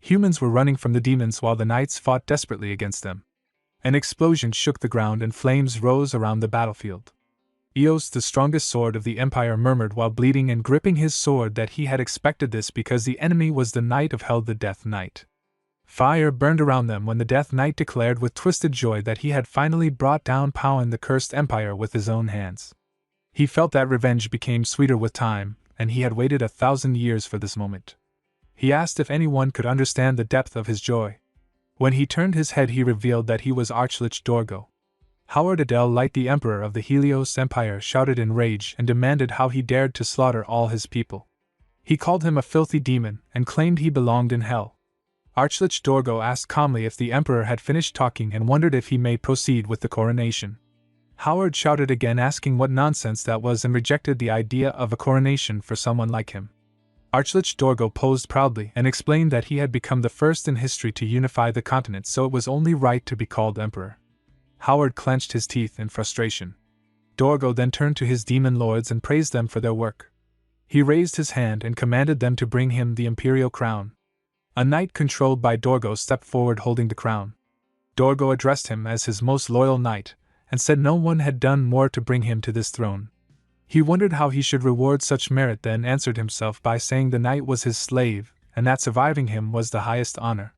Humans were running from the demons while the knights fought desperately against them. An explosion shook the ground and flames rose around the battlefield. Eos, the strongest sword of the Empire, murmured while bleeding and gripping his sword that he had expected this because the enemy was the Knight of Hell, the Death Knight. Fire burned around them when the Death Knight declared with twisted joy that he had finally brought down Powen, the cursed empire, with his own hands. He felt that revenge became sweeter with time, and he had waited 1,000 years for this moment. He asked if anyone could understand the depth of his joy. When he turned his head, he revealed that he was Archlich Dorgo. Howard Adel Light, the Emperor of the Helios Empire, shouted in rage and demanded how he dared to slaughter all his people. He called him a filthy demon and claimed he belonged in hell. Archlich Dorgo asked calmly if the Emperor had finished talking and wondered if he may proceed with the coronation. Howard shouted again, asking what nonsense that was, and rejected the idea of a coronation for someone like him. Archlich Dorgo posed proudly and explained that he had become the first in history to unify the continent, so it was only right to be called Emperor. Howard clenched his teeth in frustration. Dorgo then turned to his demon lords and praised them for their work. He raised his hand and commanded them to bring him the imperial crown. A knight controlled by Dorgo stepped forward holding the crown. Dorgo addressed him as his most loyal knight, and said no one had done more to bring him to this throne. He wondered how he should reward such merit, then answered himself by saying the knight was his slave, and that surviving him was the highest honor.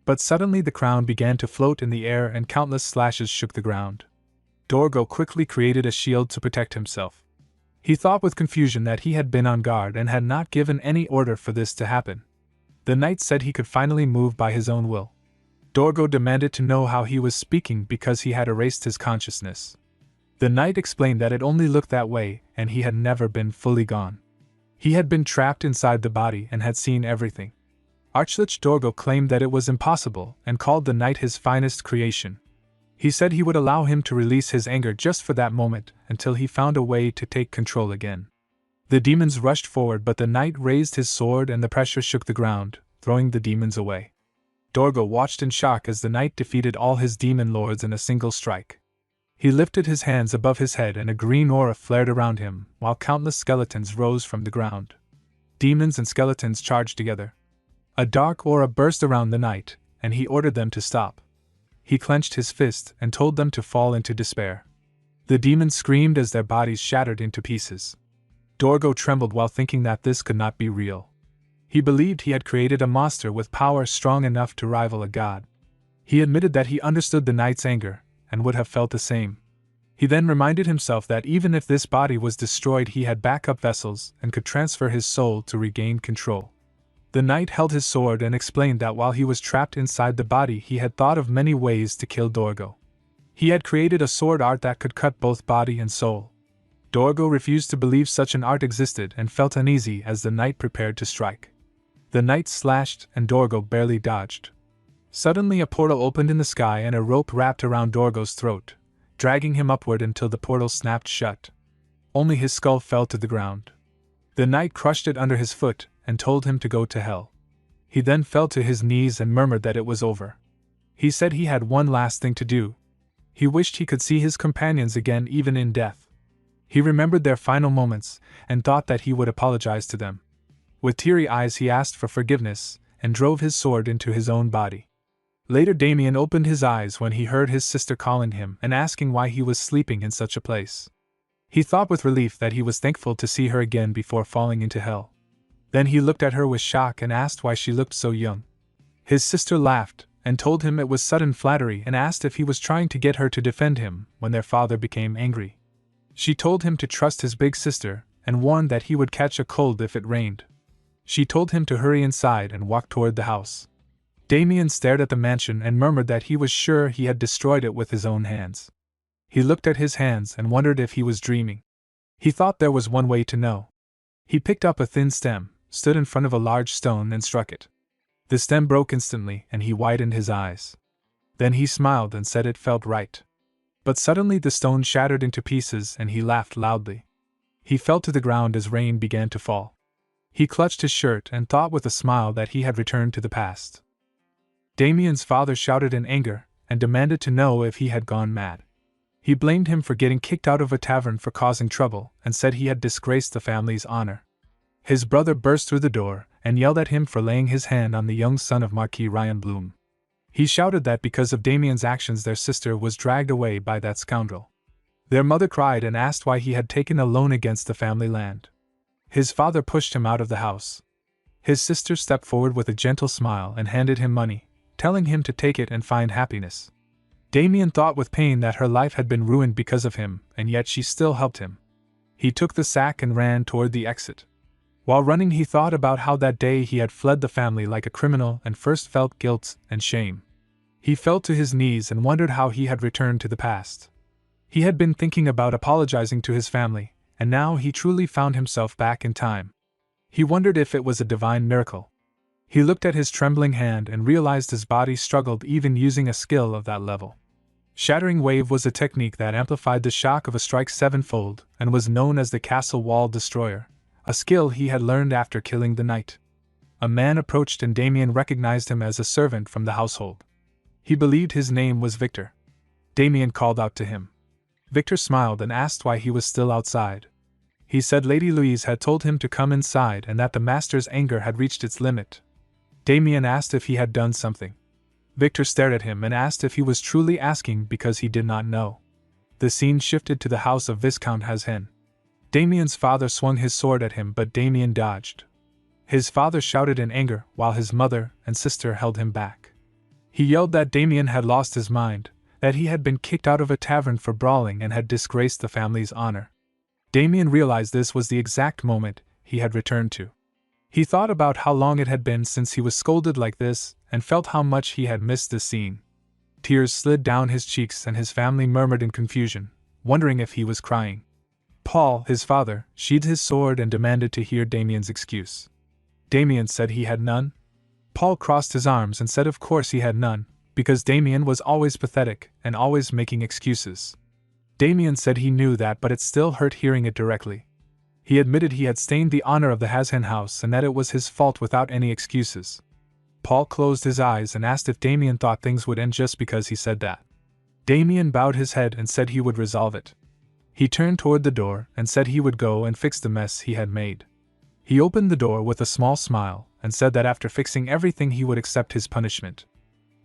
But suddenly the crown began to float in the air and countless slashes shook the ground. Dorgo quickly created a shield to protect himself. He thought with confusion that he had been on guard and had not given any order for this to happen. The knight said he could finally move by his own will. Dorgo demanded to know how he was speaking because he had erased his consciousness. The knight explained that it only looked that way and he had never been fully gone. He had been trapped inside the body and had seen everything. Archlich Dorgo claimed that it was impossible and called the knight his finest creation. He said he would allow him to release his anger just for that moment until he found a way to take control again. The demons rushed forward, but the knight raised his sword and the pressure shook the ground, throwing the demons away. Dorgo watched in shock as the knight defeated all his demon lords in a single strike. He lifted his hands above his head and a green aura flared around him, while countless skeletons rose from the ground. Demons and skeletons charged together. A dark aura burst around the knight, and he ordered them to stop. He clenched his fist and told them to fall into despair. The demons screamed as their bodies shattered into pieces. Dorgo trembled while thinking that this could not be real. He believed he had created a monster with power strong enough to rival a god. He admitted that he understood the knight's anger, and would have felt the same. He then reminded himself that even if this body was destroyed, he had backup vessels and could transfer his soul to regain control. The knight held his sword and explained that while he was trapped inside the body, he had thought of many ways to kill Dorgo. He had created a sword art that could cut both body and soul. Dorgo refused to believe such an art existed and felt uneasy as the knight prepared to strike. The knight slashed and Dorgo barely dodged. Suddenly a portal opened in the sky and a rope wrapped around Dorgo's throat, dragging him upward until the portal snapped shut. Only his skull fell to the ground. The knight crushed it under his foot and told him to go to hell. He then fell to his knees and murmured that it was over. He said he had one last thing to do. He wished he could see his companions again even in death. He remembered their final moments and thought that he would apologize to them. With teary eyes he asked for forgiveness and drove his sword into his own body. Later Damien opened his eyes when he heard his sister calling him and asking why he was sleeping in such a place. He thought with relief that he was thankful to see her again before falling into hell. Then he looked at her with shock and asked why she looked so young. His sister laughed and told him it was sudden flattery and asked if he was trying to get her to defend him when their father became angry. She told him to trust his big sister and warned that he would catch a cold if it rained. She told him to hurry inside and walk toward the house. Damien stared at the mansion and murmured that he was sure he had destroyed it with his own hands. He looked at his hands and wondered if he was dreaming. He thought there was one way to know. He picked up a thin stem, stood in front of a large stone and struck it. The stem broke instantly and he widened his eyes. Then he smiled and said it felt right. But suddenly the stone shattered into pieces and he laughed loudly. He fell to the ground as rain began to fall. He clutched his shirt and thought with a smile that he had returned to the past. Damien's father shouted in anger and demanded to know if he had gone mad. He blamed him for getting kicked out of a tavern for causing trouble and said he had disgraced the family's honor. His brother burst through the door and yelled at him for laying his hand on the young son of Marquis Ryan Bloom. He shouted that because of Damien's actions their sister was dragged away by that scoundrel. Their mother cried and asked why he had taken a loan against the family land. His father pushed him out of the house. His sister stepped forward with a gentle smile and handed him money, telling him to take it and find happiness. Damien thought with pain that her life had been ruined because of him, and yet she still helped him. He took the sack and ran toward the exit. While running, he thought about how that day he had fled the family like a criminal and first felt guilt and shame. He fell to his knees and wondered how he had returned to the past. He had been thinking about apologizing to his family, and now he truly found himself back in time. He wondered if it was a divine miracle. He looked at his trembling hand and realized his body struggled even using a skill of that level. Shattering Wave was a technique that amplified the shock of a strike sevenfold and was known as the Castle Wall Destroyer, a skill he had learned after killing the knight. A man approached and Damien recognized him as a servant from the household. He believed his name was Victor. Damien called out to him. Victor smiled and asked why he was still outside. He said Lady Louise had told him to come inside and that the master's anger had reached its limit. Damien asked if he had done something. Victor stared at him and asked if he was truly asking because he did not know. The scene shifted to the house of Viscount Hashen. Damien's father swung his sword at him, but Damien dodged. His father shouted in anger while his mother and sister held him back. He yelled that Damien had lost his mind, that he had been kicked out of a tavern for brawling and had disgraced the family's honor. Damien realized this was the exact moment he had returned to. He thought about how long it had been since he was scolded like this, and felt how much he had missed this scene. Tears slid down his cheeks and his family murmured in confusion, wondering if he was crying. Paul, his father, sheathed his sword and demanded to hear Damien's excuse. Damien said he had none. Paul crossed his arms and said of course he had none, because Damien was always pathetic and always making excuses. Damien said he knew that, but it still hurt hearing it directly. He admitted he had stained the honor of the Hashen house and that it was his fault without any excuses. Paul closed his eyes and asked if Damien thought things would end just because he said that. Damien bowed his head and said he would resolve it. He turned toward the door and said he would go and fix the mess he had made. He opened the door with a small smile and said that after fixing everything he would accept his punishment.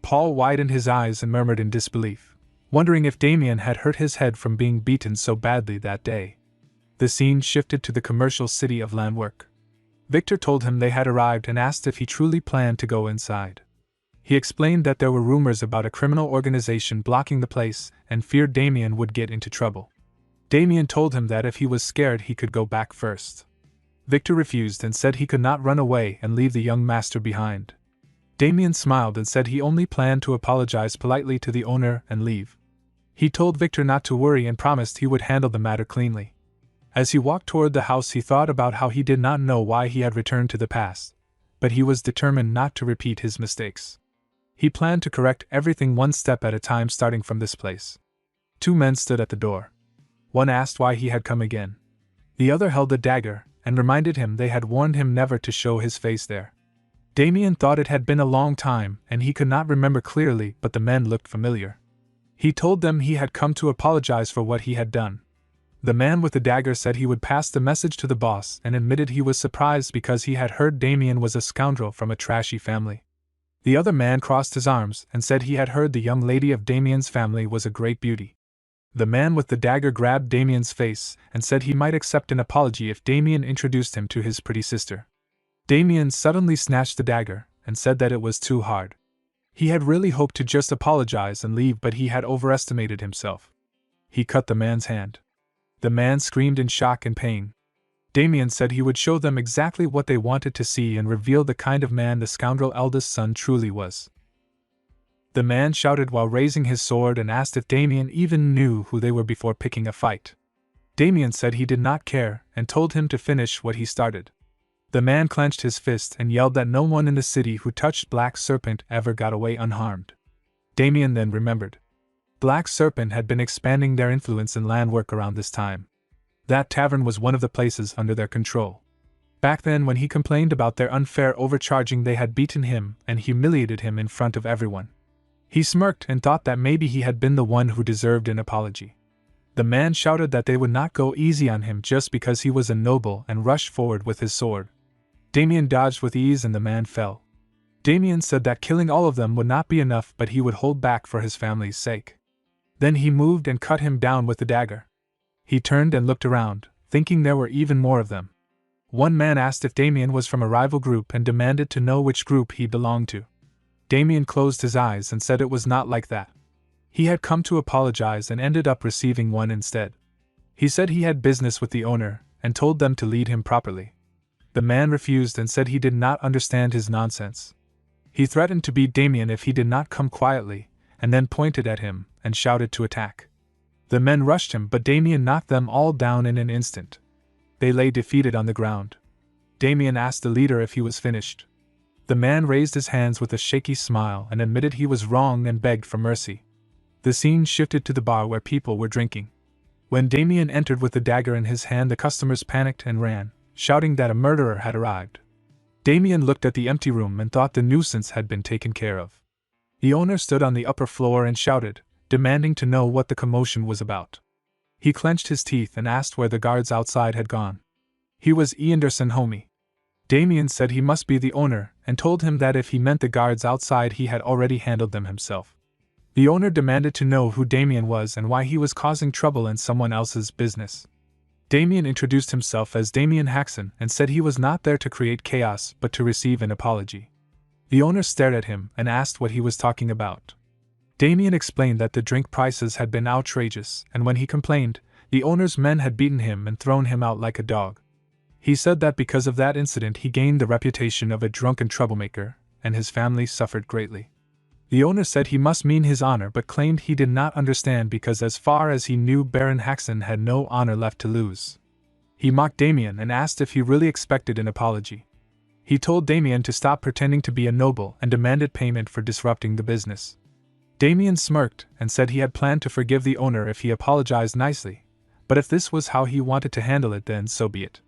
Paul widened his eyes and murmured in disbelief, wondering if Damien had hurt his head from being beaten so badly that day. The scene shifted to the commercial city of Landwork. Victor told him they had arrived and asked if he truly planned to go inside. He explained that there were rumors about a criminal organization blocking the place and feared Damien would get into trouble. Damien told him that if he was scared he could go back first. Victor refused and said he could not run away and leave the young master behind. Damien smiled and said he only planned to apologize politely to the owner and leave. He told Victor not to worry and promised he would handle the matter cleanly. As he walked toward the house he thought about how he did not know why he had returned to the past, but he was determined not to repeat his mistakes. He planned to correct everything one step at a time starting from this place. Two men stood at the door. One asked why he had come again. The other held a dagger and reminded him they had warned him never to show his face there. Damien thought it had been a long time and he could not remember clearly, but the men looked familiar. He told them he had come to apologize for what he had done. The man with the dagger said he would pass the message to the boss and admitted he was surprised because he had heard Damien was a scoundrel from a trashy family. The other man crossed his arms and said he had heard the young lady of Damien's family was a great beauty. The man with the dagger grabbed Damien's face and said he might accept an apology if Damien introduced him to his pretty sister. Damien suddenly snatched the dagger and said that it was too hard. He had really hoped to just apologize and leave, but he had overestimated himself. He cut the man's hand. The man screamed in shock and pain. Damien said he would show them exactly what they wanted to see and reveal the kind of man the scoundrel eldest son truly was. The man shouted while raising his sword and asked if Damien even knew who they were before picking a fight. Damien said he did not care and told him to finish what he started. The man clenched his fist and yelled that no one in the city who touched Black Serpent ever got away unharmed. Damien then remembered. Black Serpent had been expanding their influence in Landwork around this time. That tavern was one of the places under their control. Back then, when he complained about their unfair overcharging, they had beaten him and humiliated him in front of everyone. He smirked and thought that maybe he had been the one who deserved an apology. The man shouted that they would not go easy on him just because he was a noble and rushed forward with his sword. Damien dodged with ease and the man fell. Damien said that killing all of them would not be enough, but he would hold back for his family's sake. Then he moved and cut him down with the dagger. He turned and looked around, thinking there were even more of them. One man asked if Damien was from a rival group and demanded to know which group he belonged to. Damien closed his eyes and said it was not like that. He had come to apologize and ended up receiving one instead. He said he had business with the owner and told them to lead him properly. The man refused and said he did not understand his nonsense. He threatened to beat Damien if he did not come quietly, and then pointed at him and shouted to attack. The men rushed him, but Damien knocked them all down in an instant. They lay defeated on the ground. Damien asked the leader if he was finished. The man raised his hands with a shaky smile and admitted he was wrong and begged for mercy. The scene shifted to the bar where people were drinking. When Damien entered with the dagger in his hand, the customers panicked and ran, shouting that a murderer had arrived. Damien looked at the empty room and thought the nuisance had been taken care of. The owner stood on the upper floor and shouted, demanding to know what the commotion was about. He clenched his teeth and asked where the guards outside had gone. He was Anderson Homie. Damien said he must be the owner and told him that if he meant the guards outside he had already handled them himself. The owner demanded to know who Damien was and why he was causing trouble in someone else's business. Damien introduced himself as Damien Haxon and said he was not there to create chaos but to receive an apology. The owner stared at him and asked what he was talking about. Damien explained that the drink prices had been outrageous, and when he complained, the owner's men had beaten him and thrown him out like a dog. He said that because of that incident he gained the reputation of a drunken troublemaker, and his family suffered greatly. The owner said he must mean his honor but claimed he did not understand because as far as he knew Baron Haxon had no honor left to lose. He mocked Damien and asked if he really expected an apology. He told Damien to stop pretending to be a noble and demanded payment for disrupting the business. Damien smirked and said he had planned to forgive the owner if he apologized nicely, but if this was how he wanted to handle it then so be it.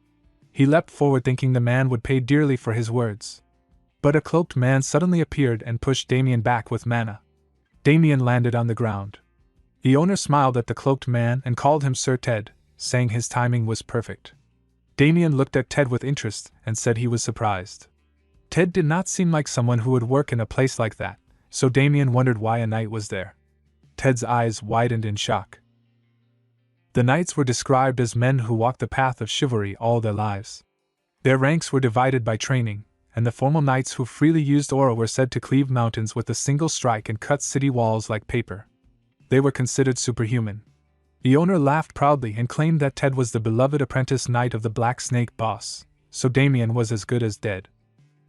He leapt forward thinking the man would pay dearly for his words. But a cloaked man suddenly appeared and pushed Damien back with mana. Damien landed on the ground. The owner smiled at the cloaked man and called him Sir Ted, saying his timing was perfect. Damien looked at Ted with interest and said he was surprised. Ted did not seem like someone who would work in a place like that, so Damien wondered why a knight was there. Ted's eyes widened in shock. The knights were described as men who walked the path of chivalry all their lives. Their ranks were divided by training, and the formal knights who freely used aura were said to cleave mountains with a single strike and cut city walls like paper. They were considered superhuman. The owner laughed proudly and claimed that Ted was the beloved apprentice knight of the Black Snake boss, so Damien was as good as dead.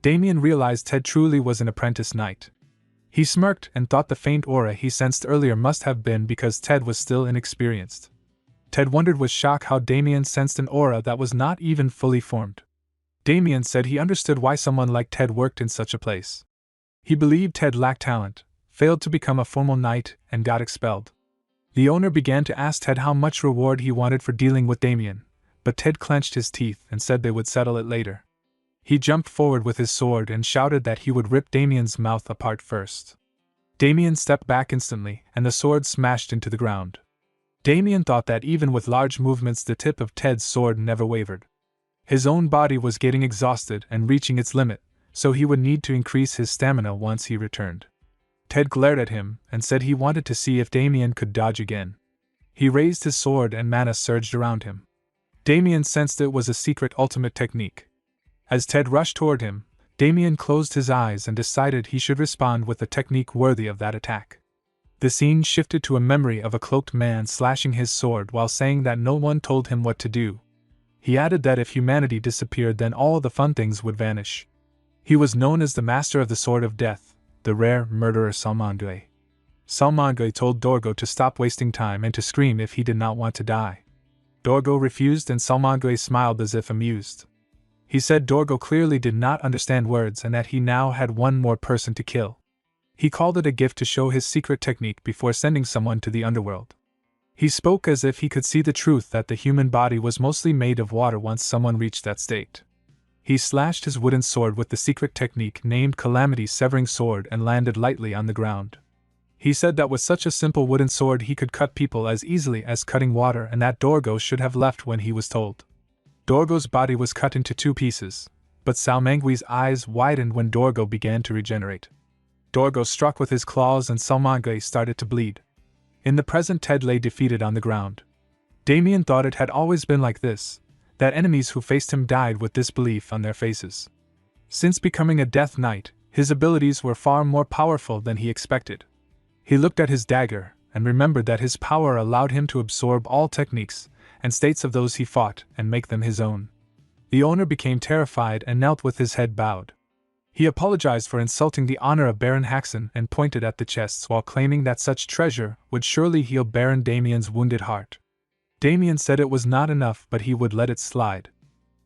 Damien realized Ted truly was an apprentice knight. He smirked and thought the faint aura he sensed earlier must have been because Ted was still inexperienced. Ted wondered with shock how Damien sensed an aura that was not even fully formed. Damien said he understood why someone like Ted worked in such a place. He believed Ted lacked talent, failed to become a formal knight, and got expelled. The owner began to ask Ted how much reward he wanted for dealing with Damien, but Ted clenched his teeth and said they would settle it later. He jumped forward with his sword and shouted that he would rip Damien's mouth apart first. Damien stepped back instantly, and the sword smashed into the ground. Damien thought that even with large movements the tip of Ted's sword never wavered. His own body was getting exhausted and reaching its limit, so he would need to increase his stamina once he returned. Ted glared at him and said he wanted to see if Damien could dodge again. He raised his sword and mana surged around him. Damien sensed it was a secret ultimate technique. As Ted rushed toward him, Damien closed his eyes and decided he should respond with a technique worthy of that attack. The scene shifted to a memory of a cloaked man slashing his sword while saying that no one told him what to do. He added that if humanity disappeared then all the fun things would vanish. He was known as the Master of the Sword of Death, the rare murderer Salmangwe. Salmangwe told Dorgo to stop wasting time and to scream if he did not want to die. Dorgo refused and Salmangwe smiled as if amused. He said Dorgo clearly did not understand words and that he now had one more person to kill. He called it a gift to show his secret technique before sending someone to the underworld. He spoke as if he could see the truth that the human body was mostly made of water once someone reached that state. He slashed his wooden sword with the secret technique named Calamity Severing Sword and landed lightly on the ground. He said that with such a simple wooden sword he could cut people as easily as cutting water and that Dorgo should have left when he was told. Dorgo's body was cut into 2 pieces, But Salmangui's eyes widened when Dorgo began to regenerate. Dorgo struck with his claws and Salmangue started to bleed. In the present, Ted lay defeated on the ground. Damien thought it had always been like this, that enemies who faced him died with this belief on their faces. Since becoming a Death Knight, his abilities were far more powerful than he expected. He looked at his dagger, and remembered that his power allowed him to absorb all techniques and states of those he fought and make them his own. The owner became terrified and knelt with his head bowed. He apologized for insulting the honor of Baron Haxon and pointed at the chests while claiming that such treasure would surely heal Baron Damien's wounded heart. Damien said it was not enough, but he would let it slide.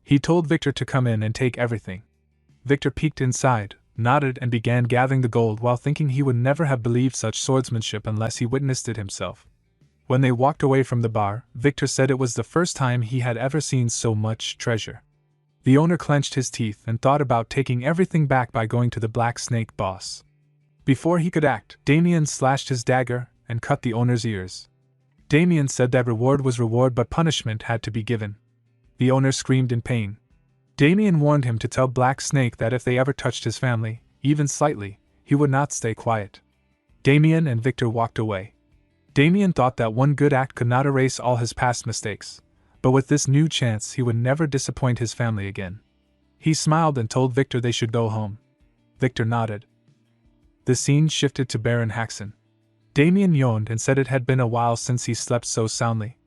He told Victor to come in and take everything. Victor peeked inside, nodded and began gathering the gold while thinking he would never have believed such swordsmanship unless he witnessed it himself. When they walked away from the bar, Victor said it was the first time he had ever seen so much treasure. The owner clenched his teeth and thought about taking everything back by going to the Black Snake boss. Before he could act, Damien slashed his dagger and cut the owner's ears. Damien said that reward was reward, but punishment had to be given. The owner screamed in pain. Damien warned him to tell Black Snake that if they ever touched his family, even slightly, he would not stay quiet. Damien and Victor walked away. Damien thought that one good act could not erase all his past mistakes, but with this new chance he would never disappoint his family again. He smiled and told Victor they should go home. Victor nodded. The scene shifted to Baron Haxon. Damien yawned and said it had been a while since he slept so soundly.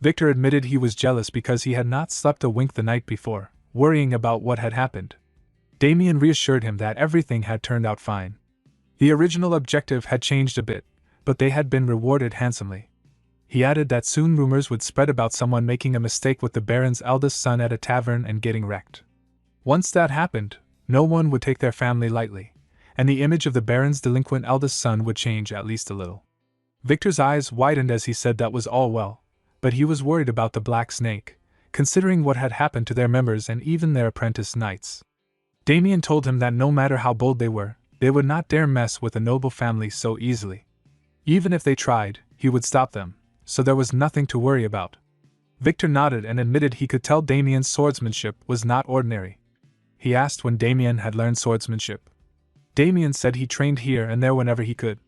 Victor admitted he was jealous because he had not slept a wink the night before, worrying about what had happened. Damien reassured him that everything had turned out fine. The original objective had changed a bit, but they had been rewarded handsomely. He added that soon rumors would spread about someone making a mistake with the Baron's eldest son at a tavern and getting wrecked. Once that happened, no one would take their family lightly, and the image of the Baron's delinquent eldest son would change at least a little. Victor's eyes widened as he said that was all well, but he was worried about the Black Snake, considering what had happened to their members and even their apprentice knights. Damien told him that no matter how bold they would not dare mess with a noble family so easily. Even if they tried, he would stop them, so there was nothing to worry about. Victor nodded and admitted he could tell Damien's swordsmanship was not ordinary. He asked when Damien had learned swordsmanship. Damien said he trained here and there whenever he could.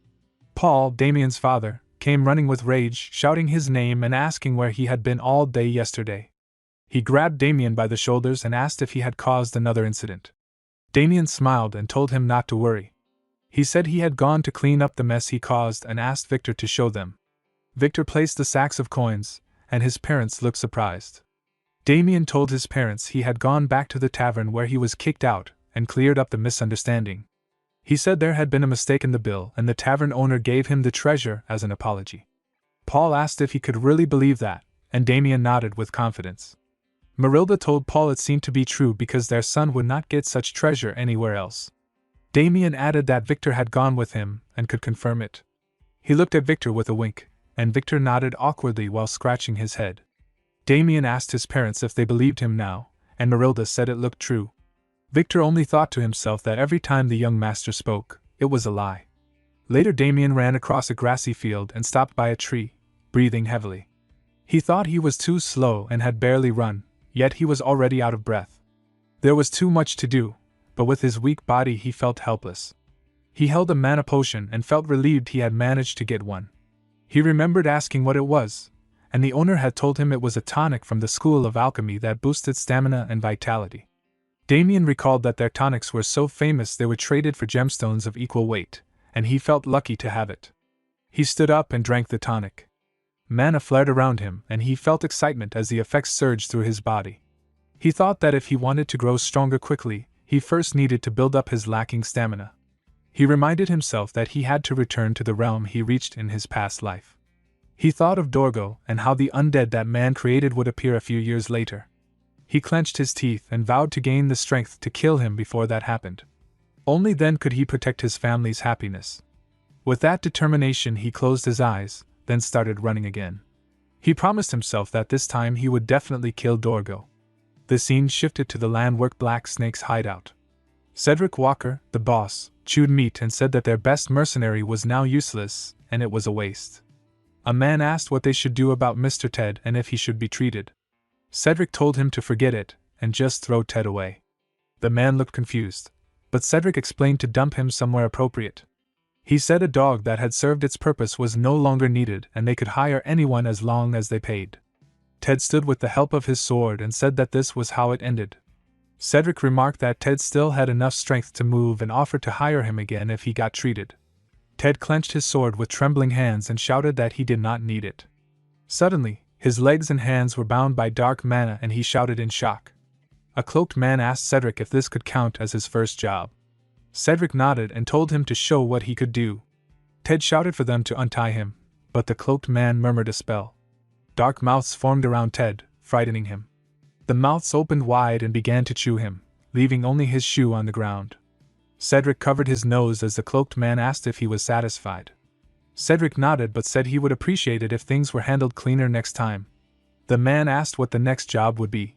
Paul, Damien's father, came running with rage, shouting his name and asking where he had been all day yesterday. He grabbed Damien by the shoulders and asked if he had caused another incident. Damien smiled and told him not to worry. He said he had gone to clean up the mess he caused and asked Victor to show them. Victor placed the sacks of coins, and his parents looked surprised. Damien told his parents he had gone back to the tavern where he was kicked out and cleared up the misunderstanding. He said there had been a mistake in the bill and the tavern owner gave him the treasure as an apology. Paul asked if he could really believe that, and Damien nodded with confidence. Marilda told Paul it seemed to be true because their son would not get such treasure anywhere else. Damien added that Victor had gone with him and could confirm it. He looked at Victor with a wink, and Victor nodded awkwardly while scratching his head. Damien asked his parents if they believed him now, and Marilda said it looked true. Victor only thought to himself that every time the young master spoke, it was a lie. Later Damien ran across a grassy field and stopped by a tree, breathing heavily. He thought he was too slow and had barely run, yet he was already out of breath. There was too much to do, but with his weak body he felt helpless. He held a mana potion and felt relieved he had managed to get one. He remembered asking what it was, and the owner had told him it was a tonic from the School of Alchemy that boosted stamina and vitality. Damien recalled that their tonics were so famous they were traded for gemstones of equal weight, and he felt lucky to have it. He stood up and drank the tonic. Mana flared around him, and he felt excitement as the effects surged through his body. He thought that if he wanted to grow stronger quickly, he first needed to build up his lacking stamina. He reminded himself that he had to return to the realm he reached in his past life. He thought of Dorgo and how the undead that man created would appear a few years later. He clenched his teeth and vowed to gain the strength to kill him before that happened. Only then could he protect his family's happiness. With that determination he closed his eyes, then started running again. He promised himself that this time he would definitely kill Dorgo. The scene shifted to the landwork Black Snake's hideout. Cedric Walker, the boss, chewed meat and said that their best mercenary was now useless, and it was a waste. A man asked what they should do about Mr. Ted and if he should be treated. Cedric told him to forget it, and just throw Ted away. The man looked confused, but Cedric explained to dump him somewhere appropriate. He said a dog that had served its purpose was no longer needed and they could hire anyone as long as they paid. Ted stood with the help of his sword and said that this was how it ended. Cedric remarked that Ted still had enough strength to move and offered to hire him again if he got treated. Ted clenched his sword with trembling hands and shouted that he did not need it. Suddenly, his legs and hands were bound by dark mana and he shouted in shock. A cloaked man asked Cedric if this could count as his first job. Cedric nodded and told him to show what he could do. Ted shouted for them to untie him, but the cloaked man murmured a spell. Dark mouths formed around Ted, frightening him. The mouths opened wide and began to chew him, leaving only his shoe on the ground. Cedric covered his nose as the cloaked man asked if he was satisfied. Cedric nodded but said he would appreciate it if things were handled cleaner next time. The man asked what the next job would be.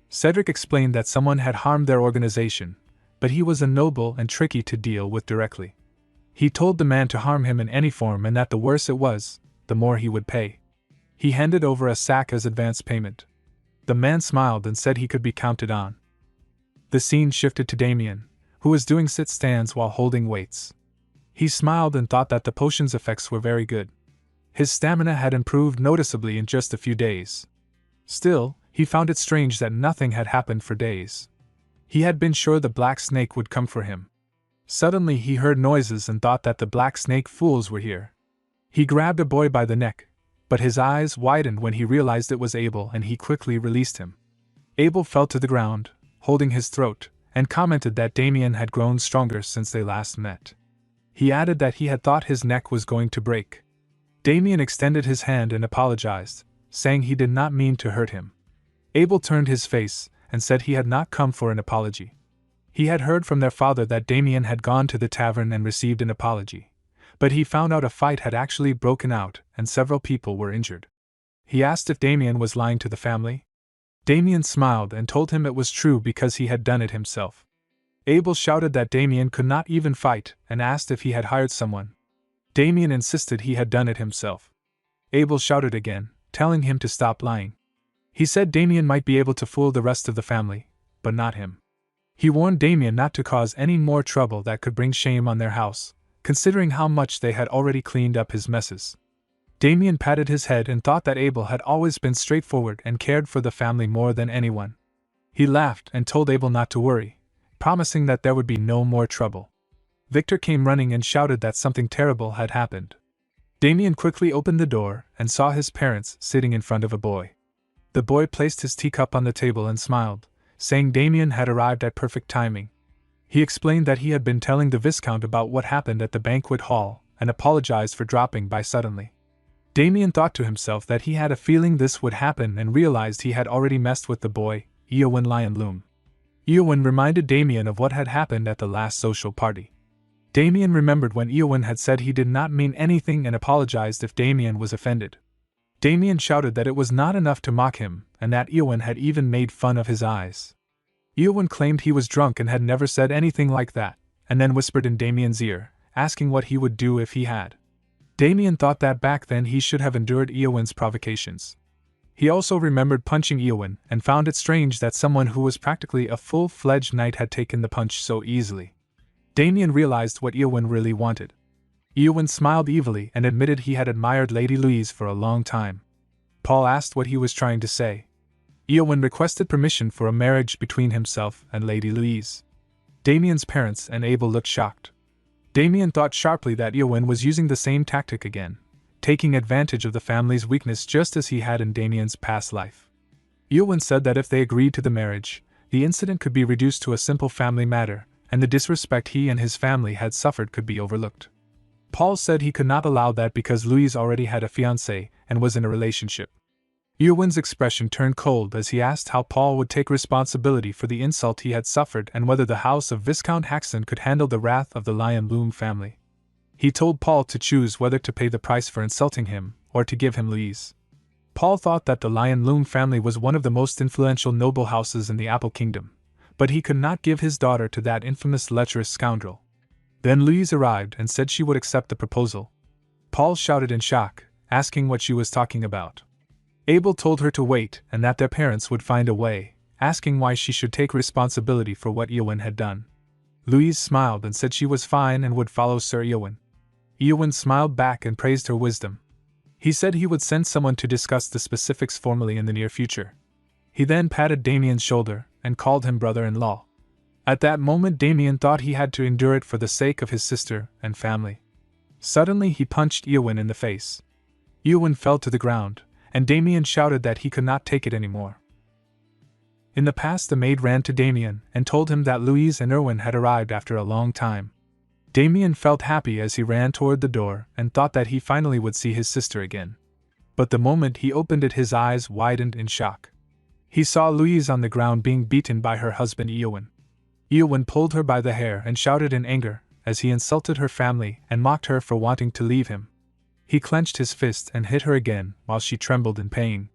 Cedric explained that someone had harmed their organization, but he was a noble and tricky to deal with directly. He told the man to harm him in any form and that the worse it was, the more he would pay. He handed over a sack as advance payment. The man smiled and said he could be counted on. The scene shifted to Damien, who was doing sit-stands while holding weights. He smiled and thought that the potion's effects were very good. His stamina had improved noticeably in just a few days. Still, he found it strange that nothing had happened for days. He had been sure the black snake would come for him. Suddenly he heard noises and thought that the black snake fools were here. He grabbed a boy by the neck, but his eyes widened when he realized it was Abel and he quickly released him. Abel fell to the ground, holding his throat, and commented that Damien had grown stronger since they last met. He added that he had thought his neck was going to break. Damien extended his hand and apologized, saying he did not mean to hurt him. Abel turned his face and said he had not come for an apology. He had heard from their father that Damien had gone to the tavern and received an apology, but he found out a fight had actually broken out and several people were injured. He asked if Damien was lying to the family. Damien smiled and told him it was true because he had done it himself. Abel shouted that Damien could not even fight and asked if he had hired someone. Damien insisted he had done it himself. Abel shouted again, telling him to stop lying. He said Damien might be able to fool the rest of the family, but not him. He warned Damien not to cause any more trouble that could bring shame on their house, considering how much they had already cleaned up his messes. Damien patted his head and thought that Abel had always been straightforward and cared for the family more than anyone. He laughed and told Abel not to worry, promising that there would be no more trouble. Victor came running and shouted that something terrible had happened. Damien quickly opened the door and saw his parents sitting in front of a boy. The boy placed his teacup on the table and smiled, saying Damien had arrived at perfect timing. He explained that he had been telling the Viscount about what happened at the banquet hall and apologized for dropping by suddenly. Damien thought to himself that he had a feeling this would happen and realized he had already messed with the boy, Eowyn Lionloom. Eowyn reminded Damien of what had happened at the last social party. Damien remembered when Eowyn had said he did not mean anything and apologized if Damien was offended. Damien shouted that it was not enough to mock him, and that Eowyn had even made fun of his eyes. Eowyn claimed he was drunk and had never said anything like that, and then whispered in Damien's ear, asking what he would do if he had. Damien thought that back then he should have endured Eowyn's provocations. He also remembered punching Eowyn and found it strange that someone who was practically a full-fledged knight had taken the punch so easily. Damien realized what Eowyn really wanted. Eowyn smiled evilly and admitted he had admired Lady Louise for a long time. Paul asked what he was trying to say. Eowyn requested permission for a marriage between himself and Lady Louise. Damien's parents and Abel looked shocked. Damien thought sharply that Eowyn was using the same tactic again, taking advantage of the family's weakness just as he had in Damien's past life. Eowyn said that if they agreed to the marriage, the incident could be reduced to a simple family matter, and the disrespect he and his family had suffered could be overlooked. Paul said he could not allow that because Louise already had a fiancé and was in a relationship. Eowyn's expression turned cold as he asked how Paul would take responsibility for the insult he had suffered and whether the house of Viscount Haxton could handle the wrath of the Lionloom family. He told Paul to choose whether to pay the price for insulting him or to give him Louise. Paul thought that the Lionloom family was one of the most influential noble houses in the Apple Kingdom, but he could not give his daughter to that infamous lecherous scoundrel. Then Louise arrived and said she would accept the proposal. Paul shouted in shock, asking what she was talking about. Abel told her to wait and that their parents would find a way, asking why she should take responsibility for what Eowyn had done. Louise smiled and said she was fine and would follow Sir Eowyn. Eowyn smiled back and praised her wisdom. He said he would send someone to discuss the specifics formally in the near future. He then patted Damien's shoulder and called him brother-in-law. At that moment Damien thought he had to endure it for the sake of his sister and family. Suddenly he punched Eowyn in the face. Eowyn fell to the ground, and Damien shouted that he could not take it anymore. In the past, the maid ran to Damien and told him that Louise and Erwin had arrived after a long time. Damien felt happy as he ran toward the door and thought that he finally would see his sister again. But the moment he opened it, his eyes widened in shock. He saw Louise on the ground being beaten by her husband Eowyn. Eowyn pulled her by the hair and shouted in anger as he insulted her family and mocked her for wanting to leave him. He clenched his fist and hit her again while she trembled in pain.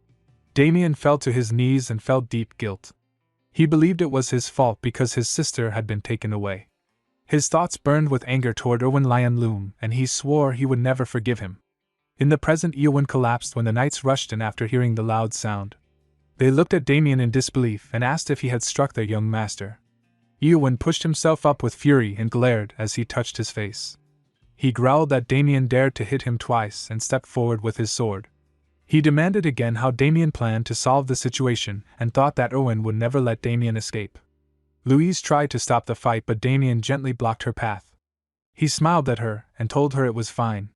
Damien fell to his knees and felt deep guilt. He believed it was his fault because his sister had been taken away. His thoughts burned with anger toward Erwin Lionloom, and he swore he would never forgive him. In the present, Eowyn collapsed when the knights rushed in after hearing the loud sound. They looked at Damien in disbelief and asked if he had struck their young master. Eowyn pushed himself up with fury and glared as he touched his face. He growled that Damien dared to hit him twice and stepped forward with his sword. He demanded again how Damien planned to solve the situation and thought that Erwin would never let Damien escape. Louise tried to stop the fight, but Damien gently blocked her path. He smiled at her and told her it was fine.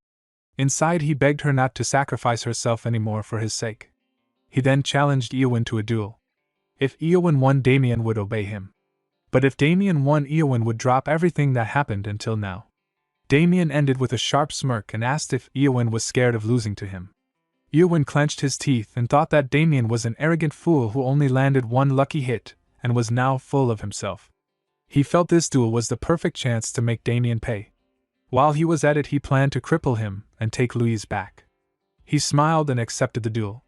Inside, he begged her not to sacrifice herself anymore for his sake. He then challenged Eowyn to a duel. If Eowyn won, Damien would obey him. But if Damien won, Eowyn would drop everything that happened until now. Damien ended with a sharp smirk and asked if Eowyn was scared of losing to him. Eowyn clenched his teeth and thought that Damien was an arrogant fool who only landed one lucky hit and was now full of himself. He felt this duel was the perfect chance to make Damien pay. While he was at it, he planned to cripple him and take Louise back. He smiled and accepted the duel.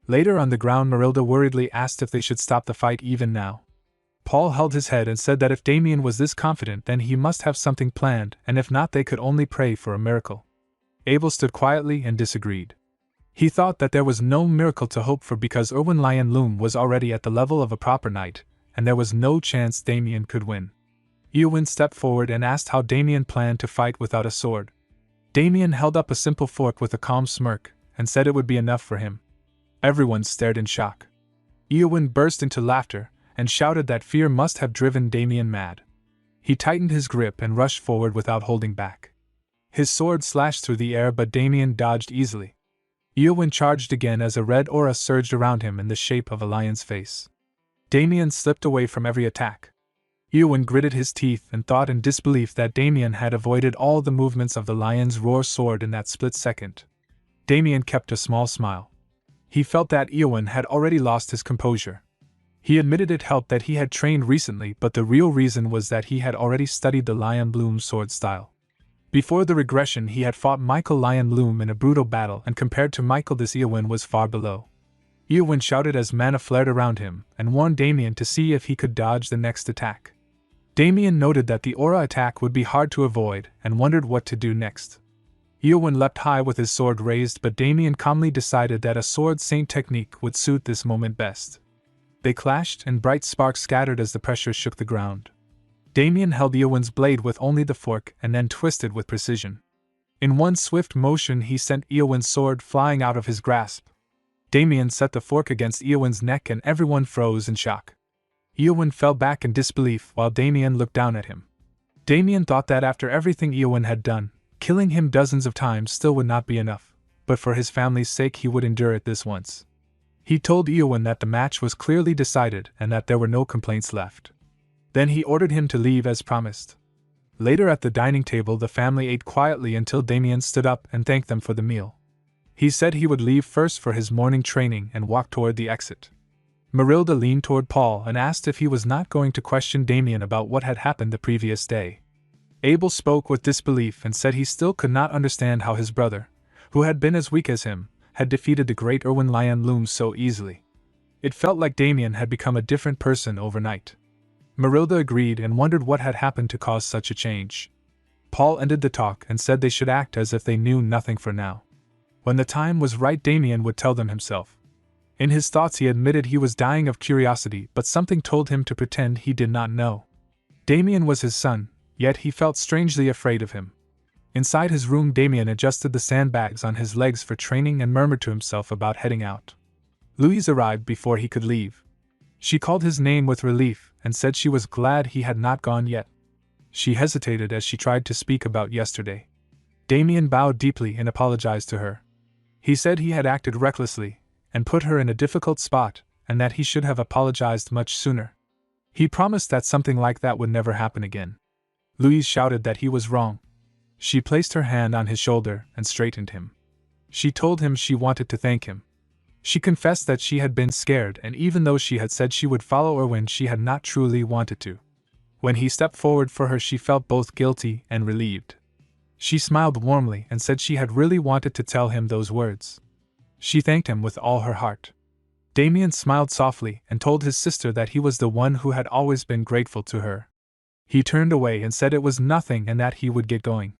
Later on the ground, Marilda worriedly asked if they should stop the fight even now. Paul held his head and said that if Damien was this confident, then he must have something planned, and if not, they could only pray for a miracle. Abel stood quietly and disagreed. He thought that there was no miracle to hope for because Erwin Lionloom was already at the level of a proper knight, and there was no chance Damien could win. Eowyn stepped forward and asked how Damien planned to fight without a sword. Damien held up a simple fork with a calm smirk and said it would be enough for him. Everyone stared in shock. Eowyn burst into laughter and shouted that fear must have driven Damien mad. He tightened his grip and rushed forward without holding back. His sword slashed through the air, but Damien dodged easily. Eowyn charged again as a red aura surged around him in the shape of a lion's face. Damien slipped away from every attack. Eowyn gritted his teeth and thought in disbelief that Damien had avoided all the movements of the lion's roar sword in that split second. Damien kept a small smile. He felt that Eowyn had already lost his composure. He admitted it helped that he had trained recently, but the real reason was that he had already studied the Lionloom sword style. Before the regression, he had fought Michael Lionloom in a brutal battle, and compared to Michael, this Eowyn was far below. Eowyn shouted as mana flared around him and warned Damien to see if he could dodge the next attack. Damien noted that the aura attack would be hard to avoid and wondered what to do next. Eowyn leapt high with his sword raised, but Damien calmly decided that a sword saint technique would suit this moment best. They clashed and bright sparks scattered as the pressure shook the ground. Damien held Eowyn's blade with only the fork and then twisted with precision. In one swift motion, he sent Eowyn's sword flying out of his grasp. Damien set the fork against Eowyn's neck and everyone froze in shock. Eowyn fell back in disbelief while Damien looked down at him. Damien thought that after everything Eowyn had done, killing him dozens of times still would not be enough, but for his family's sake he would endure it this once. He told Eowyn that the match was clearly decided and that there were no complaints left. Then he ordered him to leave as promised. Later at the dining table, the family ate quietly until Damien stood up and thanked them for the meal. He said he would leave first for his morning training and walk toward the exit. Marilda leaned toward Paul and asked if he was not going to question Damien about what had happened the previous day. Abel spoke with disbelief and said he still could not understand how his brother, who had been as weak as him, had defeated the great Erwin Lionloom so easily. It felt like Damien had become a different person overnight. Marilda agreed and wondered what had happened to cause such a change. Paul ended the talk and said they should act as if they knew nothing for now. When the time was right, Damien would tell them himself. In his thoughts he admitted he was dying of curiosity, but something told him to pretend he did not know. Damien was his son, yet he felt strangely afraid of him. Inside his room, Damien adjusted the sandbags on his legs for training and murmured to himself about heading out. Louise arrived before he could leave. She called his name with relief and said she was glad he had not gone yet. She hesitated as she tried to speak about yesterday. Damien bowed deeply and apologized to her. He said he had acted recklessly and put her in a difficult spot, and that he should have apologized much sooner. He promised that something like that would never happen again. Louise shouted that he was wrong. She placed her hand on his shoulder and straightened him. She told him she wanted to thank him. She confessed that she had been scared, and even though she had said she would follow Erwin, she had not truly wanted to. When he stepped forward for her, she felt both guilty and relieved. She smiled warmly and said she had really wanted to tell him those words. She thanked him with all her heart. Damien smiled softly and told his sister that he was the one who had always been grateful to her. He turned away and said it was nothing and that he would get going.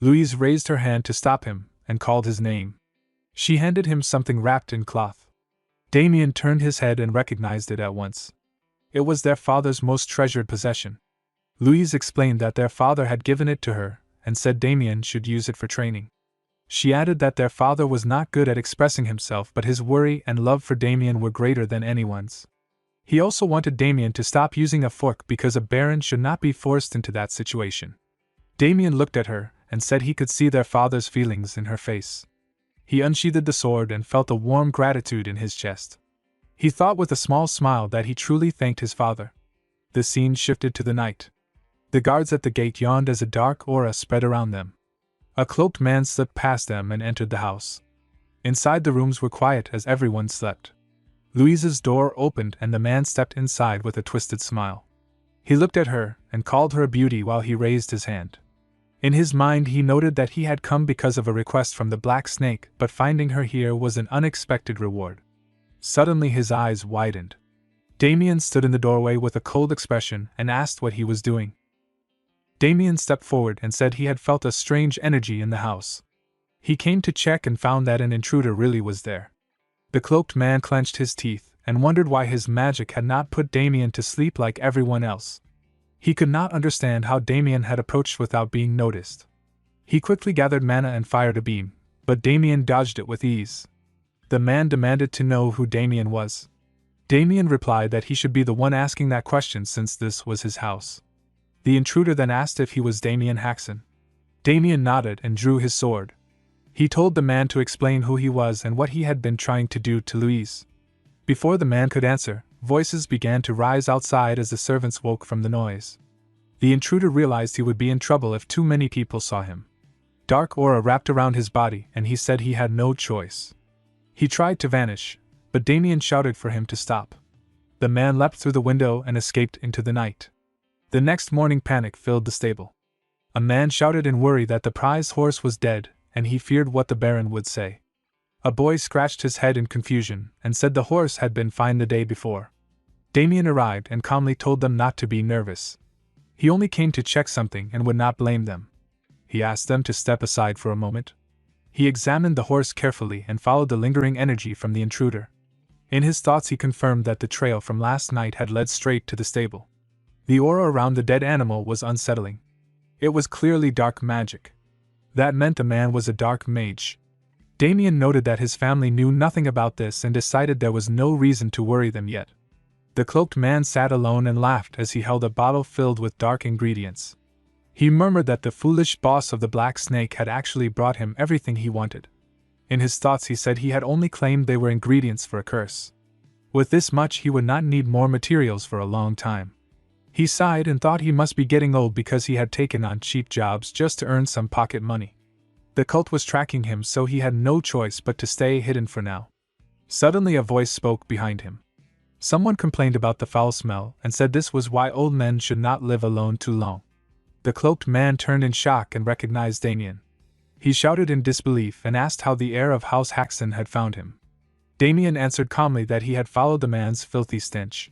Louise raised her hand to stop him and called his name. She handed him something wrapped in cloth. Damien turned his head and recognized it at once. It was their father's most treasured possession. Louise explained that their father had given it to her and said Damien should use it for training. She added that their father was not good at expressing himself, but his worry and love for Damien were greater than anyone's. He also wanted Damien to stop using a fork because a baron should not be forced into that situation. Damien looked at her and said he could see their father's feelings in her face. He unsheathed the sword and felt a warm gratitude in his chest. He thought with a small smile that he truly thanked his father. The scene shifted to the night. The guards at the gate yawned as a dark aura spread around them. A cloaked man slipped past them and entered the house. Inside, the rooms were quiet as everyone slept. Louise's door opened and the man stepped inside with a twisted smile. He looked at her and called her a beauty while he raised his hand. In his mind he noted that he had come because of a request from the Black Snake, but finding her here was an unexpected reward. Suddenly his eyes widened. Damien stood in the doorway with a cold expression and asked what he was doing. Damien stepped forward and said he had felt a strange energy in the house. He came to check and found that an intruder really was there. The cloaked man clenched his teeth and wondered why his magic had not put Damien to sleep like everyone else. He could not understand how Damien had approached without being noticed. He quickly gathered mana and fired a beam, but Damien dodged it with ease. The man demanded to know who Damien was. Damien replied that he should be the one asking that question since this was his house. The intruder then asked if he was Damien Haxon. Damien nodded and drew his sword. He told the man to explain who he was and what he had been trying to do to Louise. Before the man could answer, voices began to rise outside as the servants woke from the noise. The intruder realized he would be in trouble if too many people saw him. Dark aura wrapped around his body and he said he had no choice. He tried to vanish, but Damien shouted for him to stop. The man leapt through the window and escaped into the night. The next morning panic filled the stable. A man shouted in worry that the prize horse was dead, and he feared what the Baron would say. A boy scratched his head in confusion and said the horse had been fine the day before. Damien arrived and calmly told them not to be nervous. He only came to check something and would not blame them. He asked them to step aside for a moment. He examined the horse carefully and followed the lingering energy from the intruder. In his thoughts he confirmed that the trail from last night had led straight to the stable. The aura around the dead animal was unsettling. It was clearly dark magic. That meant the man was a dark mage. Damien noted that his family knew nothing about this and decided there was no reason to worry them yet. The cloaked man sat alone and laughed as he held a bottle filled with dark ingredients. He murmured that the foolish boss of the Black Snake had actually brought him everything he wanted. In his thoughts he said he had only claimed they were ingredients for a curse. With this much he would not need more materials for a long time. He sighed and thought he must be getting old because he had taken on cheap jobs just to earn some pocket money. The cult was tracking him, so he had no choice but to stay hidden for now. Suddenly a voice spoke behind him. Someone complained about the foul smell and said this was why old men should not live alone too long. The cloaked man turned in shock and recognized Damien. He shouted in disbelief and asked how the heir of House Haxon had found him. Damien answered calmly that he had followed the man's filthy stench.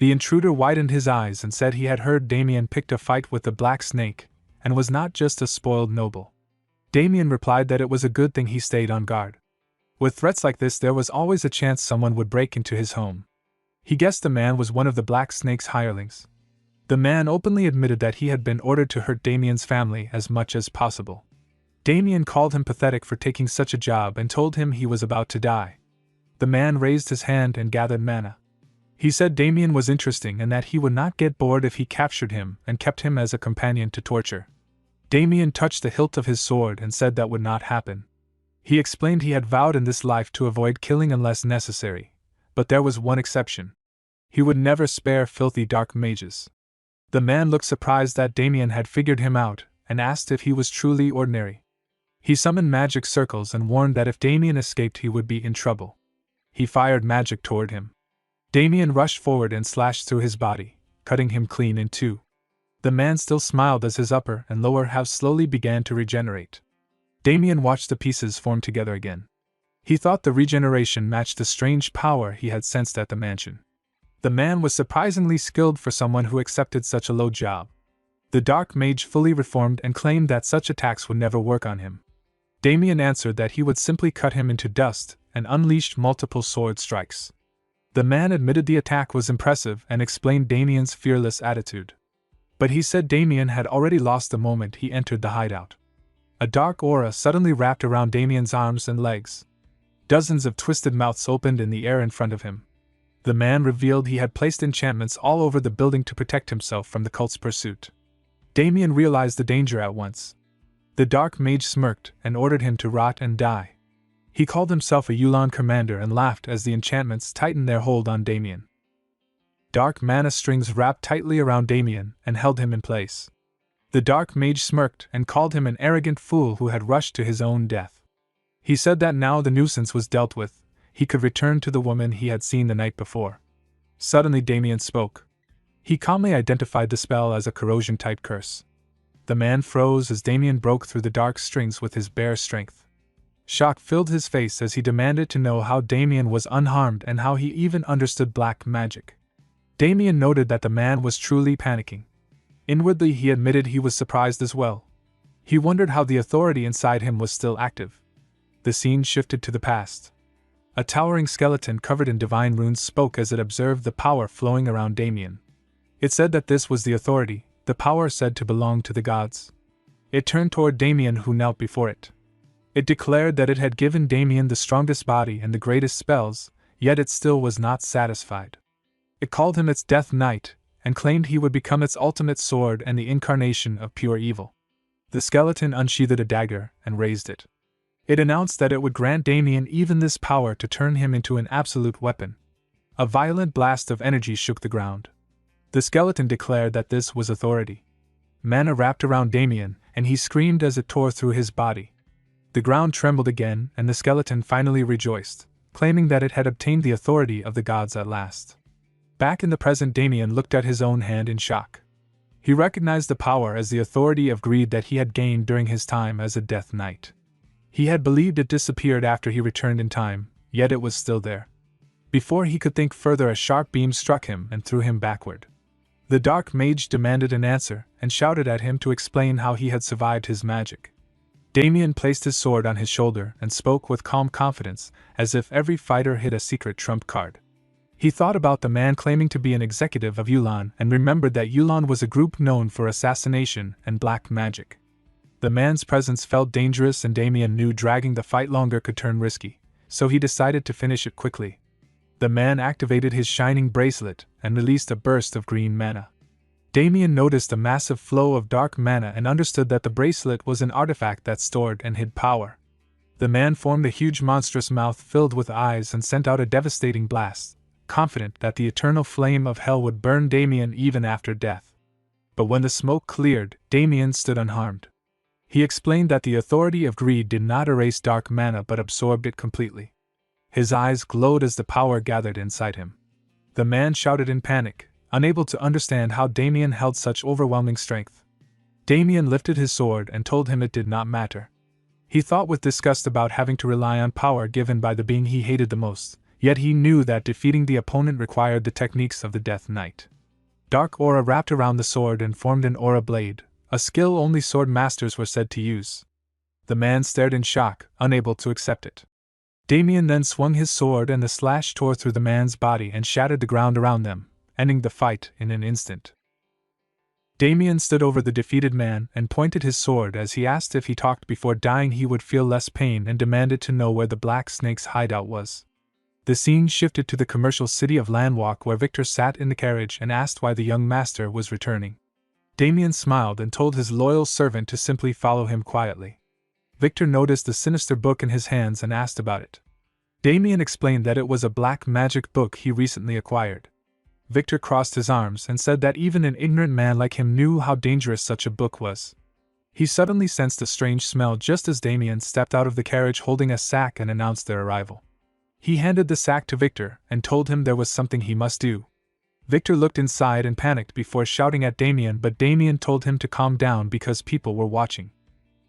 The intruder widened his eyes and said he had heard Damien picked a fight with the Black Snake, and was not just a spoiled noble. Damien replied that it was a good thing he stayed on guard. With threats like this, there was always a chance someone would break into his home. He guessed the man was one of the Black Snake's hirelings. The man openly admitted that he had been ordered to hurt Damien's family as much as possible. Damien called him pathetic for taking such a job and told him he was about to die. The man raised his hand and gathered mana. He said Damien was interesting and that he would not get bored if he captured him and kept him as a companion to torture. Damien touched the hilt of his sword and said that would not happen. He explained he had vowed in this life to avoid killing unless necessary, but there was one exception. He would never spare filthy dark mages. The man looked surprised that Damien had figured him out and asked if he was truly ordinary. He summoned magic circles and warned that if Damien escaped he would be in trouble. He fired magic toward him. Damien rushed forward and slashed through his body, cutting him clean in two. The man still smiled as his upper and lower halves slowly began to regenerate. Damien watched the pieces form together again. He thought the regeneration matched the strange power he had sensed at the mansion. The man was surprisingly skilled for someone who accepted such a low job. The dark mage fully reformed and claimed that such attacks would never work on him. Damien answered that he would simply cut him into dust and unleashed multiple sword strikes. The man admitted the attack was impressive and explained Damien's fearless attitude. But he said Damien had already lost the moment he entered the hideout. A dark aura suddenly wrapped around Damien's arms and legs. Dozens of twisted mouths opened in the air in front of him. The man revealed he had placed enchantments all over the building to protect himself from the cult's pursuit. Damien realized the danger at once. The dark mage smirked and ordered him to rot and die. He called himself a Yulan commander and laughed as the enchantments tightened their hold on Damien. Dark mana strings wrapped tightly around Damien and held him in place. The dark mage smirked and called him an arrogant fool who had rushed to his own death. He said that now the nuisance was dealt with, he could return to the woman he had seen the night before. Suddenly Damien spoke. He calmly identified the spell as a corrosion-type curse. The man froze as Damien broke through the dark strings with his bare strength. Shock filled his face as he demanded to know how Damien was unharmed and how he even understood black magic. Damien noted that the man was truly panicking. Inwardly he admitted he was surprised as well. He wondered how the authority inside him was still active. The scene shifted to the past. A towering skeleton covered in divine runes spoke as it observed the power flowing around Damien. It said that this was the authority, the power said to belong to the gods. It turned toward Damien, who knelt before it. It declared that it had given Damien the strongest body and the greatest spells, yet it still was not satisfied. It called him its Death Knight, and claimed he would become its ultimate sword and the incarnation of pure evil. The skeleton unsheathed a dagger and raised it. It announced that it would grant Damien even this power to turn him into an absolute weapon. A violent blast of energy shook the ground. The skeleton declared that this was authority. Mana wrapped around Damien, and he screamed as it tore through his body. The ground trembled again, and the skeleton finally rejoiced, claiming that it had obtained the authority of the gods at last. Back in the present, Damien looked at his own hand in shock. He recognized the power as the authority of greed that he had gained during his time as a Death Knight. He had believed it disappeared after he returned in time, yet it was still there. Before he could think further, a sharp beam struck him and threw him backward. The dark mage demanded an answer and shouted at him to explain how he had survived his magic. Damien placed his sword on his shoulder and spoke with calm confidence, as if every fighter hid a secret trump card. He thought about the man claiming to be an executive of Yulan and remembered that Yulan was a group known for assassination and black magic. The man's presence felt dangerous, and Damien knew dragging the fight longer could turn risky, so he decided to finish it quickly. The man activated his shining bracelet and released a burst of green mana. Damien noticed a massive flow of dark mana and understood that the bracelet was an artifact that stored and hid power. The man formed a huge monstrous mouth filled with eyes and sent out a devastating blast, confident that the eternal flame of hell would burn Damien even after death. But when the smoke cleared, Damien stood unharmed. He explained that the authority of greed did not erase dark mana but absorbed it completely. His eyes glowed as the power gathered inside him. The man shouted in panic, unable to understand how Damien held such overwhelming strength. Damien lifted his sword and told him it did not matter. He thought with disgust about having to rely on power given by the being he hated the most, yet he knew that defeating the opponent required the techniques of the Death Knight. Dark aura wrapped around the sword and formed an aura blade, a skill only sword masters were said to use. The man stared in shock, unable to accept it. Damien then swung his sword and the slash tore through the man's body and shattered the ground around them, ending the fight in an instant. Damien stood over the defeated man and pointed his sword as he asked if he talked before dying he would feel less pain and demanded to know where the Black Snake's hideout was. The scene shifted to the commercial city of Landwalk where Victor sat in the carriage and asked why the young master was returning. Damien smiled and told his loyal servant to simply follow him quietly. Victor noticed the sinister book in his hands and asked about it. Damien explained that it was a black magic book he recently acquired. Victor crossed his arms and said that even an ignorant man like him knew how dangerous such a book was. He suddenly sensed a strange smell just as Damien stepped out of the carriage holding a sack and announced their arrival. He handed the sack to Victor and told him there was something he must do. Victor looked inside and panicked before shouting at Damien, but Damien told him to calm down because people were watching.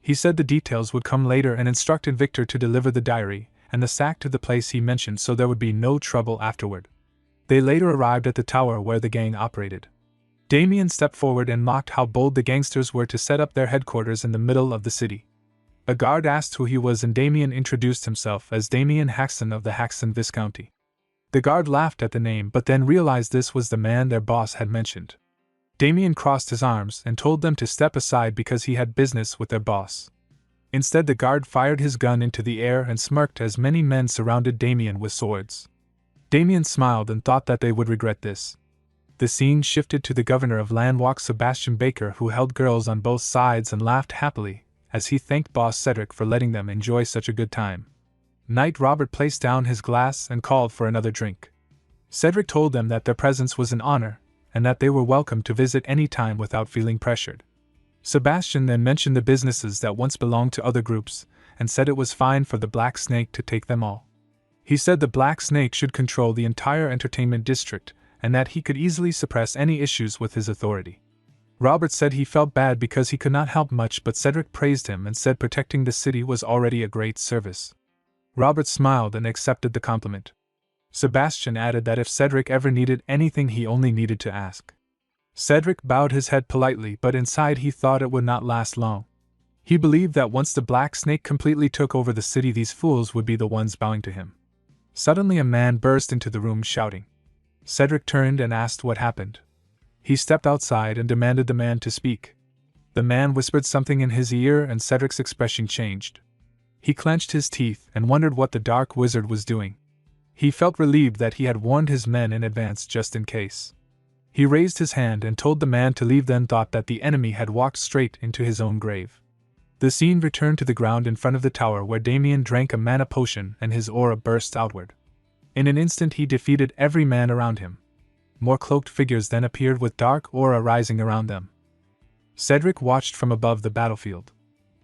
He said the details would come later and instructed Victor to deliver the diary and the sack to the place he mentioned so there would be no trouble afterward. They later arrived at the tower where the gang operated. Damien stepped forward and mocked how bold the gangsters were to set up their headquarters in the middle of the city. A guard asked who he was and Damien introduced himself as Damien Haxton of the Haxton Viscounty. The guard laughed at the name but then realized this was the man their boss had mentioned. Damien crossed his arms and told them to step aside because he had business with their boss. Instead, the guard fired his gun into the air and smirked as many men surrounded Damien with swords. Damien smiled and thought that they would regret this. The scene shifted to the governor of Landwalk, Sebastian Baker, who held girls on both sides and laughed happily as he thanked boss Cedric for letting them enjoy such a good time. Knight Robert placed down his glass and called for another drink. Cedric told them that their presence was an honor and that they were welcome to visit any time without feeling pressured. Sebastian then mentioned the businesses that once belonged to other groups and said it was fine for the Black Snake to take them all. He said the Black Snake should control the entire entertainment district and that he could easily suppress any issues with his authority. Robert said he felt bad because he could not help much, but Cedric praised him and said protecting the city was already a great service. Robert smiled and accepted the compliment. Sebastian added that if Cedric ever needed anything he only needed to ask. Cedric bowed his head politely, but inside he thought it would not last long. He believed that once the Black Snake completely took over the city, these fools would be the ones bowing to him. Suddenly a man burst into the room shouting. Cedric turned and asked what happened. He stepped outside and demanded the man to speak. The man whispered something in his ear and Cedric's expression changed. He clenched his teeth and wondered what the dark wizard was doing. He felt relieved that he had warned his men in advance just in case. He raised his hand and told the man to leave, then thought that the enemy had walked straight into his own grave. The scene returned to the ground in front of the tower where Damien drank a mana potion and his aura burst outward. In an instant he defeated every man around him. More cloaked figures then appeared with dark aura rising around them. Cedric watched from above the battlefield.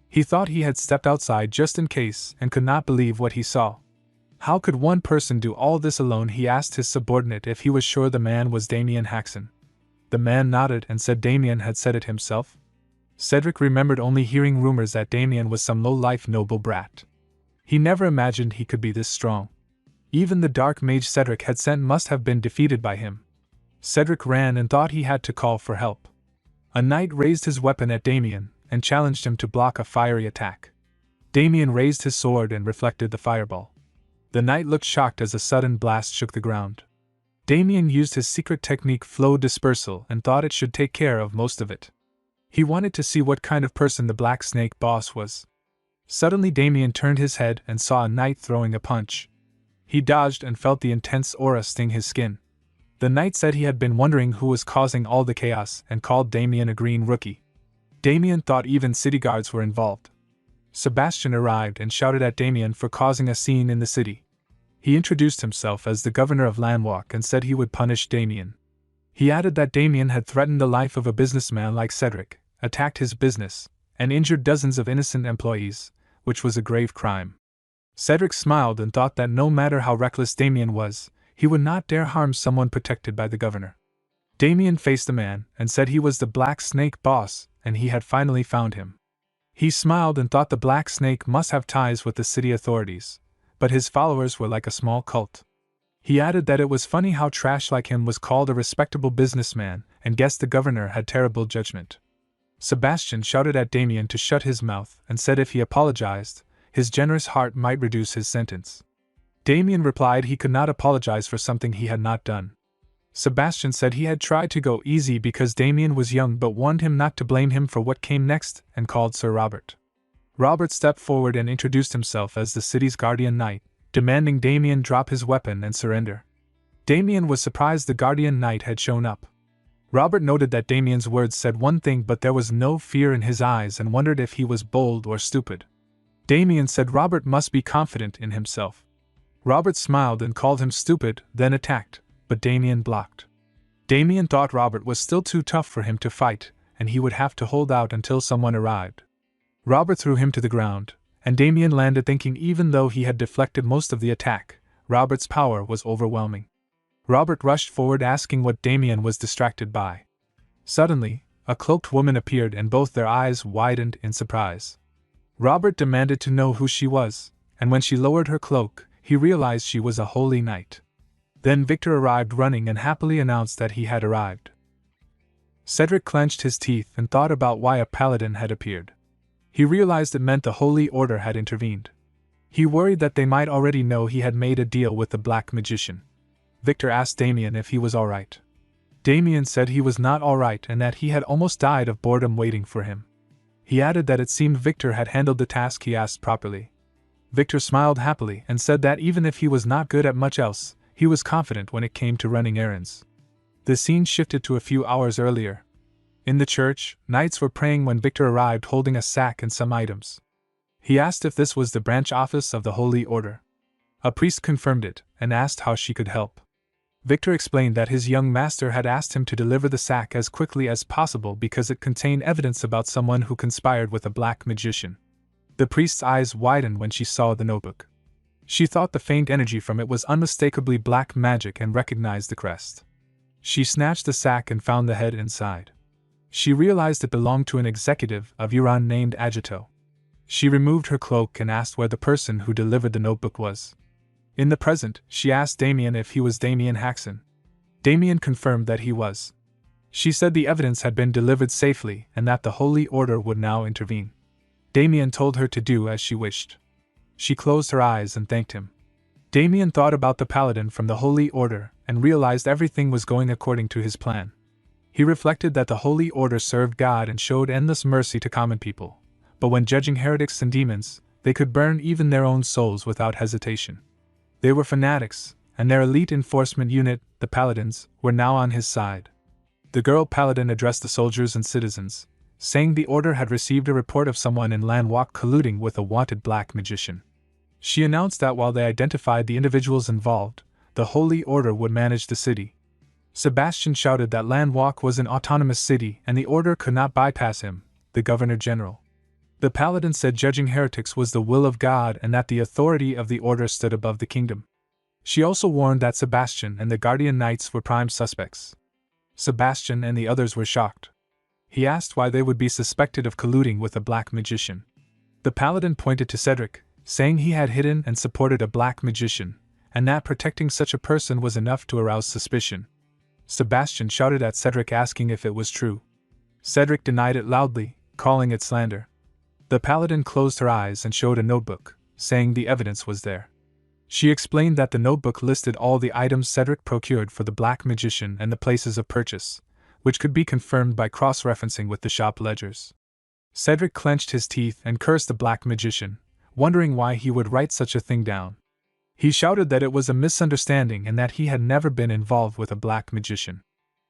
He thought he had stepped outside just in case and could not believe what he saw. How could one person do all this alone? He asked his subordinate if he was sure the man was Damien Haxton. The man nodded and said Damien had said it himself. Cedric remembered only hearing rumors that Damien was some low-life noble brat. He never imagined he could be this strong. Even the dark mage Cedric had sent must have been defeated by him. Cedric ran and thought he had to call for help. A knight raised his weapon at Damien and challenged him to block a fiery attack. Damien raised his sword and reflected the fireball. The knight looked shocked as a sudden blast shook the ground. Damien used his secret technique flow dispersal and thought it should take care of most of it. He wanted to see what kind of person the Black Snake boss was. Suddenly Damien turned his head and saw a knight throwing a punch. He dodged and felt the intense aura sting his skin. The knight said he had been wondering who was causing all the chaos and called Damien a green rookie. Damien thought even city guards were involved. Sebastian arrived and shouted at Damien for causing a scene in the city. He introduced himself as the governor of Landwalk and said he would punish Damien. He added that Damien had threatened the life of a businessman like Cedric, attacked his business, and injured dozens of innocent employees, which was a grave crime. Cedric smiled and thought that no matter how reckless Damien was, he would not dare harm someone protected by the governor. Damien faced the man and said he was the Black Snake boss and he had finally found him. He smiled and thought the Black Snake must have ties with the city authorities, but his followers were like a small cult. He added that it was funny how trash like him was called a respectable businessman and guessed the governor had terrible judgment. Sebastian shouted at Damien to shut his mouth and said if he apologized, his generous heart might reduce his sentence. Damien replied he could not apologize for something he had not done. Sebastian said he had tried to go easy because Damien was young but warned him not to blame him for what came next and called Sir Robert. Robert stepped forward and introduced himself as the city's guardian knight, demanding Damien drop his weapon and surrender. Damien was surprised the guardian knight had shown up. Robert noted that Damien's words said one thing but there was no fear in his eyes and wondered if he was bold or stupid. Damien said Robert must be confident in himself. Robert smiled and called him stupid, then attacked, but Damien blocked. Damien thought Robert was still too tough for him to fight, and he would have to hold out until someone arrived. Robert threw him to the ground, and Damien landed thinking even though he had deflected most of the attack, Robert's power was overwhelming. Robert rushed forward asking what Damien was distracted by. Suddenly, a cloaked woman appeared and both their eyes widened in surprise. Robert demanded to know who she was, and when she lowered her cloak, he realized she was a holy knight. Then Victor arrived running and happily announced that he had arrived. Cedric clenched his teeth and thought about why a paladin had appeared. He realized it meant the Holy Order had intervened. He worried that they might already know he had made a deal with the Black Magician. Victor asked Damien if he was alright. Damien said he was not alright and that he had almost died of boredom waiting for him. He added that it seemed Victor had handled the task he asked properly. Victor smiled happily and said that even if he was not good at much else, he was confident when it came to running errands. The scene shifted to a few hours earlier. In the church, knights were praying when Victor arrived holding a sack and some items. He asked if this was the branch office of the Holy Order. A priest confirmed it and asked how she could help. Victor explained that his young master had asked him to deliver the sack as quickly as possible because it contained evidence about someone who conspired with a black magician. The priest's eyes widened when she saw the notebook. She thought the faint energy from it was unmistakably black magic and recognized the crest. She snatched the sack and found the head inside. She realized it belonged to an executive of Iran named Agito. She removed her cloak and asked where the person who delivered the notebook was. In the present, she asked Damien if he was Damien Haxon. Damien confirmed that he was. She said the evidence had been delivered safely and that the Holy Order would now intervene. Damien told her to do as she wished. She closed her eyes and thanked him. Damien thought about the paladin from the Holy Order and realized everything was going according to his plan. He reflected that the Holy Order served God and showed endless mercy to common people, but when judging heretics and demons, they could burn even their own souls without hesitation. They were fanatics, and their elite enforcement unit, the Paladins, were now on his side. The girl Paladin addressed the soldiers and citizens, saying the Order had received a report of someone in Manhwa colluding with a wanted black magician. She announced that while they identified the individuals involved, the Holy Order would manage the city. Sebastian shouted that Manhwa was an autonomous city and the Order could not bypass him, the Governor-General. The Paladin said judging heretics was the will of God and that the authority of the Order stood above the kingdom. She also warned that Sebastian and the Guardian Knights were prime suspects. Sebastian and the others were shocked. He asked why they would be suspected of colluding with a black magician. The Paladin pointed to Cedric, saying he had hidden and supported a black magician, and that protecting such a person was enough to arouse suspicion. Sebastian shouted at Cedric asking if it was true. Cedric denied it loudly, calling it slander. The Paladin closed her eyes and showed a notebook, saying the evidence was there. She explained that the notebook listed all the items Cedric procured for the black magician and the places of purchase, which could be confirmed by cross-referencing with the shop ledgers. Cedric clenched his teeth and cursed the black magician, wondering why he would write such a thing down. He shouted that it was a misunderstanding and that he had never been involved with a black magician.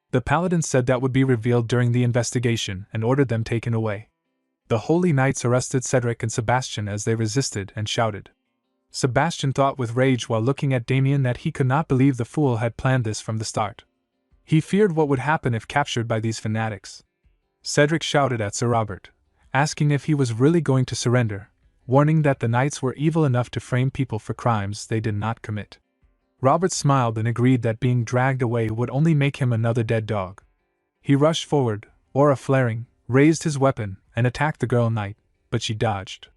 The Paladin said that would be revealed during the investigation and ordered them taken away. The Holy Knights arrested Cedric and Sebastian as they resisted and shouted. Sebastian thought with rage while looking at Damien that he could not believe the fool had planned this from the start. He feared what would happen if captured by these fanatics. Cedric shouted at Sir Robert, asking if he was really going to surrender, warning that the knights were evil enough to frame people for crimes they did not commit. Robert smiled and agreed that being dragged away would only make him another dead dog. He rushed forward, aura flaring, raised his weapon, and attacked the girl knight, but she dodged.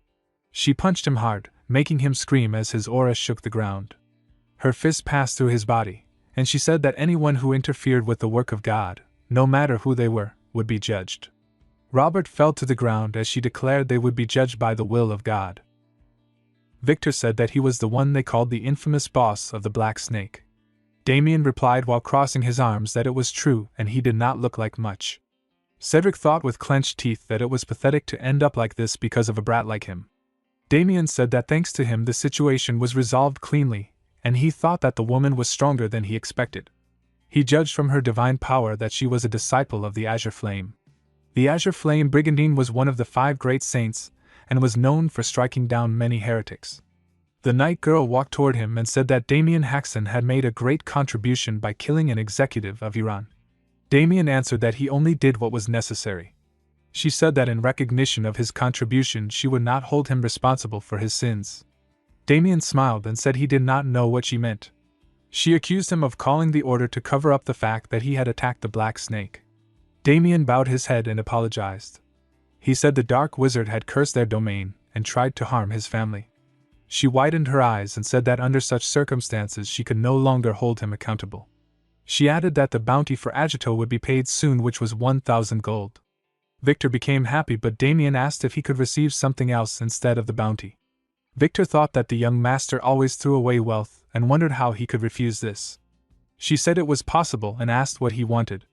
She punched him hard, making him scream as his aura shook the ground. Her fist passed through his body, and she said that anyone who interfered with the work of God, no matter who they were, would be judged. Robert fell to the ground as she declared they would be judged by the will of God. Victor said that he was the one they called the infamous boss of the Black Snake. Damien replied while crossing his arms that it was true and he did not look like much. Cedric thought with clenched teeth that it was pathetic to end up like this because of a brat like him. Damien said that thanks to him the situation was resolved cleanly, and he thought that the woman was stronger than he expected. He judged from her divine power that she was a disciple of the Azure Flame. The Azure Flame Brigandine was one of the 5 great saints, and was known for striking down many heretics. The Night Girl walked toward him and said that Damien Haxon had made a great contribution by killing an executive of Iran. Damien answered that he only did what was necessary. She said that in recognition of his contribution she would not hold him responsible for his sins. Damien smiled and said he did not know what she meant. She accused him of calling the order to cover up the fact that he had attacked the Black Snake. Damien bowed his head and apologized. He said the Dark Wizard had cursed their domain and tried to harm his family. She widened her eyes and said that under such circumstances she could no longer hold him accountable. She added that the bounty for Agito would be paid soon, which was 1,000 gold. Victor became happy, but Damien asked if he could receive something else instead of the bounty. Victor thought that the young master always threw away wealth and wondered how he could refuse this. She said it was possible and asked what he wanted.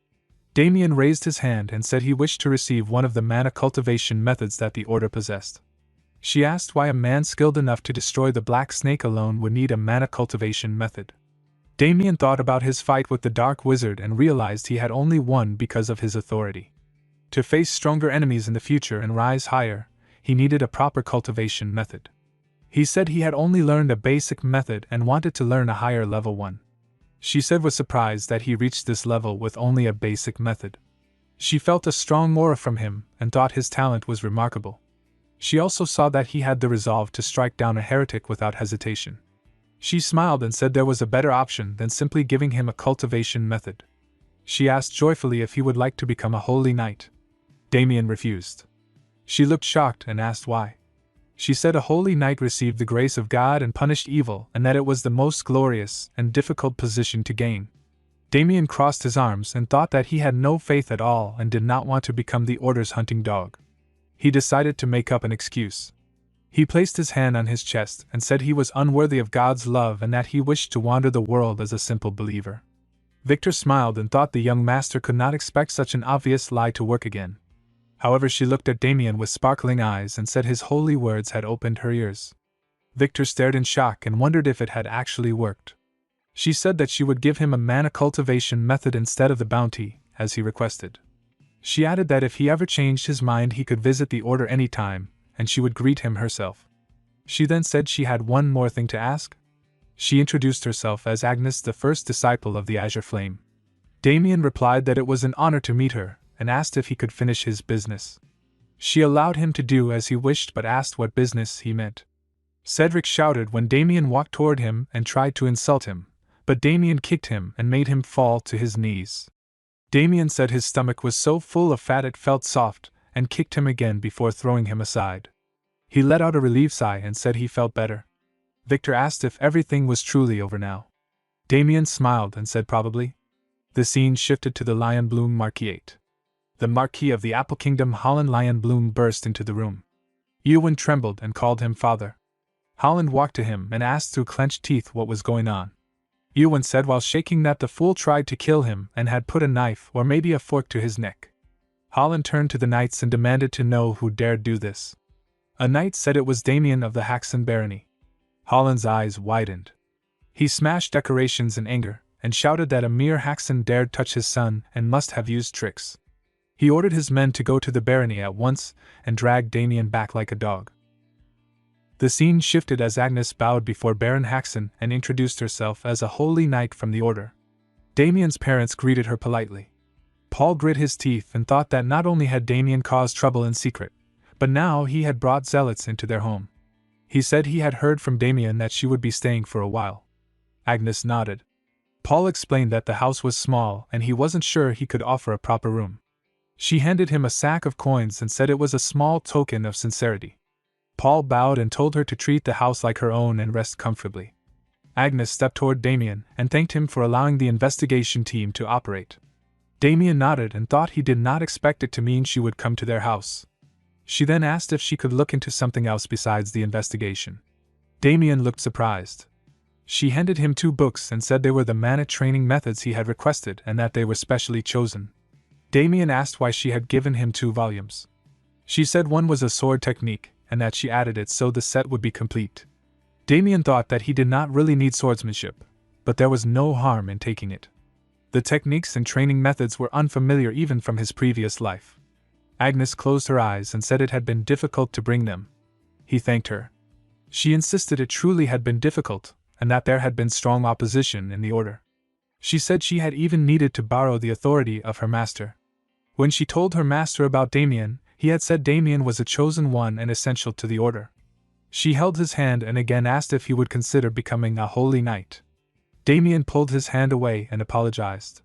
Damien raised his hand and said he wished to receive one of the mana cultivation methods that the order possessed. She asked why a man skilled enough to destroy the Black Snake alone would need a mana cultivation method. Damien thought about his fight with the Dark Wizard and realized he had only won because of his authority. To face stronger enemies in the future and rise higher, he needed a proper cultivation method. He said he had only learned a basic method and wanted to learn a higher level one. She said was surprised that he reached this level with only a basic method. She felt a strong aura from him and thought his talent was remarkable. She also saw that he had the resolve to strike down a heretic without hesitation. She smiled and said there was a better option than simply giving him a cultivation method. She asked joyfully if he would like to become a holy knight. Damien refused. She looked shocked and asked why. She said a holy knight received the grace of God and punished evil, and that it was the most glorious and difficult position to gain. Damien crossed his arms and thought that he had no faith at all and did not want to become the order's hunting dog. He decided to make up an excuse. He placed his hand on his chest and said he was unworthy of God's love and that he wished to wander the world as a simple believer. Victor smiled and thought the young master could not expect such an obvious lie to work again. However, she looked at Damien with sparkling eyes and said his holy words had opened her ears. Victor stared in shock and wondered if it had actually worked. She said that she would give him a mana cultivation method instead of the bounty, as he requested. She added that if he ever changed his mind he could visit the order any time, and she would greet him herself. She then said she had one more thing to ask. She introduced herself as Agnes, the first disciple of the Azure Flame. Damien replied that it was an honor to meet her, and asked if he could finish his business. She allowed him to do as he wished but asked what business he meant. Cedric shouted when Damien walked toward him and tried to insult him, but Damien kicked him and made him fall to his knees. Damien said his stomach was so full of fat it felt soft, and kicked him again before throwing him aside. He let out a relieved sigh and said he felt better. Victor asked if everything was truly over now. Damien smiled and said probably. The scene shifted to the Lion Bloom Marquisate. The Marquis of the Apple Kingdom, Holland Lion Bloom, burst into the room. Eowyn trembled and called him father. Holland walked to him and asked through clenched teeth what was going on. Eowyn said while shaking that the fool tried to kill him and had put a knife or maybe a fork to his neck. Holland turned to the knights and demanded to know who dared do this. A knight said it was Damien of the Haxon barony. Holland's eyes widened. He smashed decorations in anger and shouted that a mere Haxon dared touch his son and must have used tricks. He ordered his men to go to the barony at once and drag Damien back like a dog. The scene shifted as Agnes bowed before Baron Haxon and introduced herself as a holy knight from the order. Damien's parents greeted her politely. Paul grit his teeth and thought that not only had Damien caused trouble in secret, but now he had brought zealots into their home. He said he had heard from Damien that she would be staying for a while. Agnes nodded. Paul explained that the house was small and he wasn't sure he could offer a proper room. She handed him a sack of coins and said it was a small token of sincerity. Paul bowed and told her to treat the house like her own and rest comfortably. Agnes stepped toward Damien and thanked him for allowing the investigation team to operate. Damien nodded and thought he did not expect it to mean she would come to their house. She then asked if she could look into something else besides the investigation. Damien looked surprised. She handed him 2 books and said they were the mana training methods he had requested and that they were specially chosen. Damien asked why she had given him 2 volumes. She said one was a sword technique, and that she added it so the set would be complete. Damien thought that he did not really need swordsmanship, but there was no harm in taking it. The techniques and training methods were unfamiliar even from his previous life. Agnes closed her eyes and said it had been difficult to bring them. He thanked her. She insisted it truly had been difficult, and that there had been strong opposition in the order. She said she had even needed to borrow the authority of her master. When she told her master about Damien, he had said Damien was a chosen one and essential to the order. She held his hand and again asked if he would consider becoming a holy knight. Damien pulled his hand away and apologized.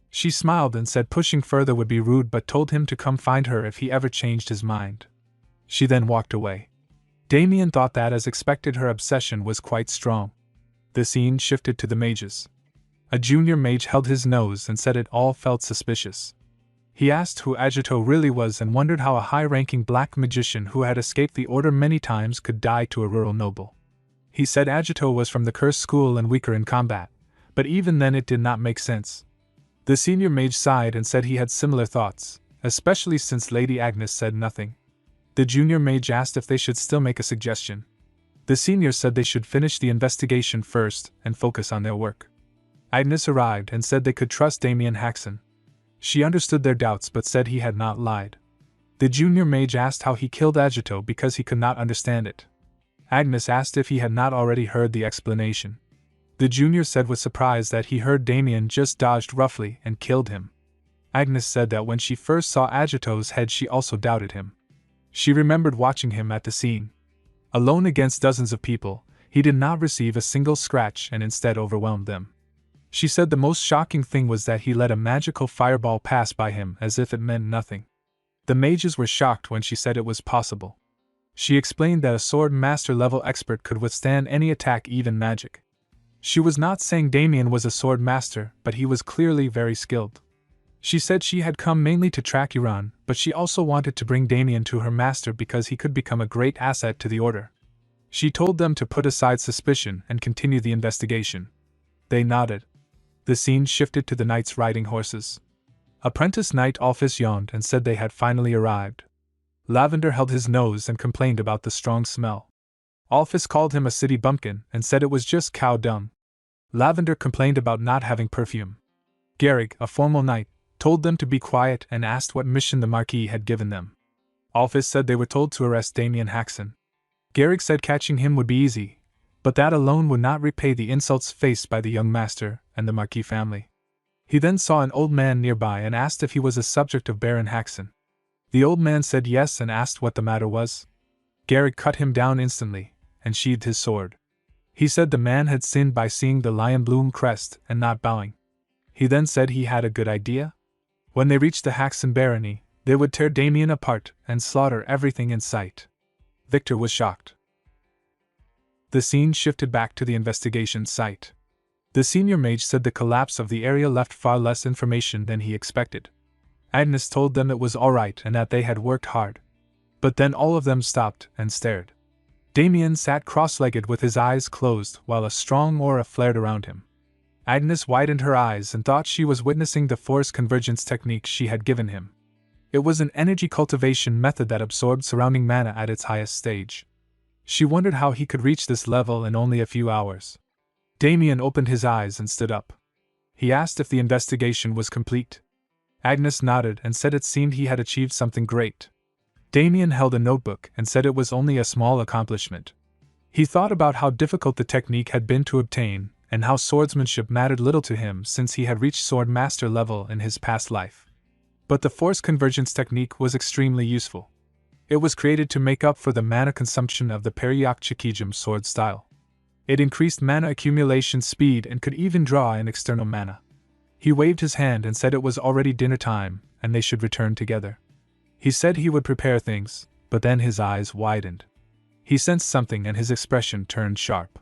She smiled and said pushing further would be rude but told him to come find her if he ever changed his mind. She then walked away. Damien thought that as expected her obsession was quite strong. The scene shifted to the mages. A junior mage held his nose and said it all felt suspicious. He asked who Agito really was and wondered how a high-ranking black magician who had escaped the order many times could die to a rural noble. He said Agito was from the cursed school and weaker in combat, but even then it did not make sense. The senior mage sighed and said he had similar thoughts, especially since Lady Agnes said nothing. The junior mage asked if they should still make a suggestion. The senior said they should finish the investigation first and focus on their work. Agnes arrived and said they could trust Damien Haxon. She understood their doubts but said he had not lied. The junior mage asked how he killed Agito because he could not understand it. Agnes asked if he had not already heard the explanation. The junior said with surprise that he heard Damien just dodged roughly and killed him. Agnes said that when she first saw Agito's head she also doubted him. She remembered watching him at the scene. Alone against dozens of people, he did not receive a single scratch and instead overwhelmed them. She said the most shocking thing was that he let a magical fireball pass by him as if it meant nothing. The mages were shocked when she said it was possible. She explained that a sword master level expert could withstand any attack, even magic. She was not saying Damien was a sword master, but he was clearly very skilled. She said she had come mainly to track Iran, but she also wanted to bring Damien to her master because he could become a great asset to the order. She told them to put aside suspicion and continue the investigation. They nodded. The scene shifted to the knights riding horses. Apprentice Knight Alphys yawned and said they had finally arrived. Lavender held his nose and complained about the strong smell. Alphys called him a city bumpkin and said it was just cow dung. Lavender complained about not having perfume. Garrick, a formal knight, told them to be quiet and asked what mission the Marquis had given them. Alphys said they were told to arrest Damien Haxon. Garrick said catching him would be easy, but that alone would not repay the insults faced by the young master and the Marquis family. He then saw an old man nearby and asked if he was a subject of Baron Haxon. The old man said yes and asked what the matter was. Garrick cut him down instantly and sheathed his sword. He said the man had sinned by seeing the lion bloom crest and not bowing. He then said he had a good idea. When they reached the Haxon barony, they would tear Damien apart and slaughter everything in sight. Victor was shocked. The scene shifted back to the investigation site. The senior mage said the collapse of the area left far less information than he expected. Agnes told them it was alright and that they had worked hard. But then all of them stopped and stared. Damien sat cross-legged with his eyes closed while a strong aura flared around him. Agnes widened her eyes and thought she was witnessing the force convergence technique she had given him. It was an energy cultivation method that absorbed surrounding mana at its highest stage. She wondered how he could reach this level in only a few hours. Damien opened his eyes and stood up. He asked if the investigation was complete. Agnes nodded and said it seemed he had achieved something great. Damien held a notebook and said it was only a small accomplishment. He thought about how difficult the technique had been to obtain, and how swordsmanship mattered little to him since he had reached sword master level in his past life. But the force convergence technique was extremely useful. It was created to make up for the mana consumption of the Peryak Chikijim sword style. It increased mana accumulation speed and could even draw in external mana. He waved his hand and said it was already dinner time, and they should return together. He said he would prepare things, but then his eyes widened. He sensed something and his expression turned sharp.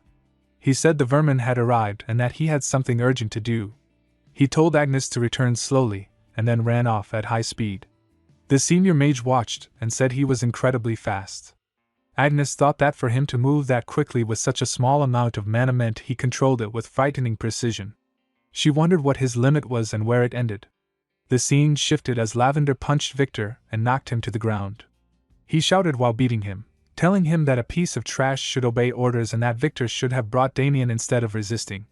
He said the vermin had arrived and that he had something urgent to do. He told Agnes to return slowly, and then ran off at high speed. The senior mage watched and said he was incredibly fast. Agnes thought that for him to move that quickly with such a small amount of mana meant he controlled it with frightening precision. She wondered what his limit was and where it ended. The scene shifted as Lavender punched Victor and knocked him to the ground. He shouted while beating him, telling him that a piece of trash should obey orders and that Victor should have brought Damien instead of resisting.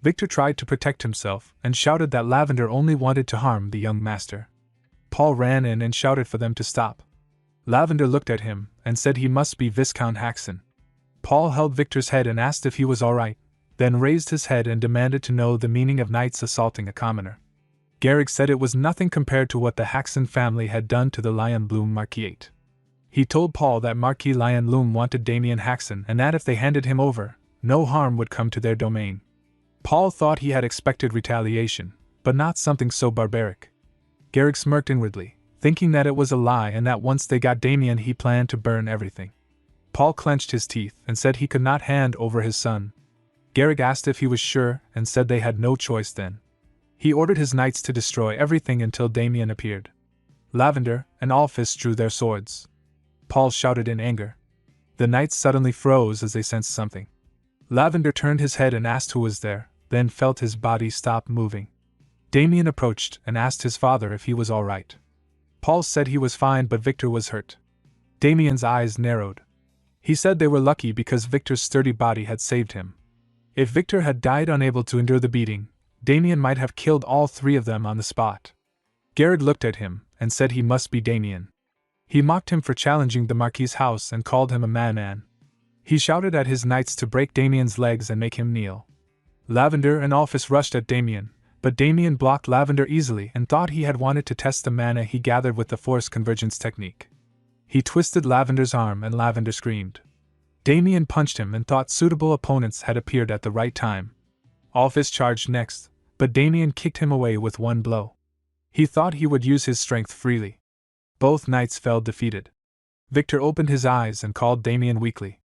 Victor tried to protect himself and shouted that Lavender only wanted to harm the young master. Paul ran in and shouted for them to stop. Lavender looked at him and said he must be Viscount Haxon. Paul held Victor's head and asked if he was all right, then raised his head and demanded to know the meaning of knights assaulting a commoner. Garrick said it was nothing compared to what the Haxon family had done to the Lion Bloom Marquis. He told Paul that Marquis Lion Bloom wanted Damien Haxon and that if they handed him over, no harm would come to their domain. Paul thought he had expected retaliation, but not something so barbaric. Garrick smirked inwardly, thinking that it was a lie and that once they got Damien he planned to burn everything. Paul clenched his teeth and said he could not hand over his son. Garrick asked if he was sure and said they had no choice then. He ordered his knights to destroy everything until Damien appeared. Lavender and Alphys drew their swords. Paul shouted in anger. The knights suddenly froze as they sensed something. Lavender turned his head and asked who was there, then felt his body stop moving. Damien approached and asked his father if he was all right. Paul said he was fine but Victor was hurt. Damien's eyes narrowed. He said they were lucky because Victor's sturdy body had saved him. If Victor had died unable to endure the beating, Damien might have killed all three of them on the spot. Garrett looked at him and said he must be Damien. He mocked him for challenging the Marquis's house and called him a madman. He shouted at his knights to break Damien's legs and make him kneel. Lavender and Alphys rushed at Damien, but Damien blocked Lavender easily and thought he had wanted to test the mana he gathered with the force convergence technique. He twisted Lavender's arm and Lavender screamed. Damien punched him and thought suitable opponents had appeared at the right time. Alphys charged next, but Damien kicked him away with one blow. He thought he would use his strength freely. Both knights fell defeated. Victor opened his eyes and called Damien weakly.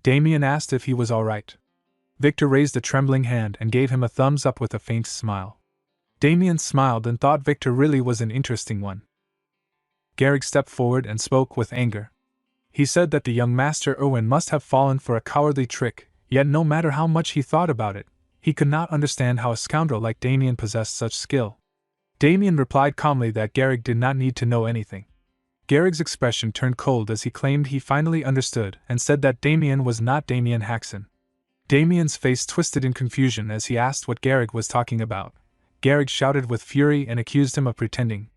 Damien asked if he was all right. Victor raised a trembling hand and gave him a thumbs up with a faint smile. Damien smiled and thought Victor really was an interesting one. Garrick stepped forward and spoke with anger. He said that the young master Erwin must have fallen for a cowardly trick, yet no matter how much he thought about it, he could not understand how a scoundrel like Damien possessed such skill. Damien replied calmly that Garrick did not need to know anything. Garrick's expression turned cold as he claimed he finally understood and said that Damien was not Damien Haxon. Damien's face twisted in confusion as he asked what Garrick was talking about. Garrick shouted with fury and accused him of pretending.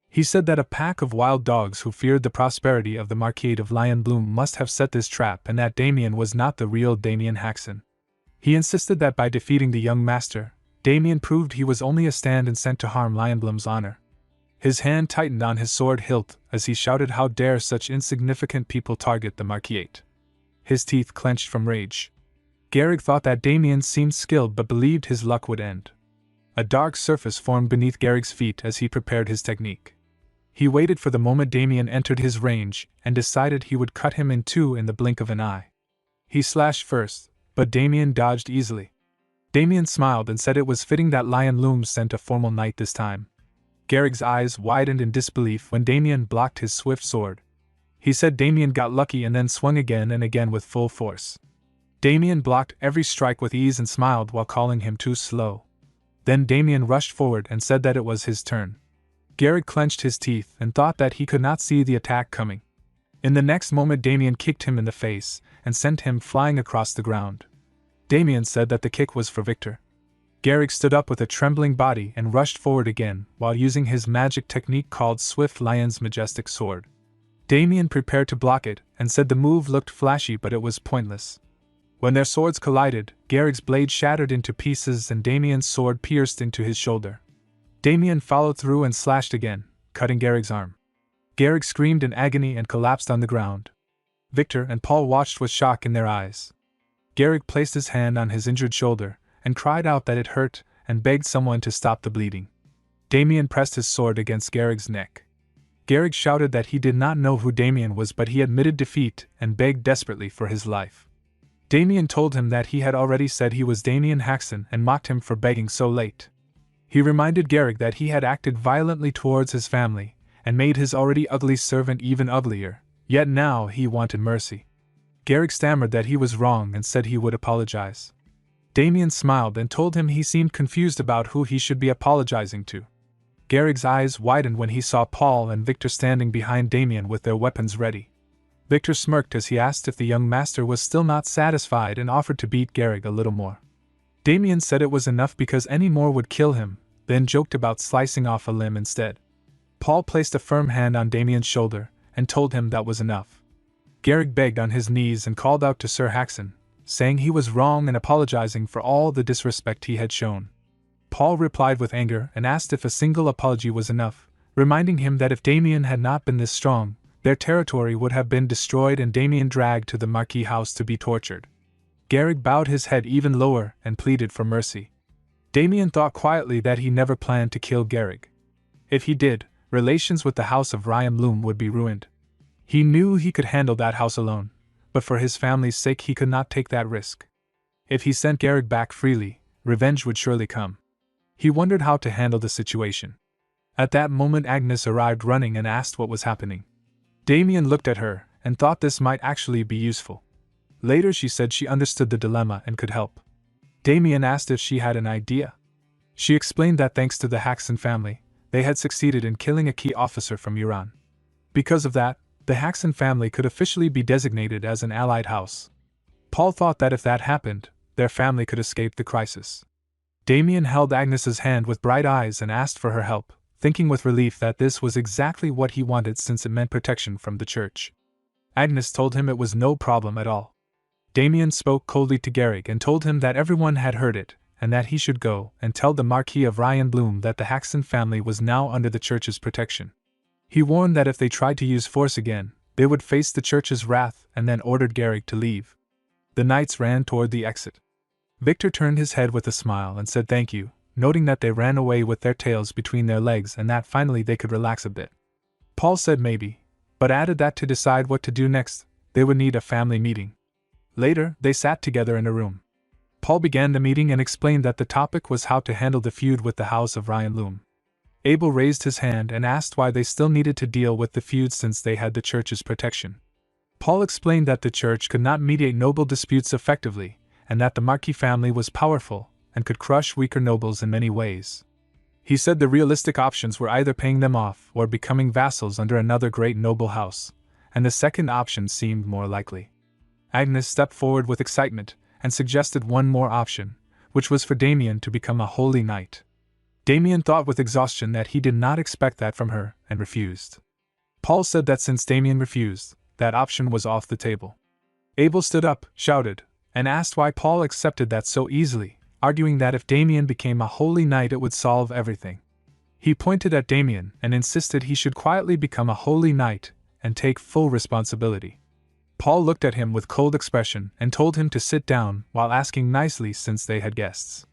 He said that a pack of wild dogs who feared the prosperity of the Marquis of Lion Bloom must have set this trap and that Damien was not the real Damien Haxon. He insisted that by defeating the young master, Damien proved he was only a stand-in sent to harm Lion Bloom's honor. His hand tightened on his sword hilt as he shouted how dare such insignificant people target the Marquis. His teeth clenched from rage. Garrick thought that Damien seemed skilled but believed his luck would end. A dark surface formed beneath Garrick's feet as he prepared his technique. He waited for the moment Damien entered his range and decided he would cut him in two in the blink of an eye. He slashed first, but Damien dodged easily. Damien smiled and said it was fitting that Lion Loom sent a formal knight this time. Garrick's eyes widened in disbelief when Damien blocked his swift sword. He said Damien got lucky and then swung again and again with full force. Damien blocked every strike with ease and smiled while calling him too slow. Then Damien rushed forward and said that it was his turn. Garrick clenched his teeth and thought that he could not see the attack coming. In the next moment Damien kicked him in the face and sent him flying across the ground. Damien said that the kick was for Victor. Garrick stood up with a trembling body and rushed forward again while using his magic technique called Swift Lion's Majestic Sword. Damien prepared to block it and said the move looked flashy but it was pointless. When their swords collided, Garrick's blade shattered into pieces and Damien's sword pierced into his shoulder. Damien followed through and slashed again, cutting Garrick's arm. Garrick screamed in agony and collapsed on the ground. Victor and Paul watched with shock in their eyes. Garrick placed his hand on his injured shoulder and cried out that it hurt and begged someone to stop the bleeding. Damien pressed his sword against Garrick's neck. Garrick shouted that he did not know who Damien was but he admitted defeat and begged desperately for his life. Damien told him that he had already said he was Damien Haxon and mocked him for begging so late. He reminded Garrick that he had acted violently towards his family and made his already ugly servant even uglier, yet now he wanted mercy. Garrick stammered that he was wrong and said he would apologize. Damien smiled and told him he seemed confused about who he should be apologizing to. Garrick's eyes widened when he saw Paul and Victor standing behind Damien with their weapons ready. Victor smirked as he asked if the young master was still not satisfied and offered to beat Garrick a little more. Damien said it was enough because any more would kill him, then joked about slicing off a limb instead. Paul placed a firm hand on Damien's shoulder and told him that was enough. Garrick begged on his knees and called out to Sir Haxon, saying he was wrong and apologizing for all the disrespect he had shown. Paul replied with anger and asked if a single apology was enough, reminding him that if Damien had not been this strong, their territory would have been destroyed and Damien dragged to the Marquis house to be tortured. Garrick bowed his head even lower and pleaded for mercy. Damien thought quietly that he never planned to kill Garrick. If he did, relations with the house of Ryan Bloom would be ruined. He knew he could handle that house alone, but for his family's sake he could not take that risk. If he sent Garrick back freely, revenge would surely come. He wondered how to handle the situation. At that moment Agnes arrived running and asked what was happening. Damien looked at her and thought this might actually be useful. Later she said she understood the dilemma and could help. Damien asked if she had an idea. She explained that thanks to the Haxon family, they had succeeded in killing a key officer from Iran. Because of that, the Haxon family could officially be designated as an allied house. Paul thought that if that happened, their family could escape the crisis. Damien held Agnes's hand with bright eyes and asked for her help, thinking with relief that this was exactly what he wanted since it meant protection from the church. Agnes told him it was no problem at all. Damien spoke coldly to Garrick and told him that everyone had heard it, and that he should go and tell the Marquis of Ryan Bloom that the Haxon family was now under the church's protection. He warned that if they tried to use force again, they would face the church's wrath and then ordered Garrick to leave. The knights ran toward the exit. Victor turned his head with a smile and said thank you, noting that they ran away with their tails between their legs and that finally they could relax a bit. Paul said maybe, but added that to decide what to do next, they would need a family meeting. Later, they sat together in a room. Paul began the meeting and explained that the topic was how to handle the feud with the house of Ryan Bloom. Abel raised his hand and asked why they still needed to deal with the feud since they had the church's protection. Paul explained that the church could not mediate noble disputes effectively, and that the Marquis family was powerful and could crush weaker nobles in many ways. He said the realistic options were either paying them off or becoming vassals under another great noble house, and the second option seemed more likely. Agnes stepped forward with excitement and suggested one more option, which was for Damien to become a holy knight. Damien thought with exhaustion that he did not expect that from her and refused. Paul said that since Damien refused, that option was off the table. Abel stood up, shouted, and asked why Paul accepted that so easily, arguing that if Damien became a holy knight it would solve everything. He pointed at Damien and insisted he should quietly become a holy knight and take full responsibility. Paul looked at him with cold expression and told him to sit down while asking nicely since they had guests.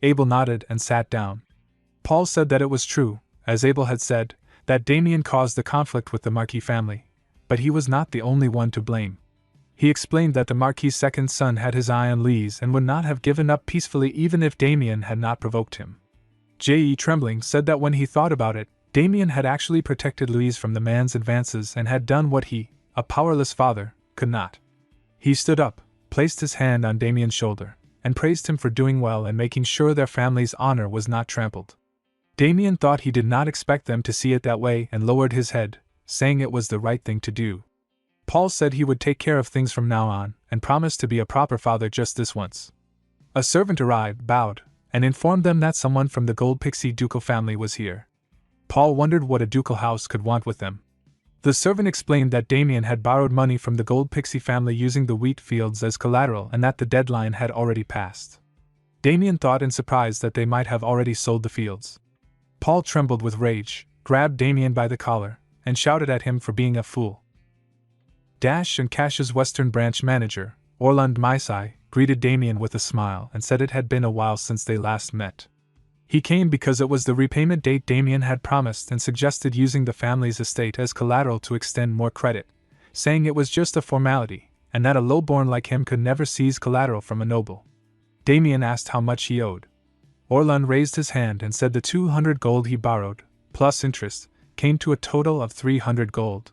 Abel nodded and sat down. Paul said that it was true, as Abel had said, that Damien caused the conflict with the Marquis family, but he was not the only one to blame. He explained that the Marquis' second son had his eye on Lise and would not have given up peacefully even if Damien had not provoked him. J.E. trembling said that when he thought about it, Damien had actually protected Lise from the man's advances and had done what he, a powerless father, could not. He stood up, placed his hand on Damien's shoulder, and praised him for doing well and making sure their family's honor was not trampled. Damien thought he did not expect them to see it that way and lowered his head, saying it was the right thing to do. Paul said he would take care of things from now on and promised to be a proper father just this once. A servant arrived, bowed, and informed them that someone from the Gold Pixie ducal family was here. Paul wondered what a ducal house could want with them. The servant explained that Damien had borrowed money from the Gold Pixie family using the wheat fields as collateral and that the deadline had already passed. Damien thought in surprise that they might have already sold the fields. Paul trembled with rage, grabbed Damien by the collar, and shouted at him for being a fool. Dash and Cash's Western branch manager, Orlund Maisai, greeted Damien with a smile and said it had been a while since they last met. He came because it was the repayment date Damien had promised and suggested using the family's estate as collateral to extend more credit, saying it was just a formality, and that a lowborn like him could never seize collateral from a noble. Damien asked how much he owed. Orlund raised his hand and said the 200 gold he borrowed, plus interest, came to a total of 300 gold.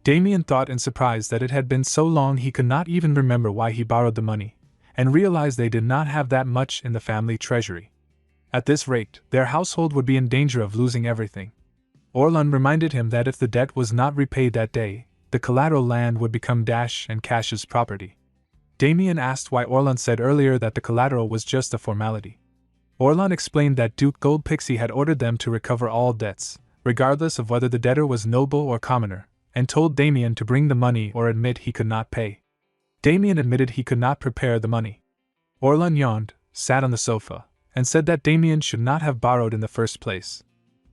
Damien thought in surprise that it had been so long he could not even remember why he borrowed the money, and realized they did not have that much in the family treasury. At this rate, their household would be in danger of losing everything. Orlan reminded him that if the debt was not repaid that day, the collateral land would become Dash and Cash's property. Damien asked why Orlan said earlier that the collateral was just a formality. Orlan explained that Duke Goldpixie had ordered them to recover all debts, regardless of whether the debtor was noble or commoner, and told Damien to bring the money or admit he could not pay. Damien admitted he could not prepare the money. Orlan yawned, sat on the sofa, and said that Damien should not have borrowed in the first place.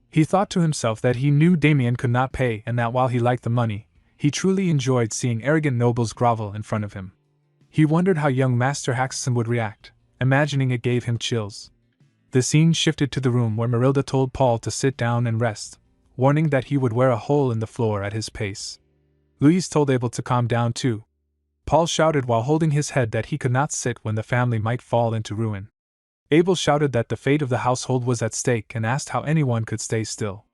He thought to himself that he knew Damien could not pay and that while he liked the money, he truly enjoyed seeing arrogant nobles grovel in front of him. He wondered how young Master Haxton would react, imagining it gave him chills. The scene shifted to the room where Marilda told Paul to sit down and rest, warning that he would wear a hole in the floor at his pace. Louise told Abel to calm down too. Paul shouted while holding his head that he could not sit when the family might fall into ruin. Abel shouted that the fate of the household was at stake and asked how anyone could stay still.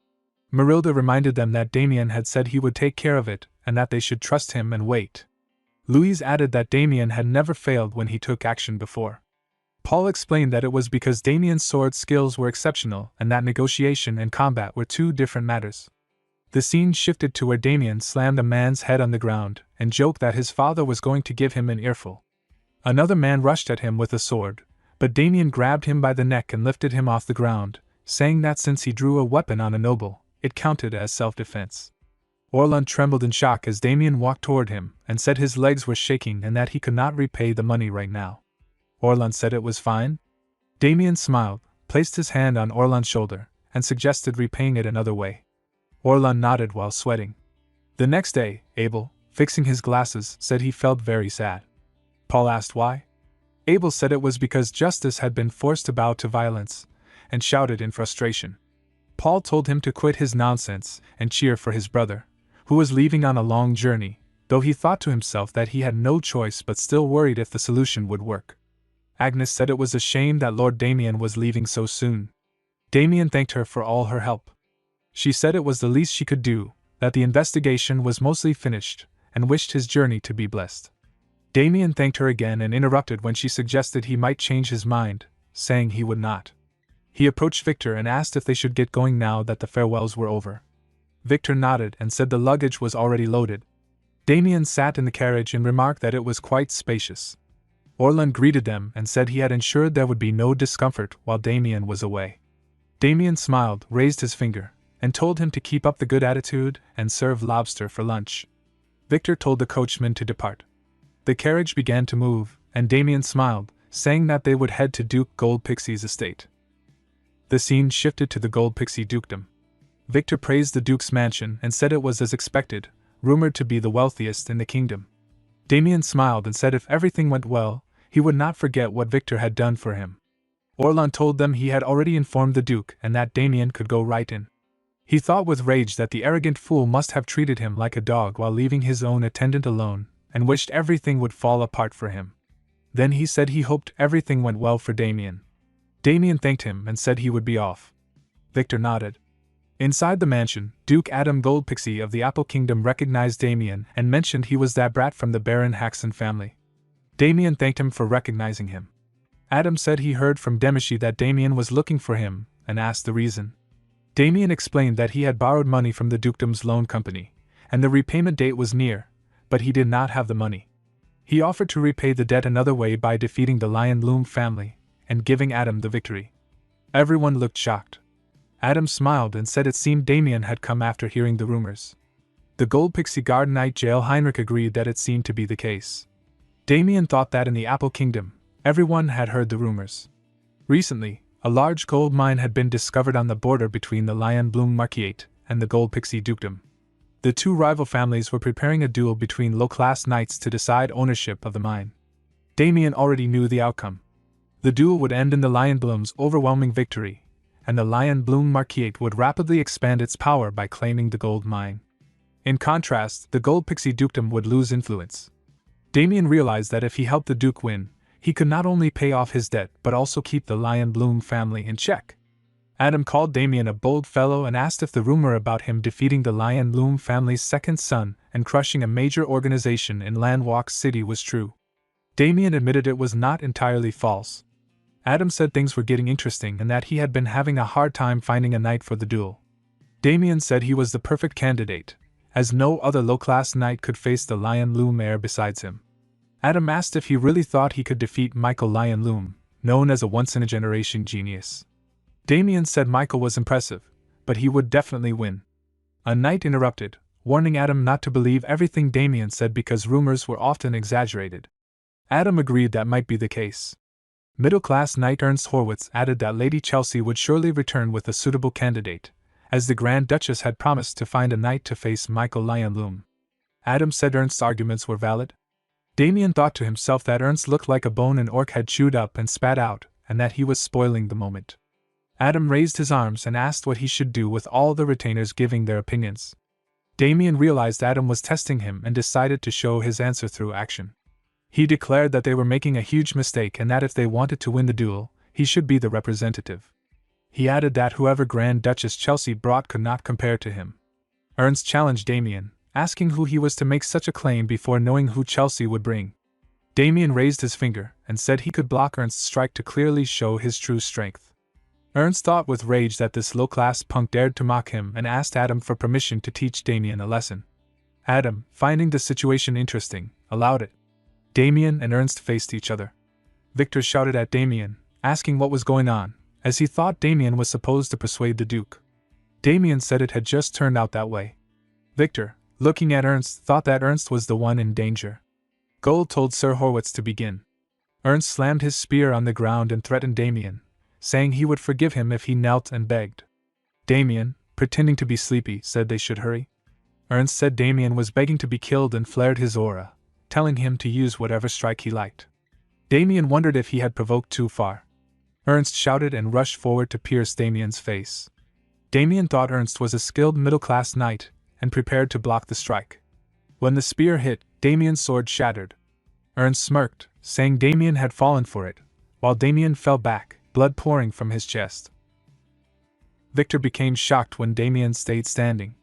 Marilda reminded them that Damien had said he would take care of it and that they should trust him and wait. Louise added that Damien had never failed when he took action before. Paul explained that it was because Damien's sword skills were exceptional and that negotiation and combat were two different matters. The scene shifted to where Damien slammed a man's head on the ground and joked that his father was going to give him an earful. Another man rushed at him with a sword, but Damien grabbed him by the neck and lifted him off the ground, saying that since he drew a weapon on a noble, it counted as self-defense. Orlan trembled in shock as Damien walked toward him and said his legs were shaking and that he could not repay the money right now. Orlan said it was fine. Damien smiled, placed his hand on Orlan's shoulder, and suggested repaying it another way. Orlan nodded while sweating. The next day, Abel, fixing his glasses, said he felt very sad. Paul asked why. Abel said it was because justice had been forced to bow to violence, and shouted in frustration. Paul told him to quit his nonsense and cheer for his brother, who was leaving on a long journey, though he thought to himself that he had no choice but still worried if the solution would work. Agnes said it was a shame that Lord Damien was leaving so soon. Damien thanked her for all her help. She said it was the least she could do, that the investigation was mostly finished, and wished his journey to be blessed. Damien thanked her again and interrupted when she suggested he might change his mind, saying he would not. He approached Victor and asked if they should get going now that the farewells were over. Victor nodded and said the luggage was already loaded. Damien sat in the carriage and remarked that it was quite spacious. Orlan greeted them and said he had ensured there would be no discomfort while Damien was away. Damien smiled, raised his finger, and told him to keep up the good attitude and serve lobster for lunch. Victor told the coachman to depart. The carriage began to move, and Damien smiled, saying that they would head to Duke Goldpixie's estate. The scene shifted to the Goldpixie dukedom. Victor praised the duke's mansion and said it was as expected, rumored to be the wealthiest in the kingdom. Damien smiled and said if everything went well, he would not forget what Victor had done for him. Orlan told them he had already informed the duke and that Damien could go right in. He thought with rage that the arrogant fool must have treated him like a dog while leaving his own attendant alone, and wished everything would fall apart for him. Then he said he hoped everything went well for Damien. Damien thanked him and said he would be off. Victor nodded. Inside the mansion, Duke Adam Goldpixie of the Apple Kingdom recognized Damien and mentioned he was that brat from the Baron Haxton family. Damien thanked him for recognizing him. Adam said he heard from Demishi that Damien was looking for him, and asked the reason. Damien explained that he had borrowed money from the dukedom's loan company, and the repayment date was near, but he did not have the money. He offered to repay the debt another way by defeating the Lion Bloom family, and giving Adam the victory. Everyone looked shocked. Adam smiled and said it seemed Damien had come after hearing the rumors. The Goldpixie guard knight Jael Heinrich agreed that it seemed to be the case. Damien thought that in the Apple Kingdom, everyone had heard the rumors. Recently, a large gold mine had been discovered on the border between the Lion Bloom Marquisate and the Goldpixie dukedom. The two rival families were preparing a duel between low-class knights to decide ownership of the mine. Damien already knew the outcome. The duel would end in the Lion Bloom's overwhelming victory, and the Lion Bloom Marquisate would rapidly expand its power by claiming the gold mine. In contrast, the Goldpixie dukedom would lose influence. Damien realized that if he helped the duke win, he could not only pay off his debt but also keep the Lion Bloom family in check. Adam called Damien a bold fellow and asked if the rumor about him defeating the Lion Bloom family's second son and crushing a major organization in Landwalk City was true. Damien admitted it was not entirely false. Adam said things were getting interesting and that he had been having a hard time finding a knight for the duel. Damien said he was the perfect candidate, as no other low-class knight could face the Lion Loom heir besides him. Adam asked if he really thought he could defeat Michael Lion Loom, known as a once-in-a-generation genius. Damien said Michael was impressive, but he would definitely win. A knight interrupted, warning Adam not to believe everything Damien said because rumors were often exaggerated. Adam agreed that might be the case. Middle-class knight Ernst Horwitz added that Lady Chelsea would surely return with a suitable candidate, as the Grand Duchess had promised to find a knight to face Michael Lion Loom. Adam said Ernst's arguments were valid. Damien thought to himself that Ernst looked like a bone an orc had chewed up and spat out, and that he was spoiling the moment. Adam raised his arms and asked what he should do with all the retainers giving their opinions. Damien realized Adam was testing him and decided to show his answer through action. He declared that they were making a huge mistake and that if they wanted to win the duel, he should be the representative. He added that whoever Grand Duchess Chelsea brought could not compare to him. Ernst challenged Damien, asking who he was to make such a claim before knowing who Chelsea would bring. Damien raised his finger and said he could block Ernst's strike to clearly show his true strength. Ernst thought with rage that this low-class punk dared to mock him and asked Adam for permission to teach Damien a lesson. Adam, finding the situation interesting, allowed it. Damien and Ernst faced each other. Victor shouted at Damien, asking what was going on, as he thought Damien was supposed to persuade the Duke. Damien said it had just turned out that way. Victor, looking at Ernst, thought that Ernst was the one in danger. Gold told Sir Horwitz to begin. Ernst slammed his spear on the ground and threatened Damien, saying he would forgive him if he knelt and begged. Damien, pretending to be sleepy, said they should hurry. Ernst said Damien was begging to be killed and flared his aura, telling him to use whatever strike he liked. Damien wondered if he had provoked too far. Ernst shouted and rushed forward to pierce Damien's face. Damien thought Ernst was a skilled middle-class knight, and prepared to block the strike. When the spear hit, Damien's sword shattered. Ernst smirked, saying Damien had fallen for it, while Damien fell back, blood pouring from his chest. Victor became shocked when Damien stayed standing.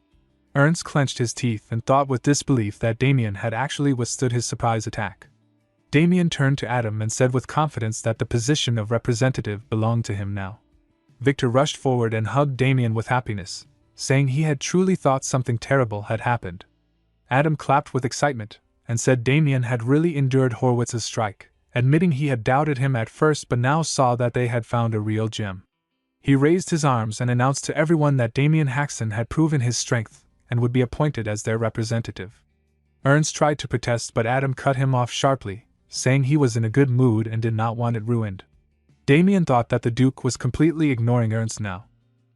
Ernst clenched his teeth and thought with disbelief that Damien had actually withstood his surprise attack. Damien turned to Adam and said with confidence that the position of representative belonged to him now. Victor rushed forward and hugged Damien with happiness, saying he had truly thought something terrible had happened. Adam clapped with excitement, and said Damien had really endured Horwitz's strike, admitting he had doubted him at first but now saw that they had found a real gem. He raised his arms and announced to everyone that Damien Haxton had proven his strength, and would be appointed as their representative. Ernst tried to protest but Adam cut him off sharply, saying he was in a good mood and did not want it ruined. Damien thought that the Duke was completely ignoring Ernst now.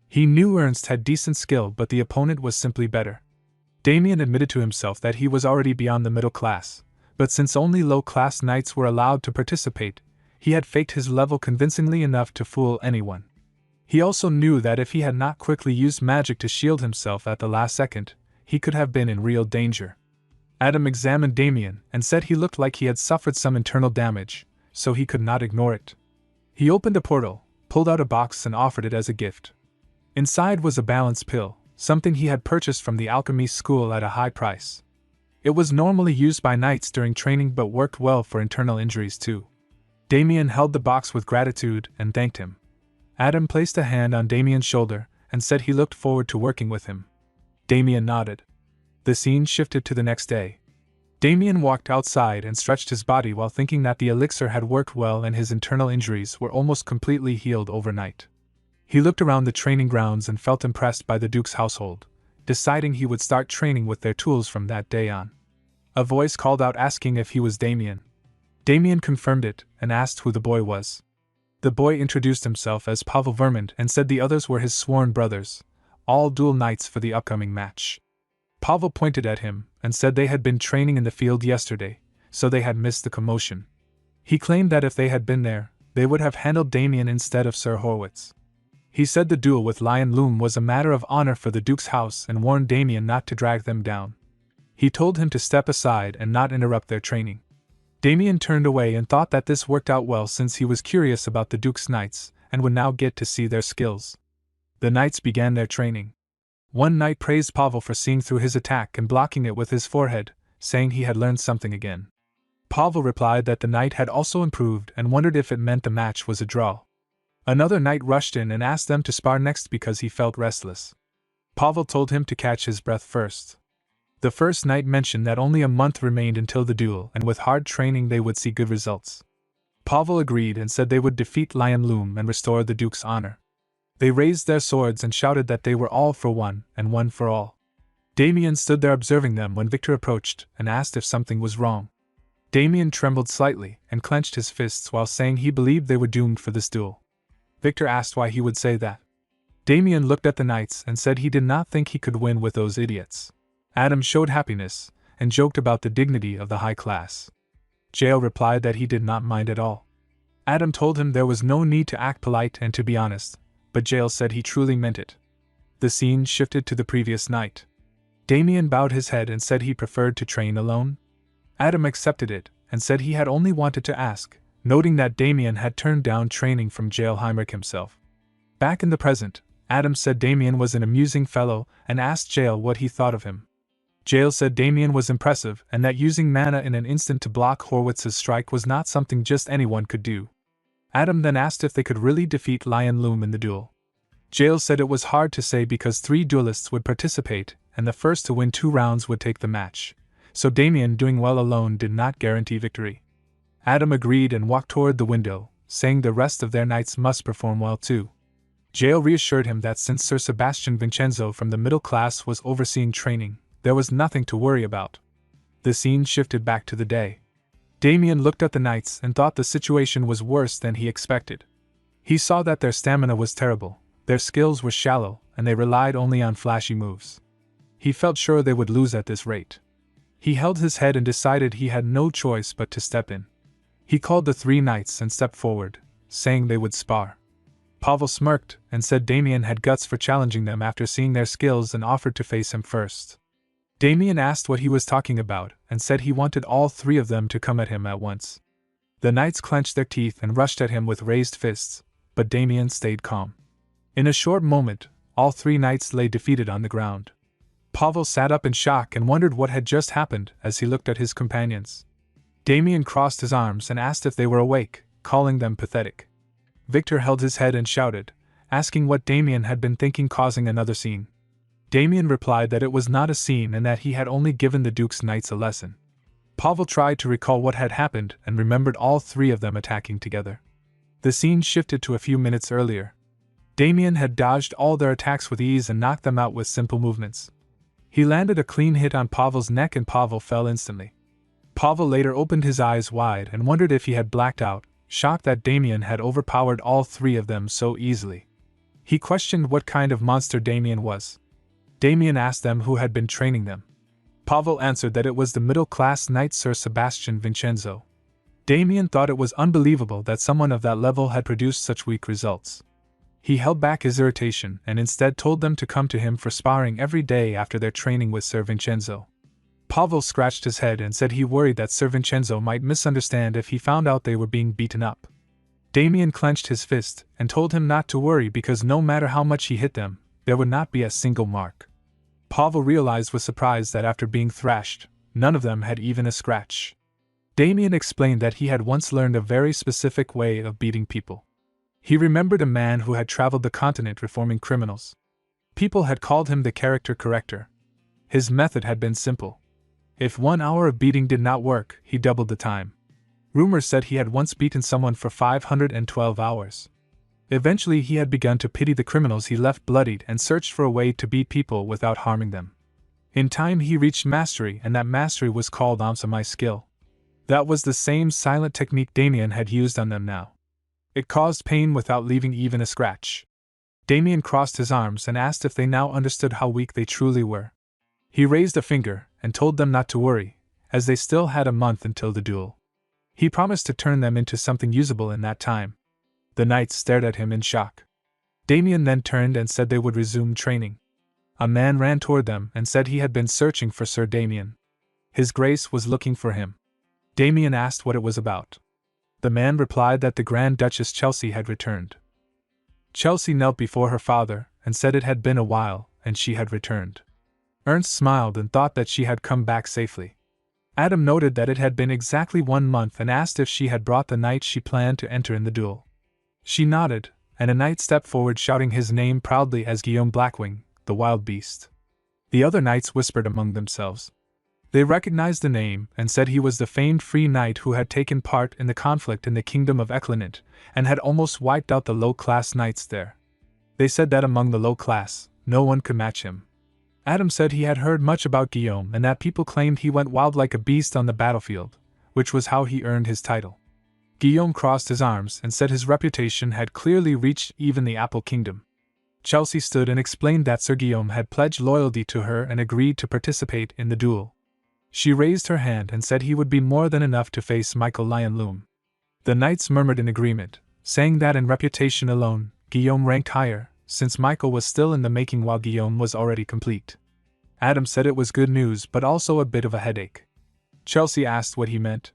He knew Ernst had decent skill but the opponent was simply better. Damien admitted to himself that he was already beyond the middle class, but since only low-class knights were allowed to participate, he had faked his level convincingly enough to fool anyone. He also knew that if he had not quickly used magic to shield himself at the last second, he could have been in real danger. Adam examined Damien and said he looked like he had suffered some internal damage, so he could not ignore it. He opened a portal, pulled out a box and offered it as a gift. Inside was a balance pill, something he had purchased from the alchemy school at a high price. It was normally used by knights during training but worked well for internal injuries too. Damien held the box with gratitude and thanked him. Adam placed a hand on Damien's shoulder and said he looked forward to working with him. Damien nodded. The scene shifted to the next day. Damien walked outside and stretched his body while thinking that the elixir had worked well and his internal injuries were almost completely healed overnight. He looked around the training grounds and felt impressed by the Duke's household, deciding he would start training with their tools from that day on. A voice called out asking if he was Damien. Damien confirmed it and asked who the boy was. The boy introduced himself as Pavel Vermund and said the others were his sworn brothers, all dual knights for the upcoming match. Pavel pointed at him and said they had been training in the field yesterday, so they had missed the commotion. He claimed that if they had been there, they would have handled Damien instead of Sir Horwitz. He said the duel with Lion Loom was a matter of honor for the Duke's house and warned Damien not to drag them down. He told him to step aside and not interrupt their training. Damien turned away and thought that this worked out well since he was curious about the Duke's knights and would now get to see their skills. The knights began their training. One knight praised Pavel for seeing through his attack and blocking it with his forehead, saying he had learned something again. Pavel replied that the knight had also improved and wondered if it meant the match was a draw. Another knight rushed in and asked them to spar next because he felt restless. Pavel told him to catch his breath first. The first knight mentioned that only a month remained until the duel and with hard training they would see good results. Pavel agreed and said they would defeat Lion Loom and restore the Duke's honor. They raised their swords and shouted that they were all for one and one for all. Damien stood there observing them when Victor approached and asked if something was wrong. Damien trembled slightly and clenched his fists while saying he believed they were doomed for this duel. Victor asked why he would say that. Damien looked at the knights and said he did not think he could win with those idiots. Adam showed happiness and joked about the dignity of the high class. Jael replied that he did not mind at all. Adam told him there was no need to act polite and to be honest, but Jael said he truly meant it. The scene shifted to the previous night. Damien bowed his head and said he preferred to train alone. Adam accepted it and said he had only wanted to ask, noting that Damien had turned down training from Jael Heinrich himself. Back in the present, Adam said Damien was an amusing fellow and asked Jael what he thought of him. Jael said Damien was impressive and that using mana in an instant to block Horwitz's strike was not something just anyone could do. Adam then asked if they could really defeat Lion Loom in the duel. Jael said it was hard to say because 3 duelists would participate and the first to win 2 rounds would take the match, so Damien doing well alone did not guarantee victory. Adam agreed and walked toward the window, saying the rest of their knights must perform well too. Jael reassured him that since Sir Sebastian Vincenzo from the middle class was overseeing training, there was nothing to worry about. The scene shifted back to the day. Damien looked at the knights and thought the situation was worse than he expected. He saw that their stamina was terrible, their skills were shallow, and they relied only on flashy moves. He felt sure they would lose at this rate. He held his head and decided he had no choice but to step in. He called the 3 knights and stepped forward, saying they would spar. Pavel smirked and said Damien had guts for challenging them after seeing their skills and offered to face him first. Damien asked what he was talking about and said he wanted all 3 of them to come at him at once. The knights clenched their teeth and rushed at him with raised fists, but Damien stayed calm. In a short moment, all 3 knights lay defeated on the ground. Pavel sat up in shock and wondered what had just happened as he looked at his companions. Damien crossed his arms and asked if they were awake, calling them pathetic. Victor held his head and shouted, asking what Damien had been thinking, causing another scene. Damien replied that it was not a scene and that he had only given the Duke's knights a lesson. Pavel tried to recall what had happened and remembered all 3 of them attacking together. The scene shifted to a few minutes earlier. Damien had dodged all their attacks with ease and knocked them out with simple movements. He landed a clean hit on Pavel's neck and Pavel fell instantly. Pavel later opened his eyes wide and wondered if he had blacked out, shocked that Damien had overpowered all 3 of them so easily. He questioned what kind of monster Damien was. Damien asked them who had been training them. Pavel answered that it was the middle-class knight Sir Sebastian Vincenzo. Damien thought it was unbelievable that someone of that level had produced such weak results. He held back his irritation and instead told them to come to him for sparring every day after their training with Sir Vincenzo. Pavel scratched his head and said he worried that Sir Vincenzo might misunderstand if he found out they were being beaten up. Damien clenched his fist and told him not to worry because no matter how much he hit them, there would not be a single mark. Pavel realized with surprise that after being thrashed, none of them had even a scratch. Damien explained that he had once learned a very specific way of beating people. He remembered a man who had traveled the continent reforming criminals. People had called him the character corrector. His method had been simple. If 1 hour of beating did not work, he doubled the time. Rumors said he had once beaten someone for 512 hours. Eventually he had begun to pity the criminals he left bloodied and searched for a way to beat people without harming them. In time he reached mastery, and that mastery was called Amsamai skill. That was the same silent technique Damien had used on them now. It caused pain without leaving even a scratch. Damien crossed his arms and asked if they now understood how weak they truly were. He raised a finger and told them not to worry, as they still had a month until the duel. He promised to turn them into something usable in that time. The knights stared at him in shock. Damien then turned and said they would resume training. A man ran toward them and said he had been searching for Sir Damien. His Grace was looking for him. Damien asked what it was about. The man replied that the Grand Duchess Chelsea had returned. Chelsea knelt before her father and said it had been a while, and she had returned. Ernst smiled and thought that she had come back safely. Adam noted that it had been exactly 1 month and asked if she had brought the knight she planned to enter in the duel. She nodded, and a knight stepped forward shouting his name proudly as Guillaume Blackwing, the wild beast. The other knights whispered among themselves. They recognized the name and said he was the famed free knight who had taken part in the conflict in the kingdom of Weaklings and had almost wiped out the low-class knights there. They said that among the low class, no one could match him. Adam said he had heard much about Guillaume and that people claimed he went wild like a beast on the battlefield, which was how he earned his title. Guillaume crossed his arms and said his reputation had clearly reached even the Apple Kingdom. Chelsea stood and explained that Sir Guillaume had pledged loyalty to her and agreed to participate in the duel. She raised her hand and said he would be more than enough to face Michael Lionloom. The knights murmured in agreement, saying that in reputation alone, Guillaume ranked higher, since Michael was still in the making while Guillaume was already complete. Adam said it was good news but also a bit of a headache. Chelsea asked what he meant.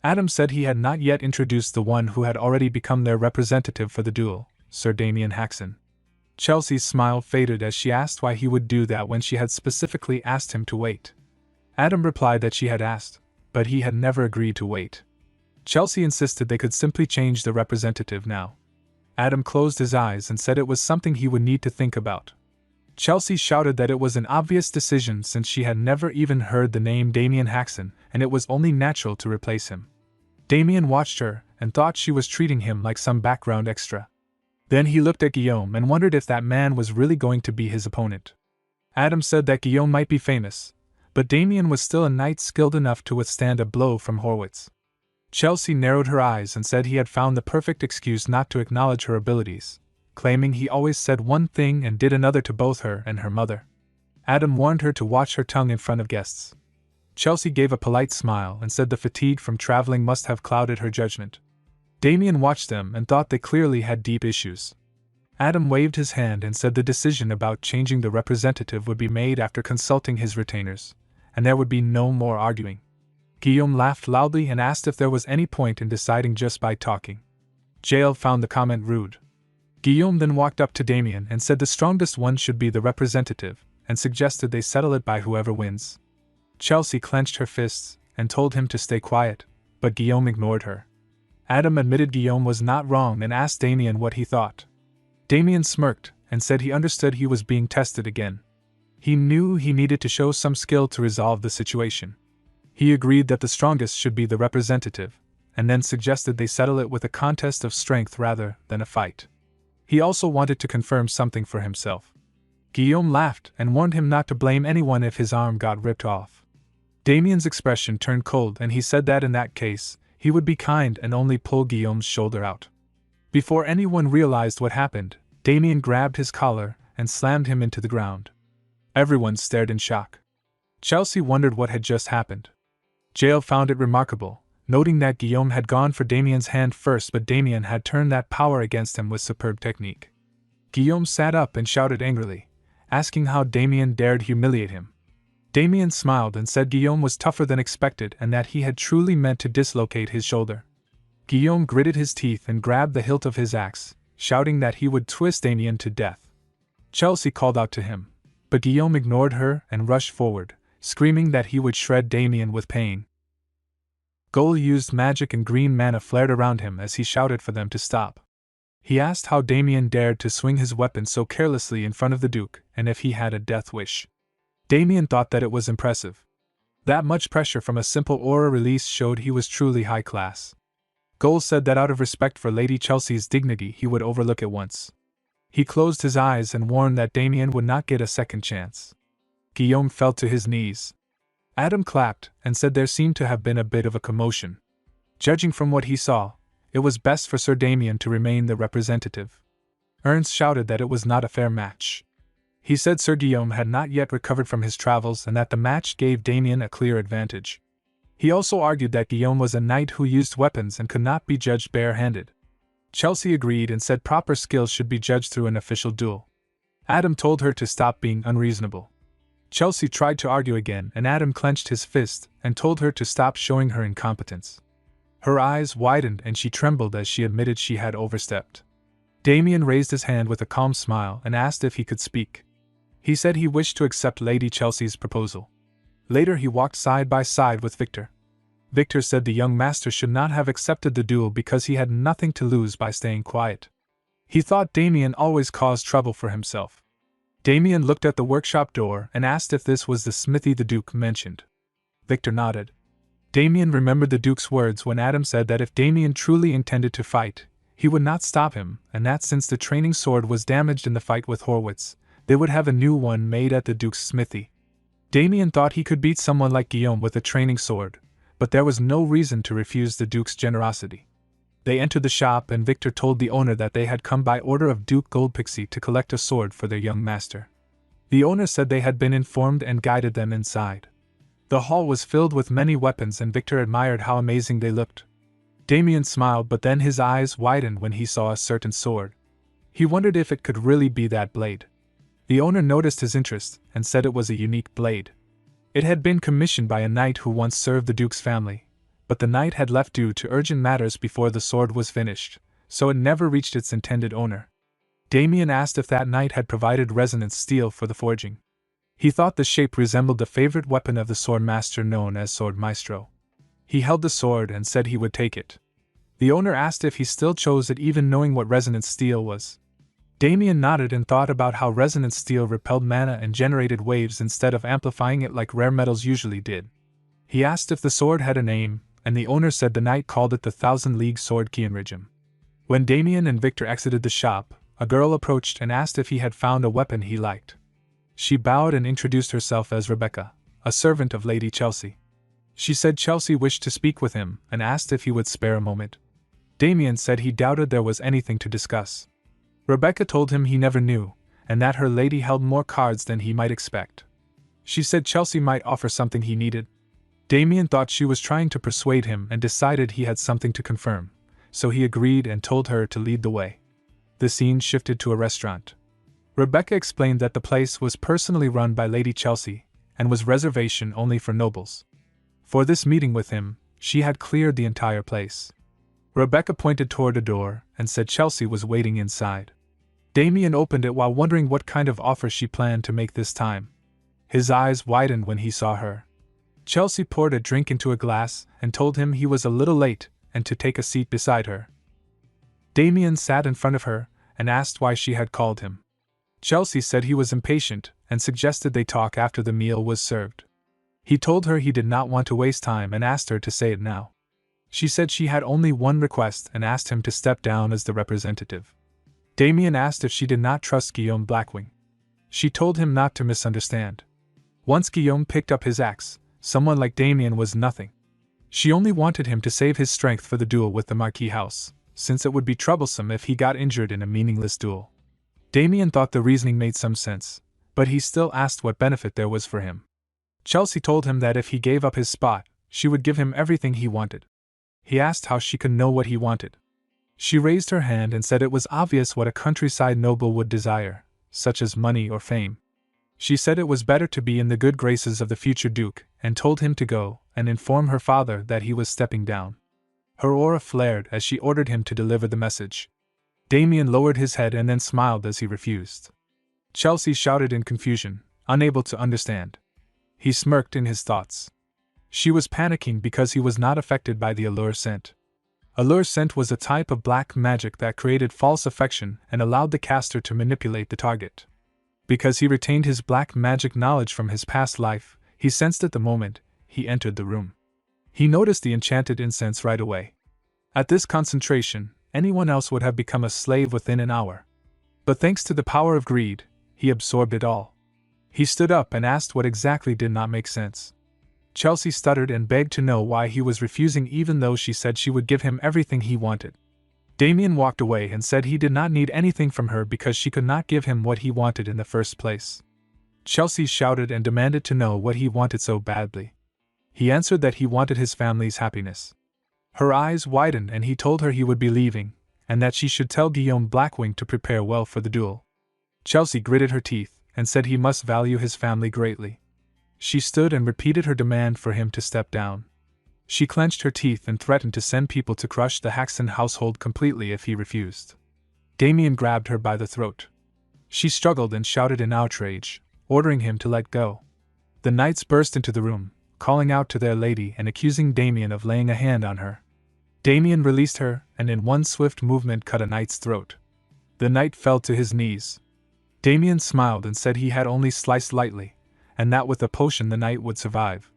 Adam said he had not yet introduced the one who had already become their representative for the duel, Sir Damien Haxon. Chelsea's smile faded as she asked why he would do that when she had specifically asked him to wait. Adam replied that she had asked, but he had never agreed to wait. Chelsea insisted they could simply change the representative now. Adam closed his eyes and said it was something he would need to think about. Chelsea shouted that it was an obvious decision since she had never even heard the name Damien Haxon, and it was only natural to replace him. Damien watched her and thought she was treating him like some background extra. Then he looked at Guillaume and wondered if that man was really going to be his opponent. Adam said that Guillaume might be famous, but Damien was still a knight skilled enough to withstand a blow from Horwitz. Chelsea narrowed her eyes and said he had found the perfect excuse not to acknowledge her abilities, claiming he always said one thing and did another to both her and her mother. Adam warned her to watch her tongue in front of guests. Chelsea gave a polite smile and said the fatigue from traveling must have clouded her judgment. Damien watched them and thought they clearly had deep issues. Adam waved his hand and said the decision about changing the representative would be made after consulting his retainers, and there would be no more arguing. Guillaume laughed loudly and asked if there was any point in deciding just by talking. Jael found the comment rude. Guillaume then walked up to Damien and said the strongest one should be the representative, and suggested they settle it by whoever wins. Chelsea clenched her fists and told him to stay quiet, but Guillaume ignored her. Adam admitted Guillaume was not wrong and asked Damien what he thought. Damien smirked and said he understood he was being tested again. He knew he needed to show some skill to resolve the situation. He agreed that the strongest should be the representative, and then suggested they settle it with a contest of strength rather than a fight. He also wanted to confirm something for himself. Guillaume laughed and warned him not to blame anyone if his arm got ripped off. Damien's expression turned cold and he said that in that case, he would be kind and only pull Guillaume's shoulder out. Before anyone realized what happened, Damien grabbed his collar and slammed him into the ground. Everyone stared in shock. Chelsea wondered what had just happened. Jael found it remarkable, noting that Guillaume had gone for Damien's hand first but Damien had turned that power against him with superb technique. Guillaume sat up and shouted angrily, asking how Damien dared humiliate him. Damien smiled and said Guillaume was tougher than expected and that he had truly meant to dislocate his shoulder. Guillaume gritted his teeth and grabbed the hilt of his axe, shouting that he would twist Damien to death. Chelsea called out to him, but Guillaume ignored her and rushed forward, screaming that he would shred Damien with pain. Gol used magic and green mana flared around him as he shouted for them to stop. He asked how Damien dared to swing his weapon so carelessly in front of the Duke and if he had a death wish. Damien thought that it was impressive. That much pressure from a simple aura release showed he was truly high class. Gol said that out of respect for Lady Chelsea's dignity he would overlook it once. He closed his eyes and warned that Damien would not get a second chance. Guillaume fell to his knees. Adam clapped and said there seemed to have been a bit of a commotion. Judging from what he saw, it was best for Sir Damien to remain the representative. Ernst shouted that it was not a fair match. He said Sir Guillaume had not yet recovered from his travels and that the match gave Damien a clear advantage. He also argued that Guillaume was a knight who used weapons and could not be judged bare-handed. Chelsea agreed and said proper skills should be judged through an official duel. Adam told her to stop being unreasonable. Chelsea tried to argue again and Adam clenched his fist and told her to stop showing her incompetence. Her eyes widened and she trembled as she admitted she had overstepped. Damien raised his hand with a calm smile and asked if he could speak. He said he wished to accept Lady Chelsea's proposal. Later he walked side by side with Victor. Victor said the young master should not have accepted the duel because he had nothing to lose by staying quiet. He thought Damien always caused trouble for himself. Damien looked at the workshop door and asked if this was the smithy the Duke mentioned. Victor nodded. Damien remembered the Duke's words when Adam said that if Damien truly intended to fight, he would not stop him, and that since the training sword was damaged in the fight with Horwitz, they would have a new one made at the Duke's smithy. Damien thought he could beat someone like Guillaume with a training sword, but there was no reason to refuse the Duke's generosity. They entered the shop and Victor told the owner that they had come by order of Duke Goldpixie to collect a sword for their young master. The owner said they had been informed and guided them inside. The hall was filled with many weapons and Victor admired how amazing they looked. Damien smiled, but then his eyes widened when he saw a certain sword. He wondered if it could really be that blade. The owner noticed his interest and said it was a unique blade. It had been commissioned by a knight who once served the Duke's family, but the knight had left due to urgent matters before the sword was finished, so it never reached its intended owner. Damien asked if that knight had provided resonance steel for the forging. He thought the shape resembled the favorite weapon of the sword master known as Sword Maestro. He held the sword and said he would take it. The owner asked if he still chose it even knowing what resonance steel was. Damien nodded and thought about how resonance steel repelled mana and generated waves instead of amplifying it like rare metals usually did. He asked if the sword had a name, and the owner said the knight called it the Thousand League Sword Kienrigim. When Damien and Victor exited the shop, a girl approached and asked if he had found a weapon he liked. She bowed and introduced herself as Rebecca, a servant of Lady Chelsea. She said Chelsea wished to speak with him and asked if he would spare a moment. Damien said he doubted there was anything to discuss. Rebecca told him he never knew, and that her lady held more cards than he might expect. She said Chelsea might offer something he needed. Damien thought she was trying to persuade him and decided he had something to confirm, so he agreed and told her to lead the way. The scene shifted to a restaurant. Rebecca explained that the place was personally run by Lady Chelsea, and was reservation only for nobles. For this meeting with him, she had cleared the entire place. Rebecca pointed toward a door and said Chelsea was waiting inside. Damien opened it while wondering what kind of offer she planned to make this time. His eyes widened when he saw her. Chelsea poured a drink into a glass and told him he was a little late and to take a seat beside her. Damien sat in front of her and asked why she had called him. Chelsea said he was impatient and suggested they talk after the meal was served. He told her he did not want to waste time and asked her to say it now. She said she had only one request and asked him to step down as the representative. Damien asked if she did not trust Guillaume Blackwing. She told him not to misunderstand. Once Guillaume picked up his axe, someone like Damien was nothing. She only wanted him to save his strength for the duel with the Marquis house, since it would be troublesome if he got injured in a meaningless duel. Damien thought the reasoning made some sense, but he still asked what benefit there was for him. Chelsea told him that if he gave up his spot, she would give him everything he wanted. He asked how she could know what he wanted. She raised her hand and said it was obvious what a countryside noble would desire, such as money or fame. She said it was better to be in the good graces of the future Duke, and told him to go and inform her father that he was stepping down. Her aura flared as she ordered him to deliver the message. Damien lowered his head and then smiled as he refused. Chelsea shouted in confusion, unable to understand. He smirked in his thoughts. She was panicking because he was not affected by the allure scent. Allure scent was a type of black magic that created false affection and allowed the caster to manipulate the target. Because he retained his black magic knowledge from his past life, he sensed it the moment he entered the room. He noticed the enchanted incense right away. At this concentration, anyone else would have become a slave within an hour. But thanks to the power of greed, he absorbed it all. He stood up and asked what exactly did not make sense. Chelsea stuttered and begged to know why he was refusing even though she said she would give him everything he wanted. Damien walked away and said he did not need anything from her because she could not give him what he wanted in the first place. Chelsea shouted and demanded to know what he wanted so badly. He answered that he wanted his family's happiness. Her eyes widened and he told her he would be leaving, and that she should tell Guillaume Blackwing to prepare well for the duel. Chelsea gritted her teeth and said he must value his family greatly. She stood and repeated her demand for him to step down. She clenched her teeth and threatened to send people to crush the Haxton household completely if he refused. Damien grabbed her by the throat. She struggled and shouted in outrage, ordering him to let go. The knights burst into the room, calling out to their lady and accusing Damien of laying a hand on her. Damien released her and in one swift movement cut a knight's throat. The knight fell to his knees. Damien smiled and said he had only sliced lightly, and that with a potion the knight would survive.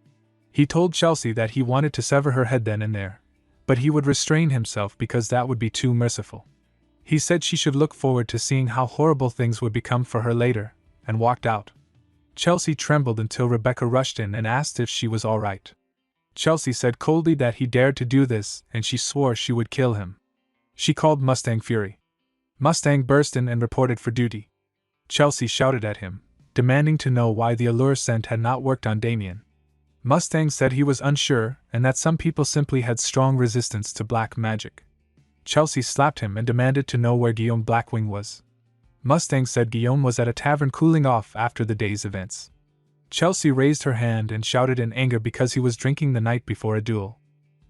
He told Chelsea that he wanted to sever her head then and there, but he would restrain himself because that would be too merciful. He said she should look forward to seeing how horrible things would become for her later, and walked out. Chelsea trembled until Rebecca rushed in and asked if she was all right. Chelsea said coldly that he dared to do this, and she swore she would kill him. She called Mustang Fury. Mustang burst in and reported for duty. Chelsea shouted at him, demanding to know why the allure scent had not worked on Damien. Mustang said he was unsure and that some people simply had strong resistance to black magic. Chelsea slapped him and demanded to know where Guillaume Blackwing was. Mustang said Guillaume was at a tavern cooling off after the day's events. Chelsea raised her hand and shouted in anger because he was drinking the night before a duel.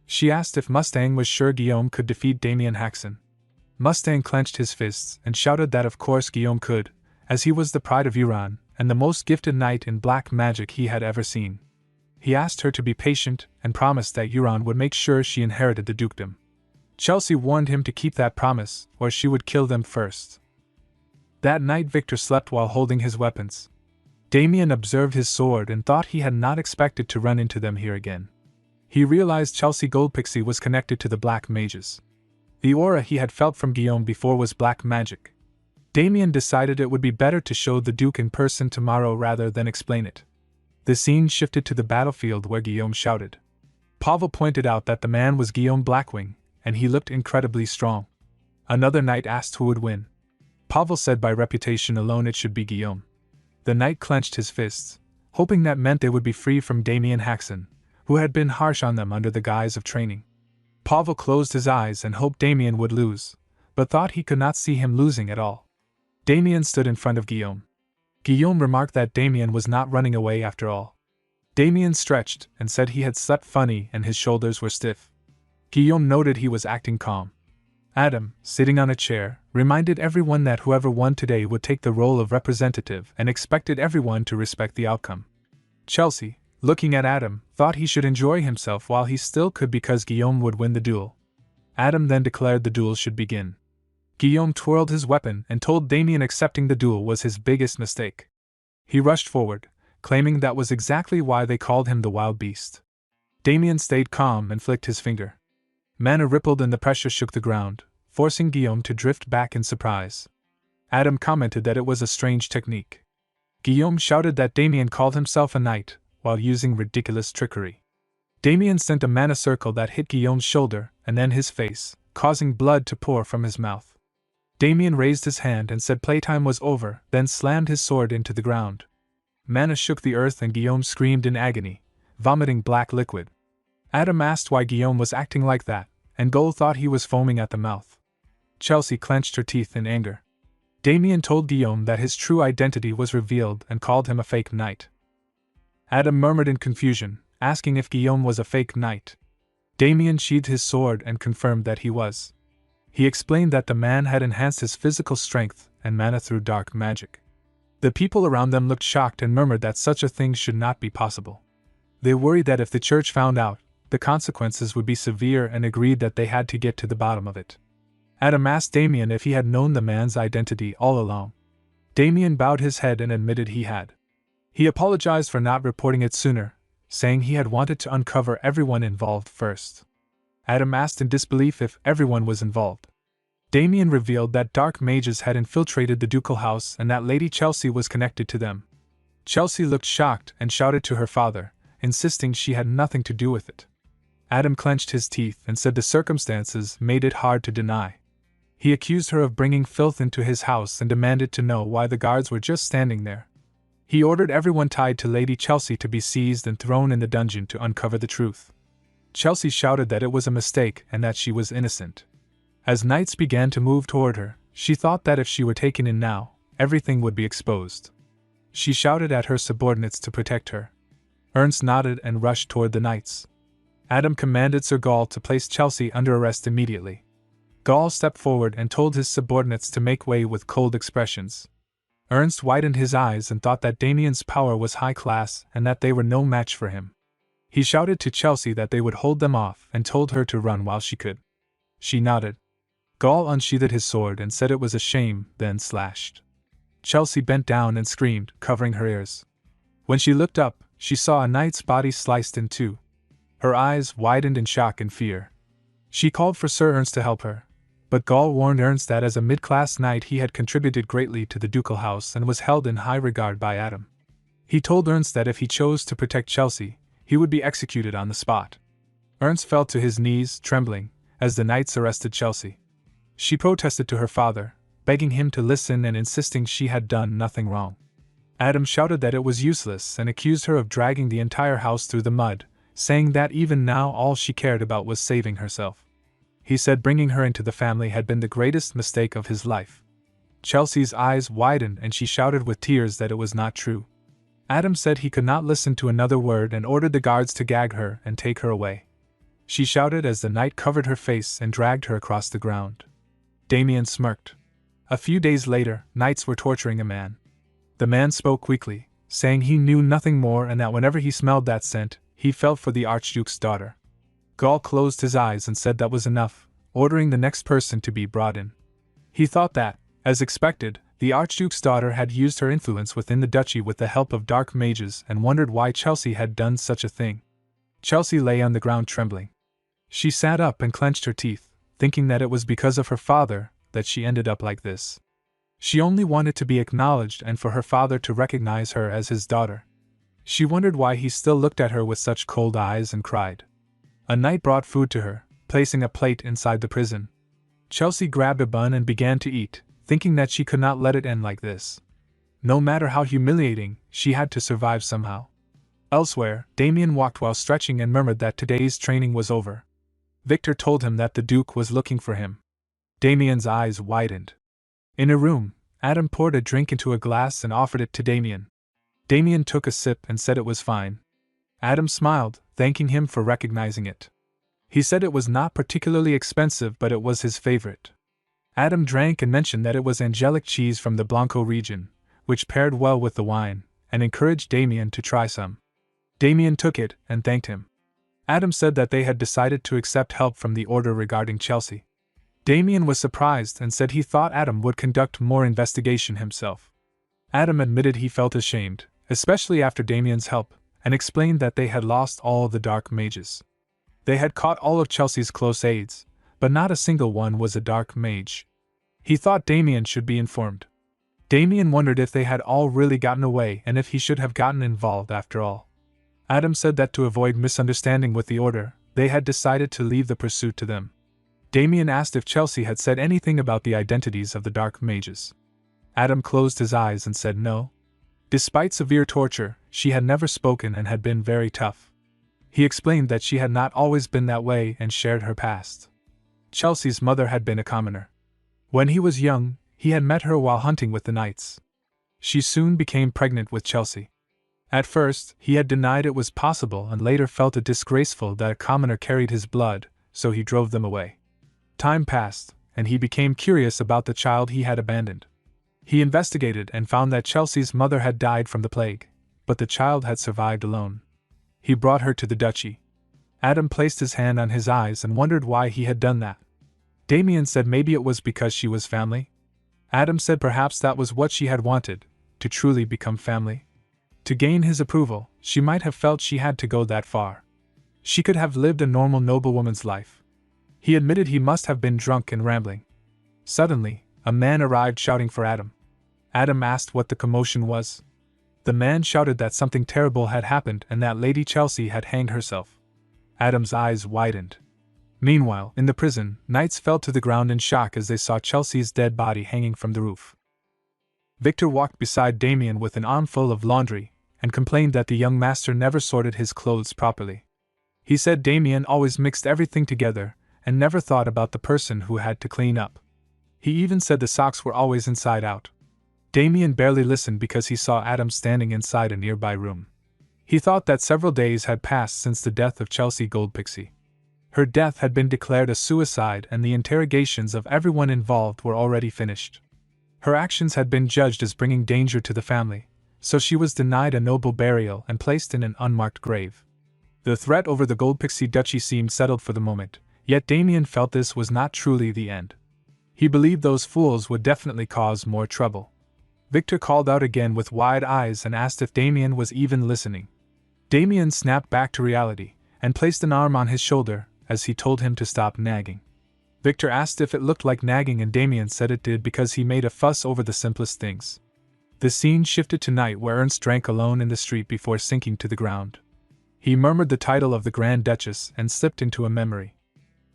She asked if Mustang was sure Guillaume could defeat Damien Haxon. Mustang clenched his fists and shouted that of course Guillaume could, as he was the pride of Iran and the most gifted knight in black magic he had ever seen. He asked her to be patient and promised that Iran would make sure she inherited the dukedom. Chelsea warned him to keep that promise, or she would kill them first. That night Victor slept while holding his weapons. Damien observed his sword and thought he had not expected to run into them here again. He realized Chelsea Goldpixie was connected to the black mages. The aura he had felt from Guillaume before was black magic. Damien decided it would be better to show the Duke in person tomorrow rather than explain it. The scene shifted to the battlefield where Guillaume shouted. Pavel pointed out that the man was Guillaume Blackwing, and he looked incredibly strong. Another knight asked who would win. Pavel said by reputation alone it should be Guillaume. The knight clenched his fists, hoping that meant they would be free from Damien Haxon, who had been harsh on them under the guise of training. Pavel closed his eyes and hoped Damien would lose, but thought he could not see him losing at all. Damien stood in front of Guillaume. Guillaume remarked that Damien was not running away after all. Damien stretched and said he had slept funny and his shoulders were stiff. Guillaume noted he was acting calm. Adam, sitting on a chair, reminded everyone that whoever won today would take the role of representative and expected everyone to respect the outcome. Chelsea, looking at Adam, thought he should enjoy himself while he still could because Guillaume would win the duel. Adam then declared the duel should begin. Guillaume twirled his weapon and told Damien accepting the duel was his biggest mistake. He rushed forward, claiming that was exactly why they called him the wild beast. Damien stayed calm and flicked his finger. Mana rippled and the pressure shook the ground, forcing Guillaume to drift back in surprise. Adam commented that it was a strange technique. Guillaume shouted that Damien called himself a knight, while using ridiculous trickery. Damien sent a mana circle that hit Guillaume's shoulder and then his face, causing blood to pour from his mouth. Damien raised his hand and said playtime was over, then slammed his sword into the ground. Mana shook the earth and Guillaume screamed in agony, vomiting black liquid. Adam asked why Guillaume was acting like that, and Gold thought he was foaming at the mouth. Chelsea clenched her teeth in anger. Damien told Guillaume that his true identity was revealed and called him a fake knight. Adam murmured in confusion, asking if Guillaume was a fake knight. Damien sheathed his sword and confirmed that he was. He explained that the man had enhanced his physical strength and mana through dark magic. The people around them looked shocked and murmured that such a thing should not be possible. They worried that if the church found out, the consequences would be severe and agreed that they had to get to the bottom of it. Adam asked Damien if he had known the man's identity all along. Damien bowed his head and admitted he had. He apologized for not reporting it sooner, saying he had wanted to uncover everyone involved first. Adam asked in disbelief if everyone was involved. Damien revealed that dark mages had infiltrated the ducal house and that Lady Chelsea was connected to them. Chelsea looked shocked and shouted to her father, insisting she had nothing to do with it. Adam clenched his teeth and said the circumstances made it hard to deny. He accused her of bringing filth into his house and demanded to know why the guards were just standing there. He ordered everyone tied to Lady Chelsea to be seized and thrown in the dungeon to uncover the truth. Chelsea shouted that it was a mistake and that she was innocent. As knights began to move toward her, she thought that if she were taken in now, everything would be exposed. She shouted at her subordinates to protect her. Ernst nodded and rushed toward the knights. Adam commanded Sir Gaul to place Chelsea under arrest immediately. Gaul stepped forward and told his subordinates to make way with cold expressions. Ernst widened his eyes and thought that Damien's power was high class and that they were no match for him. He shouted to Chelsea that they would hold them off and told her to run while she could. She nodded. Gaul unsheathed his sword and said it was a shame, then slashed. Chelsea bent down and screamed, covering her ears. When she looked up, she saw a knight's body sliced in two. Her eyes widened in shock and fear. She called for Sir Ernst to help her, but Gaul warned Ernst that as a mid-class knight he had contributed greatly to the ducal house and was held in high regard by Adam. He told Ernst that if he chose to protect Chelsea, he would be executed on the spot. Ernst fell to his knees, trembling, as the knights arrested Chelsea. She protested to her father, begging him to listen and insisting she had done nothing wrong. Adam shouted that it was useless and accused her of dragging the entire house through the mud, saying that even now all she cared about was saving herself. He said bringing her into the family had been the greatest mistake of his life. Chelsea's eyes widened and she shouted with tears that it was not true. Adam said he could not listen to another word and ordered the guards to gag her and take her away. She shouted as the knight covered her face and dragged her across the ground. Damien smirked. A few days later, knights were torturing a man. The man spoke weakly, saying he knew nothing more and that whenever he smelled that scent, he felt for the Archduke's daughter. Gaul closed his eyes and said that was enough, ordering the next person to be brought in. He thought that, as expected, the Archduke's daughter had used her influence within the duchy with the help of dark mages and wondered why Chelsea had done such a thing. Chelsea lay on the ground trembling. She sat up and clenched her teeth, thinking that it was because of her father that she ended up like this. She only wanted to be acknowledged and for her father to recognize her as his daughter. She wondered why he still looked at her with such cold eyes and cried. A knight brought food to her, placing a plate inside the prison. Chelsea grabbed a bun and began to eat, thinking that she could not let it end like this. No matter how humiliating, she had to survive somehow. Elsewhere, Damien walked while stretching and murmured that today's training was over. Victor told him that the Duke was looking for him. Damien's eyes widened. In a room, Adam poured a drink into a glass and offered it to Damien. Damien took a sip and said it was fine. Adam smiled, thanking him for recognizing it. He said it was not particularly expensive but it was his favorite. Adam drank and mentioned that it was angelic cheese from the Blanco region, which paired well with the wine, and encouraged Damien to try some. Damien took it and thanked him. Adam said that they had decided to accept help from the order regarding Chelsea. Damien was surprised and said he thought Adam would conduct more investigation himself. Adam admitted he felt ashamed, especially after Damien's help, and explained that they had lost all the dark mages. They had caught all of Chelsea's close aides, but not a single one was a dark mage. He thought Damien should be informed. Damien wondered if they had all really gotten away and if he should have gotten involved after all. Adam said that to avoid misunderstanding with the order, they had decided to leave the pursuit to them. Damien asked if Chelsea had said anything about the identities of the dark mages. Adam closed his eyes and said no. Despite severe torture, she had never spoken and had been very tough. He explained that she had not always been that way and shared her past. Chelsea's mother had been a commoner. When he was young, he had met her while hunting with the knights. She soon became pregnant with Chelsea. At first, he had denied it was possible and later felt it disgraceful that a commoner carried his blood, so he drove them away. Time passed, and he became curious about the child he had abandoned. He investigated and found that Chelsea's mother had died from the plague, but the child had survived alone. He brought her to the duchy. Adam placed his hand on his eyes and wondered why he had done that. Damien said maybe it was because she was family. Adam said perhaps that was what she had wanted, to truly become family. To gain his approval, she might have felt she had to go that far. She could have lived a normal noblewoman's life. He admitted he must have been drunk and rambling. Suddenly, a man arrived shouting for Adam. Adam asked what the commotion was. The man shouted that something terrible had happened and that Lady Chelsea had hanged herself. Adam's eyes widened. Meanwhile, in the prison, knights fell to the ground in shock as they saw Chelsea's dead body hanging from the roof. Victor walked beside Damien with an armful of laundry, and complained that the young master never sorted his clothes properly. He said Damien always mixed everything together, and never thought about the person who had to clean up. He even said the socks were always inside out. Damien barely listened because he saw Adam standing inside a nearby room. He thought that several days had passed since the death of Chelsea Goldpixie. Her death had been declared a suicide and the interrogations of everyone involved were already finished. Her actions had been judged as bringing danger to the family, so she was denied a noble burial and placed in an unmarked grave. The threat over the Gold Pixie Duchy seemed settled for the moment, yet Damien felt this was not truly the end. He believed those fools would definitely cause more trouble. Victor called out again with wide eyes and asked if Damien was even listening. Damien snapped back to reality, and placed an arm on his shoulder, as he told him to stop nagging. Victor asked if it looked like nagging and Damien said it did because he made a fuss over the simplest things. The scene shifted to night where Ernst drank alone in the street before sinking to the ground. He murmured the title of the Grand Duchess and slipped into a memory.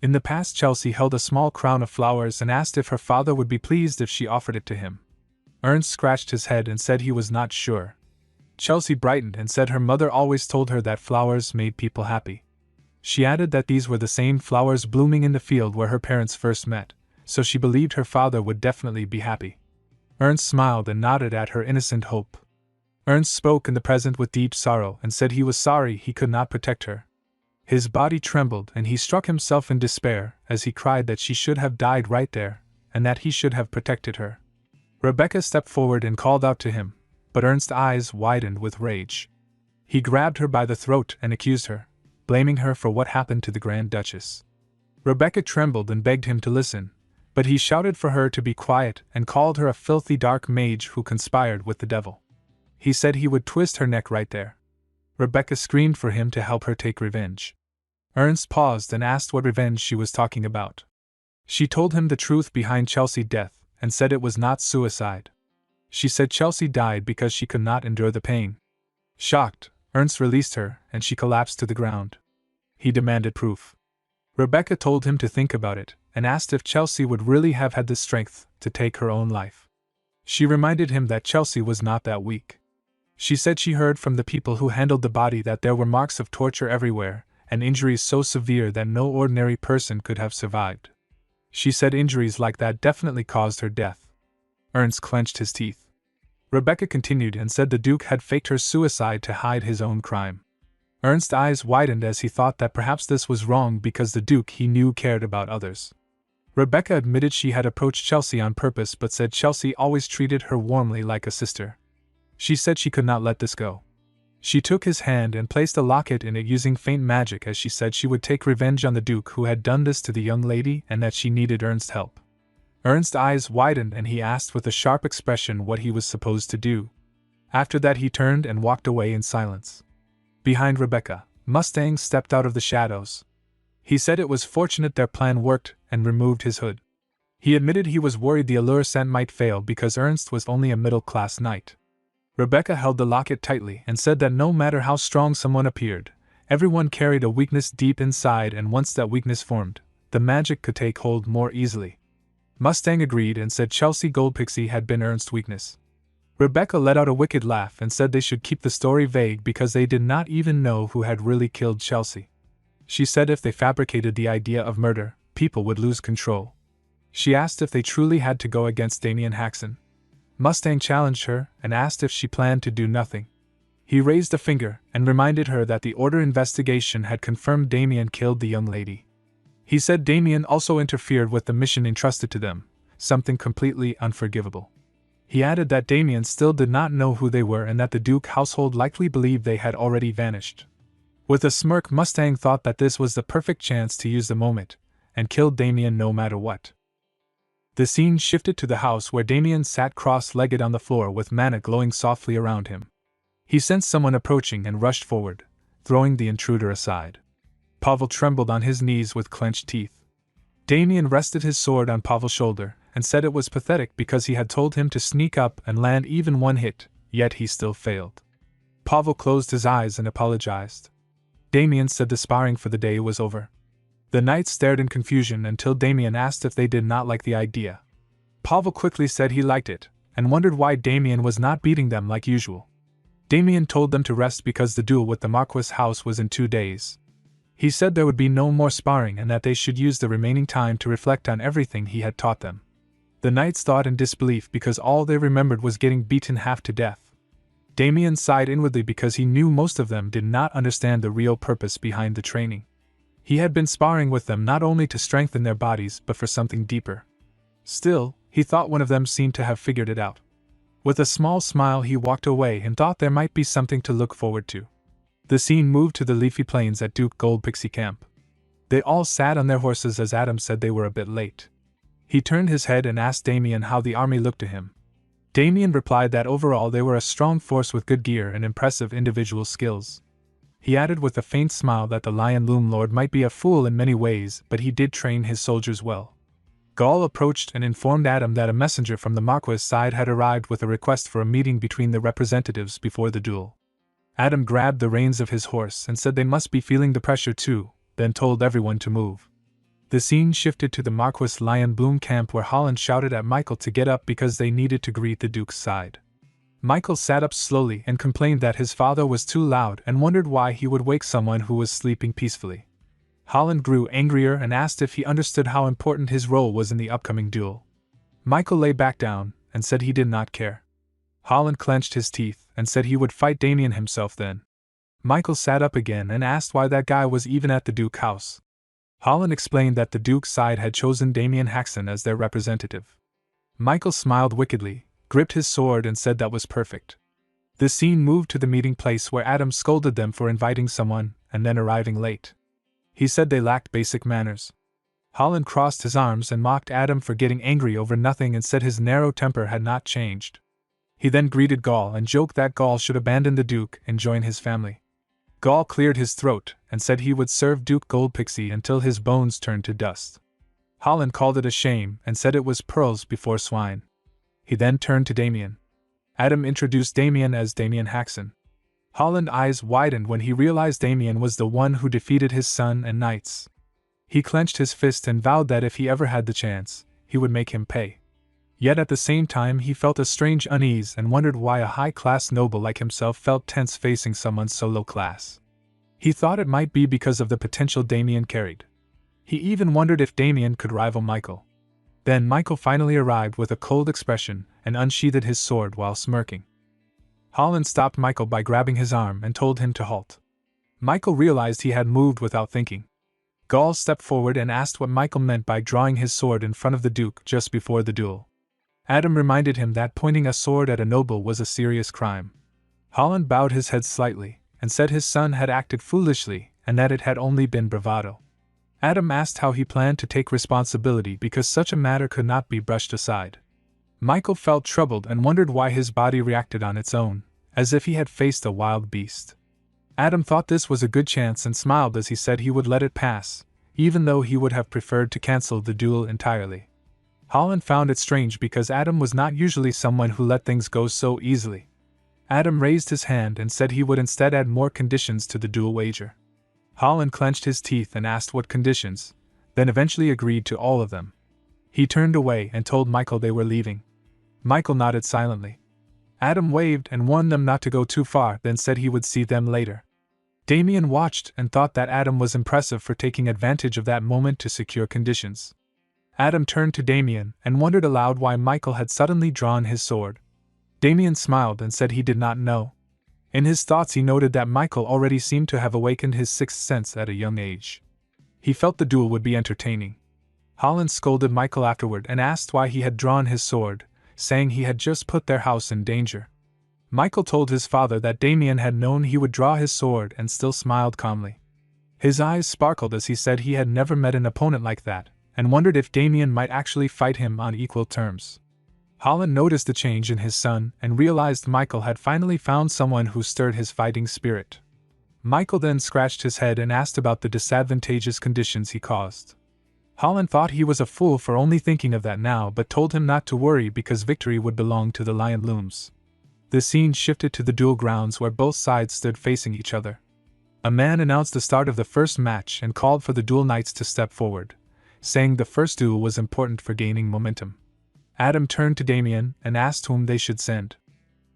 In the past, Chelsea held a small crown of flowers and asked if her father would be pleased if she offered it to him. Ernst scratched his head and said he was not sure. Chelsea brightened and said her mother always told her that flowers made people happy. She added that these were the same flowers blooming in the field where her parents first met, so she believed her father would definitely be happy. Ernst smiled and nodded at her innocent hope. Ernst spoke in the present with deep sorrow and said he was sorry he could not protect her. His body trembled and he struck himself in despair as he cried that she should have died right there, and that he should have protected her. Rebecca stepped forward and called out to him, but Ernst's eyes widened with rage. He grabbed her by the throat and accused her, blaming her for what happened to the Grand Duchess. Rebecca trembled and begged him to listen, but he shouted for her to be quiet and called her a filthy dark mage who conspired with the devil. He said he would twist her neck right there. Rebecca screamed for him to help her take revenge. Ernst paused and asked what revenge she was talking about. She told him the truth behind Chelsea's death and said it was not suicide. She said Chelsea died because she could not endure the pain. Shocked, Ernst released her and she collapsed to the ground. He demanded proof. Rebecca told him to think about it and asked if Chelsea would really have had the strength to take her own life. She reminded him that Chelsea was not that weak. She said she heard from the people who handled the body that there were marks of torture everywhere, and injuries so severe that no ordinary person could have survived. She said injuries like that definitely caused her death. Ernst clenched his teeth. Rebecca continued and said the Duke had faked her suicide to hide his own crime. Ernst's eyes widened as he thought that perhaps this was wrong because the Duke he knew cared about others. Rebecca admitted she had approached Chelsea on purpose but said Chelsea always treated her warmly like a sister. She said she could not let this go. She took his hand and placed a locket in it using faint magic as she said she would take revenge on the Duke who had done this to the young lady and that she needed Ernst's help. Ernst's eyes widened and he asked with a sharp expression what he was supposed to do. After that he turned and walked away in silence. Behind Rebecca, Mustang stepped out of the shadows. He said it was fortunate their plan worked and removed his hood. He admitted he was worried the allure scent might fail because Ernst was only a middle-class knight. Rebecca held the locket tightly and said that no matter how strong someone appeared, everyone carried a weakness deep inside and once that weakness formed, the magic could take hold more easily. Mustang agreed and said Chelsea Goldpixie had been Ernst's weakness. Rebecca let out a wicked laugh and said they should keep the story vague because they did not even know who had really killed Chelsea. She said if they fabricated the idea of murder, people would lose control. She asked if they truly had to go against Damien Haxon. Mustang challenged her and asked if she planned to do nothing. He raised a finger and reminded her that the Order investigation had confirmed Damien killed the young lady. He said Damien also interfered with the mission entrusted to them, something completely unforgivable. He added that Damien still did not know who they were and that the Duke household likely believed they had already vanished. With a smirk, Mustang thought that this was the perfect chance to use the moment, and killed Damien no matter what. The scene shifted to the house where Damien sat cross-legged on the floor with mana glowing softly around him. He sensed someone approaching and rushed forward, throwing the intruder aside. Pavel trembled on his knees with clenched teeth. Damien rested his sword on Pavel's shoulder and said it was pathetic because he had told him to sneak up and land even one hit, yet he still failed. Pavel closed his eyes and apologized. Damien said the sparring for the day was over. The knights stared in confusion until Damien asked if they did not like the idea. Pavel quickly said he liked it, and wondered why Damien was not beating them like usual. Damien told them to rest because the duel with the Marquis house was in 2 days. He said there would be no more sparring and that they should use the remaining time to reflect on everything he had taught them. The knights thought in disbelief because all they remembered was getting beaten half to death. Damien sighed inwardly because he knew most of them did not understand the real purpose behind the training. He had been sparring with them not only to strengthen their bodies but for something deeper. Still, He thought one of them seemed to have figured it out. With a small smile he walked away and thought there might be something to look forward to. The scene moved to the leafy plains at Duke Goldpixie Camp. They all sat on their horses as Adam said they were a bit late. He turned his head and asked Damien how the army looked to him. Damien replied that overall they were a strong force with good gear and impressive individual skills. He added with a faint smile that the Lion Loom Lord might be a fool in many ways, but he did train his soldiers well. Gaul approached and informed Adam that a messenger from the Marquis' side had arrived with a request for a meeting between the representatives before the duel. Adam grabbed the reins of his horse and said they must be feeling the pressure too, then told everyone to move. The scene shifted to the Marquis' Lion Bloom camp where Holland shouted at Michael to get up because they needed to greet the Duke's side. Michael sat up slowly and complained that his father was too loud and wondered why he would wake someone who was sleeping peacefully. Holland grew angrier and asked if he understood how important his role was in the upcoming duel. Michael lay back down and said he did not care. Holland clenched his teeth and said he would fight Damien himself then. Michael sat up again and asked why that guy was even at the Duke house. Holland explained that the Duke's side had chosen Damien Haxon as their representative. Michael smiled wickedly, gripped his sword and said that was perfect. The scene moved to the meeting place where Adam scolded them for inviting someone and then arriving late. He said they lacked basic manners. Holland crossed his arms and mocked Adam for getting angry over nothing and said his narrow temper had not changed. He then greeted Gaul and joked that Gaul should abandon the Duke and join his family. Gaul cleared his throat and said he would serve Duke Goldpixie until his bones turned to dust. Holland called it a shame and said it was pearls before swine. He then turned to Damien. Adam introduced Damien as Damien Haxon. Holland's eyes widened when he realized Damien was the one who defeated his son and knights. He clenched his fist and vowed that if he ever had the chance, he would make him pay. Yet at the same time he felt a strange unease and wondered why a high-class noble like himself felt tense facing someone so low-class. He thought it might be because of the potential Damien carried. He even wondered if Damien could rival Michael. Then Michael finally arrived with a cold expression and unsheathed his sword while smirking. Holland stopped Michael by grabbing his arm and told him to halt. Michael realized he had moved without thinking. Gaul stepped forward and asked what Michael meant by drawing his sword in front of the Duke just before the duel. Adam reminded him that pointing a sword at a noble was a serious crime. Holland bowed his head slightly and said his son had acted foolishly and that it had only been bravado. Adam asked how he planned to take responsibility because such a matter could not be brushed aside. Michael felt troubled and wondered why his body reacted on its own, as if he had faced a wild beast. Adam thought this was a good chance and smiled as he said he would let it pass, even though he would have preferred to cancel the duel entirely. Holland found it strange because Adam was not usually someone who let things go so easily. Adam raised his hand and said he would instead add more conditions to the duel wager. Holland clenched his teeth and asked what conditions, then eventually agreed to all of them. He turned away and told Michael they were leaving. Michael nodded silently. Adam waved and warned them not to go too far, then said he would see them later. Damien watched and thought that Adam was impressive for taking advantage of that moment to secure conditions. Adam turned to Damien and wondered aloud why Michael had suddenly drawn his sword. Damien smiled and said he did not know. In his thoughts he noted that Michael already seemed to have awakened his sixth sense at a young age. He felt the duel would be entertaining. Holland scolded Michael afterward and asked why he had drawn his sword, saying he had just put their house in danger. Michael told his father that Damien had known he would draw his sword and still smiled calmly. His eyes sparkled as he said he had never met an opponent like that, and wondered if Damien might actually fight him on equal terms. Holland noticed the change in his son and realized Michael had finally found someone who stirred his fighting spirit. Michael then scratched his head and asked about the disadvantageous conditions he caused. Holland thought he was a fool for only thinking of that now but told him not to worry because victory would belong to the Lion Looms. The scene shifted to the duel grounds where both sides stood facing each other. A man announced the start of the first match and called for the duel knights to step forward, saying the first duel was important for gaining momentum. Adam turned to Damien and asked whom they should send.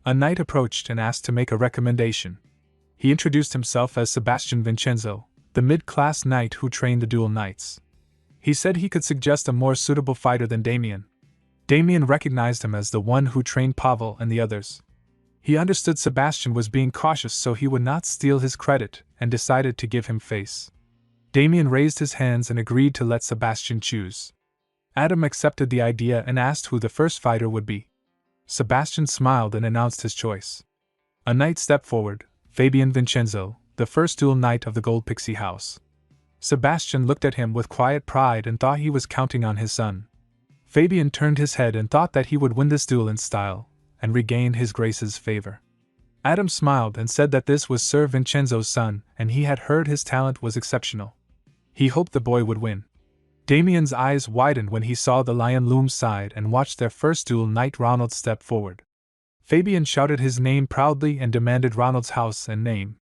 A knight approached and asked to make a recommendation. He introduced himself as Sebastian Vincenzo, the mid-class knight who trained the duel knights. He said he could suggest a more suitable fighter than Damien. Damien recognized him as the one who trained Pavel and the others. He understood Sebastian was being cautious so he would not steal his credit and decided to give him face. Damien raised his hands and agreed to let Sebastian choose. Adam accepted the idea and asked who the first fighter would be. Sebastian smiled and announced his choice. A knight stepped forward, Fabian Vincenzo, the first dual knight of the Gold Pixie House. Sebastian looked at him with quiet pride and thought he was counting on his son. Fabian turned his head and thought that he would win this duel in style, and regain his grace's favor. Adam smiled and said that this was Sir Vincenzo's son, and he had heard his talent was exceptional. He hoped the boy would win. Damien's eyes widened when he saw the lion loom side and watched their first duel. Knight Ronald step forward. Fabian shouted his name proudly and demanded Ronald's house and name.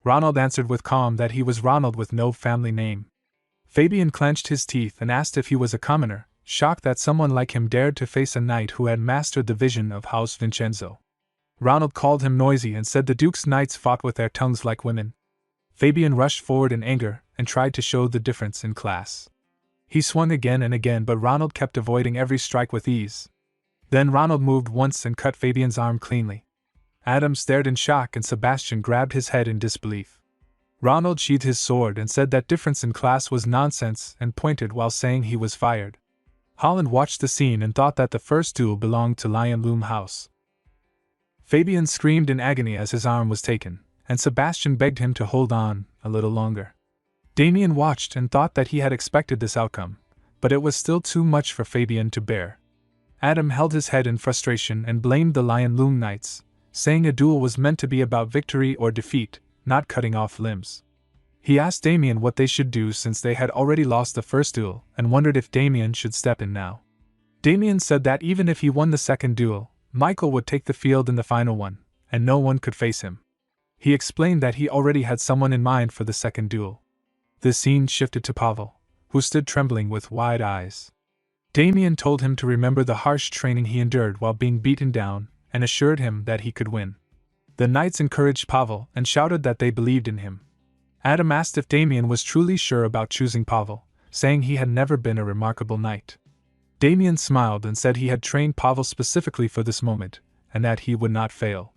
Ronald answered with calm that he was Ronald with no family name. Fabian clenched his teeth and asked if he was a commoner, shocked that someone like him dared to face a knight who had mastered the vision of House Vincenzo. Ronald called him noisy and said the Duke's knights fought with their tongues like women. Fabian rushed forward in anger and tried to show the difference in class. He swung again and again, but Ronald kept avoiding every strike with ease. Then Ronald moved once and cut Fabian's arm cleanly. Adam stared in shock and Sebastian grabbed his head in disbelief. Ronald sheathed his sword and said that difference in class was nonsense and pointed while saying he was fired. Holland watched the scene and thought that the first duel belonged to Lion Loom House. Fabian screamed in agony as his arm was taken, and Sebastian begged him to hold on a little longer. Damien watched and thought that he had expected this outcome, but it was still too much for Fabian to bear. Adam held his head in frustration and blamed the Lion Loom Knights, saying a duel was meant to be about victory or defeat, not cutting off limbs. He asked Damien what they should do since they had already lost the first duel, and wondered if Damien should step in now. Damien said that even if he won the second duel, Michael would take the field in the final one, and no one could face him. He explained that he already had someone in mind for the second duel. The scene shifted to Pavel, who stood trembling with wide eyes. Damien told him to remember the harsh training he endured while being beaten down, and assured him that he could win. The knights encouraged Pavel and shouted that they believed in him. Adam asked if Damien was truly sure about choosing Pavel, saying he had never been a remarkable knight. Damien smiled and said he had trained Pavel specifically for this moment, and that he would not fail.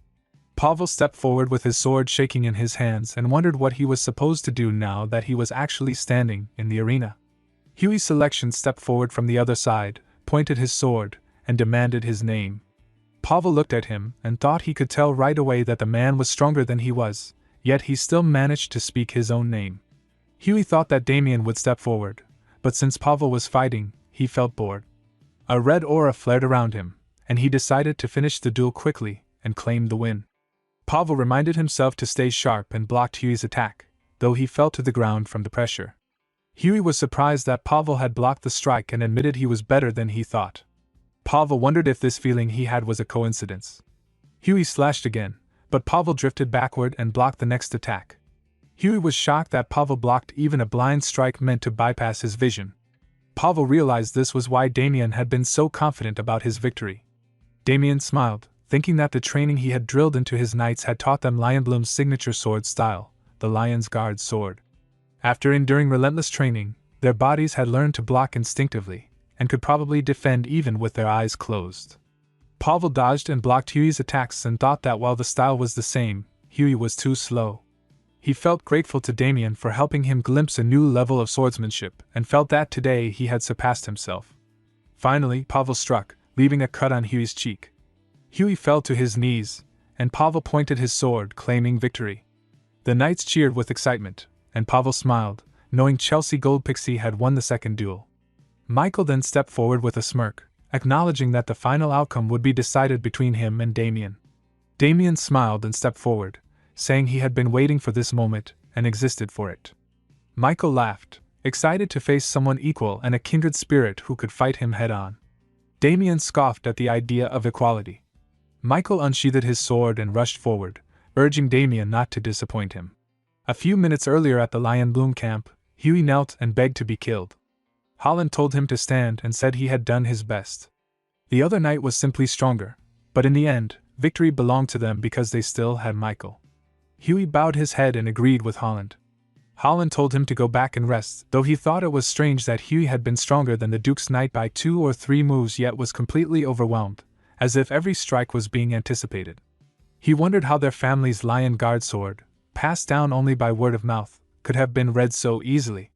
Pavel stepped forward with his sword shaking in his hands and wondered what he was supposed to do now that he was actually standing in the arena. Hughie's selection stepped forward from the other side, pointed his sword, and demanded his name. Pavel looked at him and thought he could tell right away that the man was stronger than he was, yet he still managed to speak his own name. Hughie thought that Damien would step forward, but since Pavel was fighting, he felt bored. A red aura flared around him, and he decided to finish the duel quickly and claim the win. Pavel reminded himself to stay sharp and blocked Hughie's attack, though he fell to the ground from the pressure. Hughie was surprised that Pavel had blocked the strike and admitted he was better than he thought. Pavel wondered if this feeling he had was a coincidence. Hughie slashed again, but Pavel drifted backward and blocked the next attack. Hughie was shocked that Pavel blocked even a blind strike meant to bypass his vision. Pavel realized this was why Damien had been so confident about his victory. Damien smiled, thinking that the training he had drilled into his knights had taught them Lionbloom's signature sword style, the Lion's Guard sword. After enduring relentless training, their bodies had learned to block instinctively, and could probably defend even with their eyes closed. Pavel dodged and blocked Hughie's attacks and thought that while the style was the same, Hughie was too slow. He felt grateful to Damien for helping him glimpse a new level of swordsmanship, and felt that today he had surpassed himself. Finally, Pavel struck, leaving a cut on Hughie's cheek. Hughie fell to his knees, and Pavel pointed his sword, claiming victory. The knights cheered with excitement, and Pavel smiled, knowing Chelsea Gold Pixie had won the second duel. Michael then stepped forward with a smirk, acknowledging that the final outcome would be decided between him and Damien. Damien smiled and stepped forward, saying he had been waiting for this moment and existed for it. Michael laughed, excited to face someone equal and a kindred spirit who could fight him head-on. Damien scoffed at the idea of equality. Michael unsheathed his sword and rushed forward, urging Damien not to disappoint him. A few minutes earlier at the Lion Bloom camp, Hughie knelt and begged to be killed. Holland told him to stand and said he had done his best. The other knight was simply stronger, but in the end, victory belonged to them because they still had Michael. Hughie bowed his head and agreed with Holland. Holland told him to go back and rest, though he thought it was strange that Hughie had been stronger than the Duke's knight by 2 or 3 moves yet was completely overwhelmed, as if every strike was being anticipated. He wondered how their family's Lion Guard sword, passed down only by word of mouth, could have been read so easily.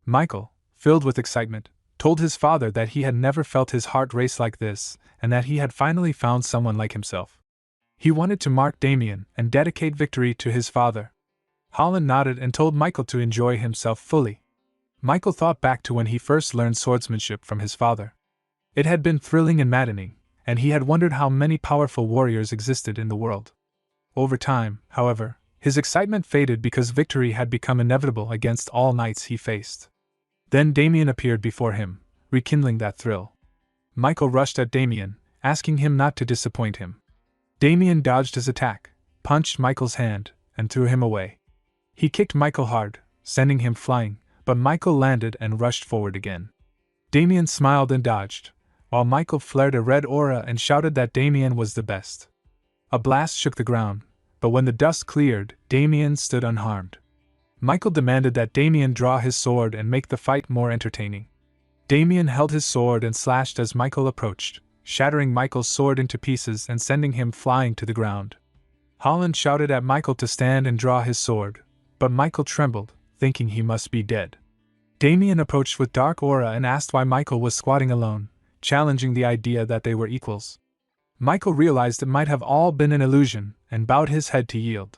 Michael, filled with excitement, told his father that he had never felt his heart race like this, and that he had finally found someone like himself. He wanted to mark Damien and dedicate victory to his father. Holland nodded and told Michael to enjoy himself fully. Michael thought back to when he first learned swordsmanship from his father. It had been thrilling and maddening, and he had wondered how many powerful warriors existed in the world. Over time, however, his excitement faded because victory had become inevitable against all knights he faced. Then Damien appeared before him, rekindling that thrill. Michael rushed at Damien, asking him not to disappoint him. Damien dodged his attack, punched Michael's hand, and threw him away. He kicked Michael hard, sending him flying, but Michael landed and rushed forward again. Damien smiled and dodged, while Michael flared a red aura and shouted that Damien was the best. A blast shook the ground, but when the dust cleared, Damien stood unharmed. Michael demanded that Damien draw his sword and make the fight more entertaining. Damien held his sword and slashed as Michael approached, shattering Michael's sword into pieces and sending him flying to the ground. Holland shouted at Michael to stand and draw his sword, but Michael trembled, thinking he must be dead. Damien approached with dark aura and asked why Michael was squatting alone, challenging the idea that they were equals. Michael realized it might have all been an illusion, and bowed his head to yield.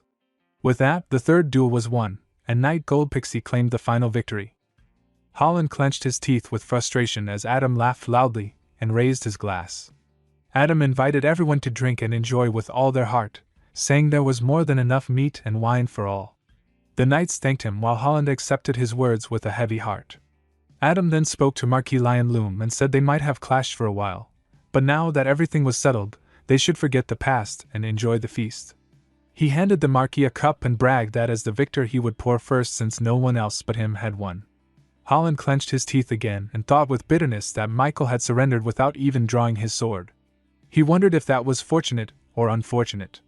With that, the third duel was won, and Knight Gold Pixie claimed the final victory. Holland clenched his teeth with frustration as Adam laughed loudly and raised his glass. Adam invited everyone to drink and enjoy with all their heart, saying there was more than enough meat and wine for all. The knights thanked him while Holland accepted his words with a heavy heart. Adam then spoke to Marquis Lion Loom and said they might have clashed for a while, but now that everything was settled, they should forget the past and enjoy the feast. He handed the Marquis a cup and bragged that as the victor he would pour first since no one else but him had won. Holland clenched his teeth again and thought with bitterness that Michael had surrendered without even drawing his sword. He wondered if that was fortunate or unfortunate.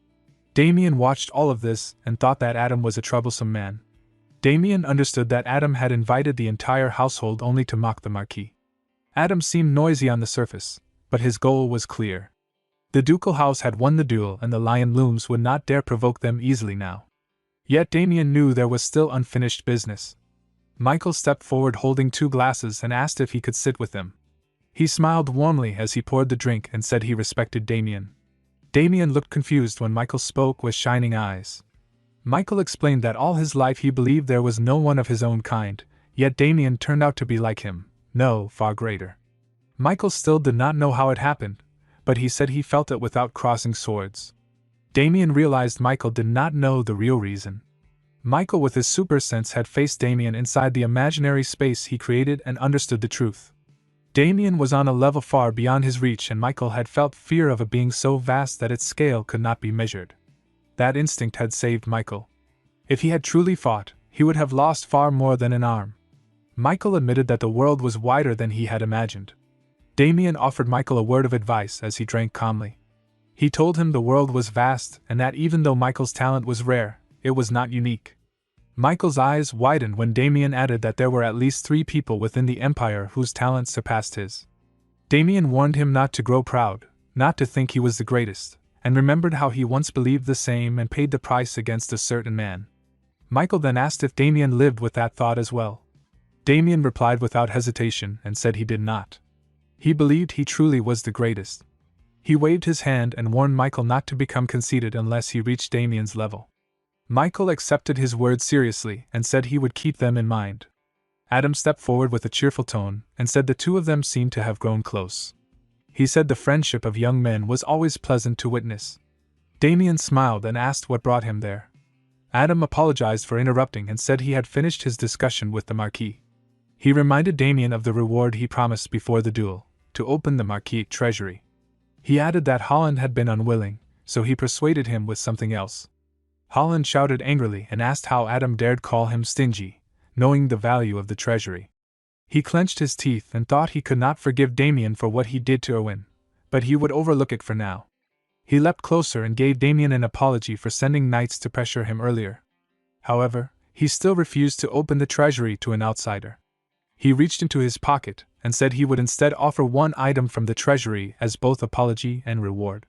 Damien watched all of this and thought that Adam was a troublesome man. Damien understood that Adam had invited the entire household only to mock the Marquis. Adam seemed noisy on the surface, but his goal was clear. The ducal house had won the duel and the Lion Looms would not dare provoke them easily now. Yet Damien knew there was still unfinished business. Michael stepped forward holding 2 glasses and asked if he could sit with them. He smiled warmly as he poured the drink and said he respected Damien. Damien looked confused when Michael spoke with shining eyes. Michael explained that all his life he believed there was no one of his own kind, yet Damien turned out to be like him, no, far greater. Michael still did not know how it happened, but he said he felt it without crossing swords. Damien realized Michael did not know the real reason. Michael with his super sense had faced Damien inside the imaginary space he created and understood the truth. Damien was on a level far beyond his reach and Michael had felt fear of a being so vast that its scale could not be measured. That instinct had saved Michael. If he had truly fought, he would have lost far more than an arm. Michael admitted that the world was wider than he had imagined. Damien offered Michael a word of advice as he drank calmly. He told him the world was vast and that even though Michael's talent was rare, it was not unique. Michael's eyes widened when Damien added that there were at least 3 people within the Empire whose talent surpassed his. Damien warned him not to grow proud, not to think he was the greatest, and remembered how he once believed the same and paid the price against a certain man. Michael then asked if Damien lived with that thought as well. Damien replied without hesitation and said he did not. He believed he truly was the greatest. He waved his hand and warned Michael not to become conceited unless he reached Damien's level. Michael accepted his words seriously and said he would keep them in mind. Adam stepped forward with a cheerful tone and said the 2 of them seemed to have grown close. He said the friendship of young men was always pleasant to witness. Damien smiled and asked what brought him there. Adam apologized for interrupting and said he had finished his discussion with the Marquis. He reminded Damien of the reward he promised before the duel, to open the Marquis treasury. He added that Holland had been unwilling, so he persuaded him with something else. Holland shouted angrily and asked how Adam dared call him stingy, knowing the value of the treasury. He clenched his teeth and thought he could not forgive Damien for what he did to Owen, but he would overlook it for now. He leapt closer and gave Damien an apology for sending knights to pressure him earlier. However, he still refused to open the treasury to an outsider. He reached into his pocket and said he would instead offer 1 item from the treasury as both apology and reward.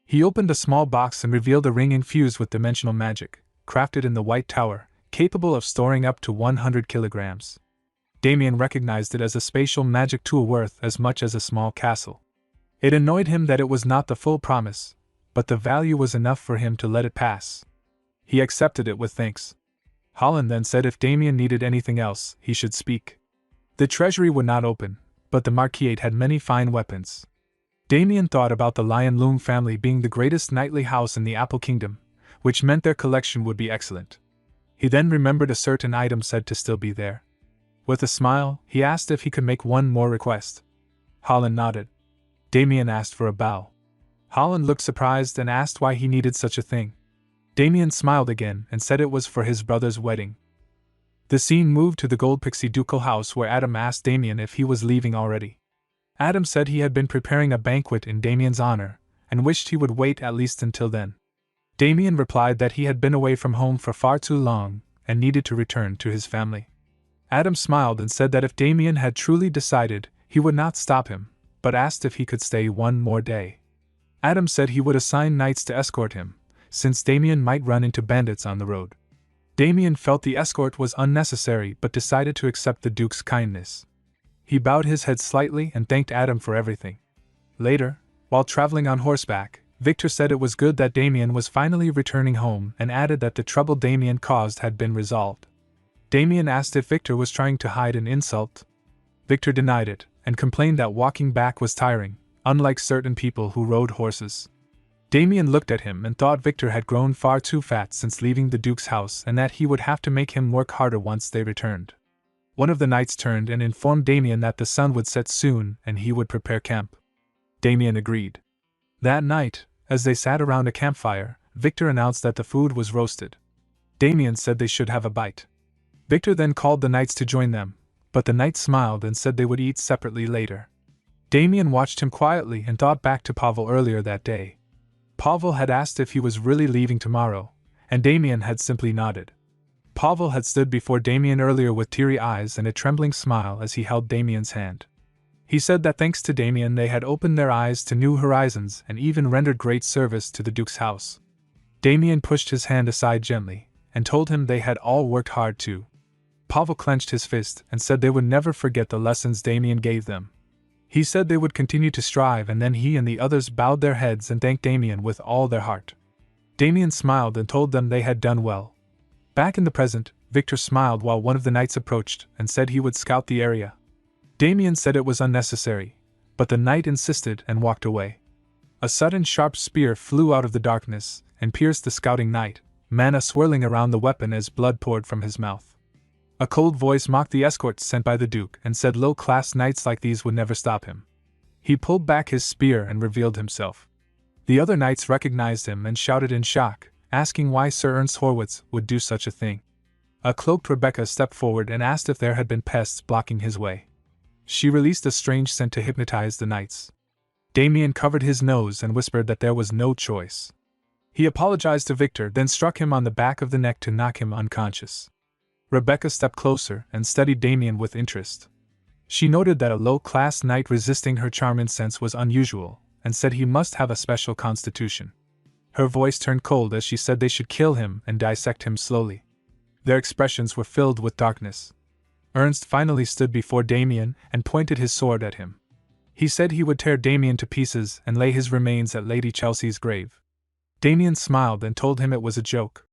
He opened a small box and revealed a ring infused with dimensional magic, crafted in the White Tower, capable of storing up to 100 kilograms. Damien recognized it as a spatial magic tool worth as much as a small castle. It annoyed him that it was not the full promise, but the value was enough for him to let it pass. He accepted it with thanks. Holland then said if Damien needed anything else, he should speak. The treasury would not open, but the Marquisate had many fine weapons. Damien thought about the Lion Loom family being the greatest knightly house in the Apple Kingdom, which meant their collection would be excellent. He then remembered a certain item said to still be there. With a smile, he asked if he could make one more request. Holland nodded. Damien asked for a bow. Holland looked surprised and asked why he needed such a thing. Damien smiled again and said it was for his brother's wedding. The scene moved to the Gold Pixie ducal house where Adam asked Damien if he was leaving already. Adam said he had been preparing a banquet in Damien's honor, and wished he would wait at least until then. Damien replied that he had been away from home for far too long, and needed to return to his family. Adam smiled and said that if Damien had truly decided, he would not stop him, but asked if he could stay one more day. Adam said he would assign knights to escort him, since Damien might run into bandits on the road. Damien felt the escort was unnecessary but decided to accept the Duke's kindness. He bowed his head slightly and thanked Adam for everything. Later, while traveling on horseback, Victor said it was good that Damien was finally returning home and added that the trouble Damien caused had been resolved. Damien asked if Victor was trying to hide an insult. Victor denied it, and complained that walking back was tiring, unlike certain people who rode horses. Damien looked at him and thought Victor had grown far too fat since leaving the Duke's house and that he would have to make him work harder once they returned. One of the knights turned and informed Damien that the sun would set soon and he would prepare camp. Damien agreed. That night, as they sat around a campfire, Victor announced that the food was roasted. Damien said they should have a bite. Victor then called the knights to join them, but the knights smiled and said they would eat separately later. Damien watched him quietly and thought back to Pavel earlier that day. Pavel had asked if he was really leaving tomorrow, and Damien had simply nodded. Pavel had stood before Damien earlier with teary eyes and a trembling smile as he held Damien's hand. He said that thanks to Damien they had opened their eyes to new horizons and even rendered great service to the Duke's house. Damien pushed his hand aside gently, and told him they had all worked hard too. Pavel clenched his fist and said they would never forget the lessons Damien gave them. He said they would continue to strive, and then he and the others bowed their heads and thanked Damien with all their heart. Damien smiled and told them they had done well. Back in the present, Victor smiled while one of the knights approached and said he would scout the area. Damien said it was unnecessary, but the knight insisted and walked away. A sudden sharp spear flew out of the darkness and pierced the scouting knight, mana swirling around the weapon as blood poured from his mouth. A cold voice mocked the escort sent by the Duke and said low-class knights like these would never stop him. He pulled back his spear and revealed himself. The other knights recognized him and shouted in shock, asking why Sir Ernst Horwitz would do such a thing. A cloaked Rebecca stepped forward and asked if there had been pests blocking his way. She released a strange scent to hypnotize the knights. Damien covered his nose and whispered that there was no choice. He apologized to Victor, then struck him on the back of the neck to knock him unconscious. Rebecca stepped closer and studied Damien with interest. She noted that a low-class knight resisting her charm incense was unusual, and said he must have a special constitution. Her voice turned cold as she said they should kill him and dissect him slowly. Their expressions were filled with darkness. Ernst finally stood before Damien and pointed his sword at him. He said he would tear Damien to pieces and lay his remains at Lady Chelsea's grave. Damien smiled and told him it was a joke.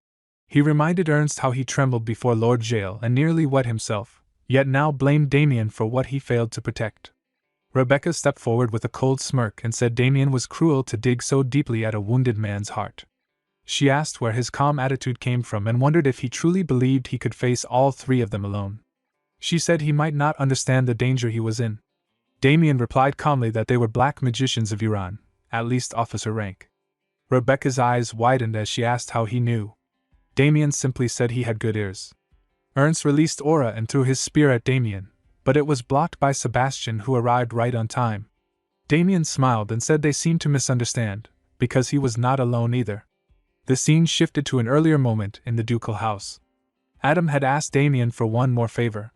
He reminded Ernst how he trembled before Lord Jael and nearly wet himself, yet now blamed Damien for what he failed to protect. Rebecca stepped forward with a cold smirk and said Damien was cruel to dig so deeply at a wounded man's heart. She asked where his calm attitude came from and wondered if he truly believed he could face all three of them alone. She said he might not understand the danger he was in. Damien replied calmly that they were black magicians of Iran, at least officer rank. Rebecca's eyes widened as she asked how he knew. Damien simply said he had good ears. Ernst released Aura and threw his spear at Damien, but it was blocked by Sebastian, who arrived right on time. Damien smiled and said they seemed to misunderstand, because he was not alone either. The scene shifted to an earlier moment in the ducal house. Adam had asked Damien for one more favor.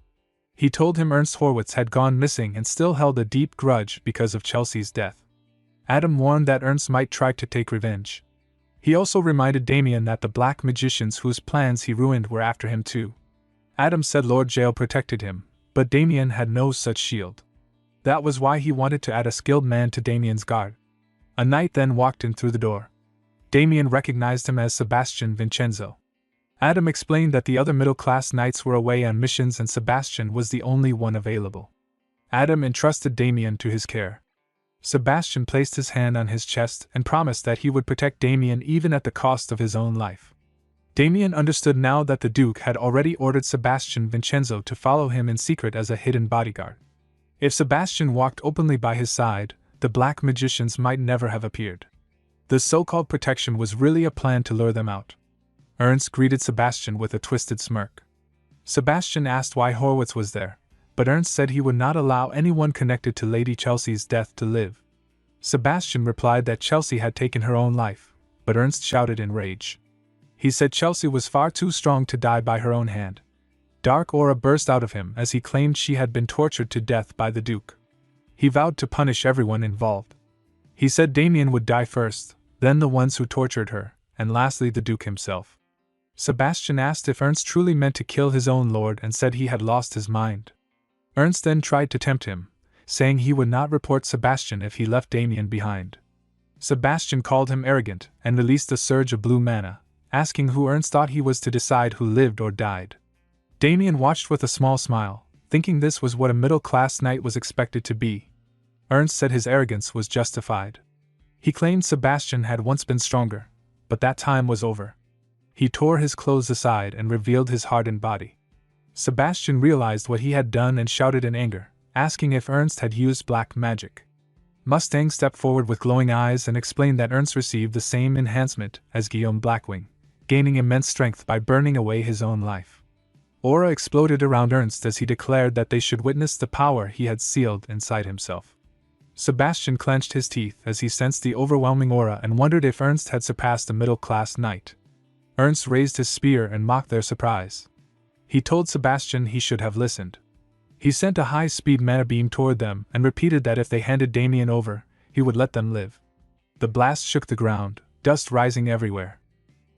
He told him Ernst Horwitz had gone missing and still held a deep grudge because of Chelsea's death. Adam warned that Ernst might try to take revenge. He also reminded Damien that the black magicians whose plans he ruined were after him too. Adam said Lord Jael protected him, but Damien had no such shield. That was why he wanted to add a skilled man to Damien's guard. A knight then walked in through the door. Damien recognized him as Sebastian Vincenzo. Adam explained that the other middle-class knights were away on missions and Sebastian was the only one available. Adam entrusted Damien to his care. Sebastian placed his hand on his chest and promised that he would protect Damien even at the cost of his own life. Damien understood now that the Duke had already ordered Sebastian Vincenzo to follow him in secret as a hidden bodyguard. If Sebastian walked openly by his side, the black magicians might never have appeared. The so-called protection was really a plan to lure them out. Ernst greeted Sebastian with a twisted smirk. Sebastian asked why Horwitz was there, but Ernst said he would not allow anyone connected to Lady Chelsea's death to live. Sebastian replied that Chelsea had taken her own life, but Ernst shouted in rage. He said Chelsea was far too strong to die by her own hand. Dark aura burst out of him as he claimed she had been tortured to death by the Duke. He vowed to punish everyone involved. He said Damien would die first, then the ones who tortured her, and lastly the Duke himself. Sebastian asked if Ernst truly meant to kill his own lord and said he had lost his mind. Ernst then tried to tempt him, saying he would not report Sebastian if he left Damien behind. Sebastian called him arrogant and released a surge of blue mana, asking who Ernst thought he was to decide who lived or died. Damien watched with a small smile, thinking this was what a middle-class knight was expected to be. Ernst said his arrogance was justified. He claimed Sebastian had once been stronger, but that time was over. He tore his clothes aside and revealed his hardened body. Sebastian realized what he had done and shouted in anger, asking if Ernst had used black magic. Mustang stepped forward with glowing eyes and explained that Ernst received the same enhancement as Guillaume Blackwing, gaining immense strength by burning away his own life. Aura exploded around Ernst as he declared that they should witness the power he had sealed inside himself. Sebastian clenched his teeth as he sensed the overwhelming aura and wondered if Ernst had surpassed a middle-class knight. Ernst raised his spear and mocked their surprise. He told Sebastian he should have listened. He sent a high-speed mana beam toward them and repeated that if they handed Damien over, he would let them live. The blast shook the ground, dust rising everywhere.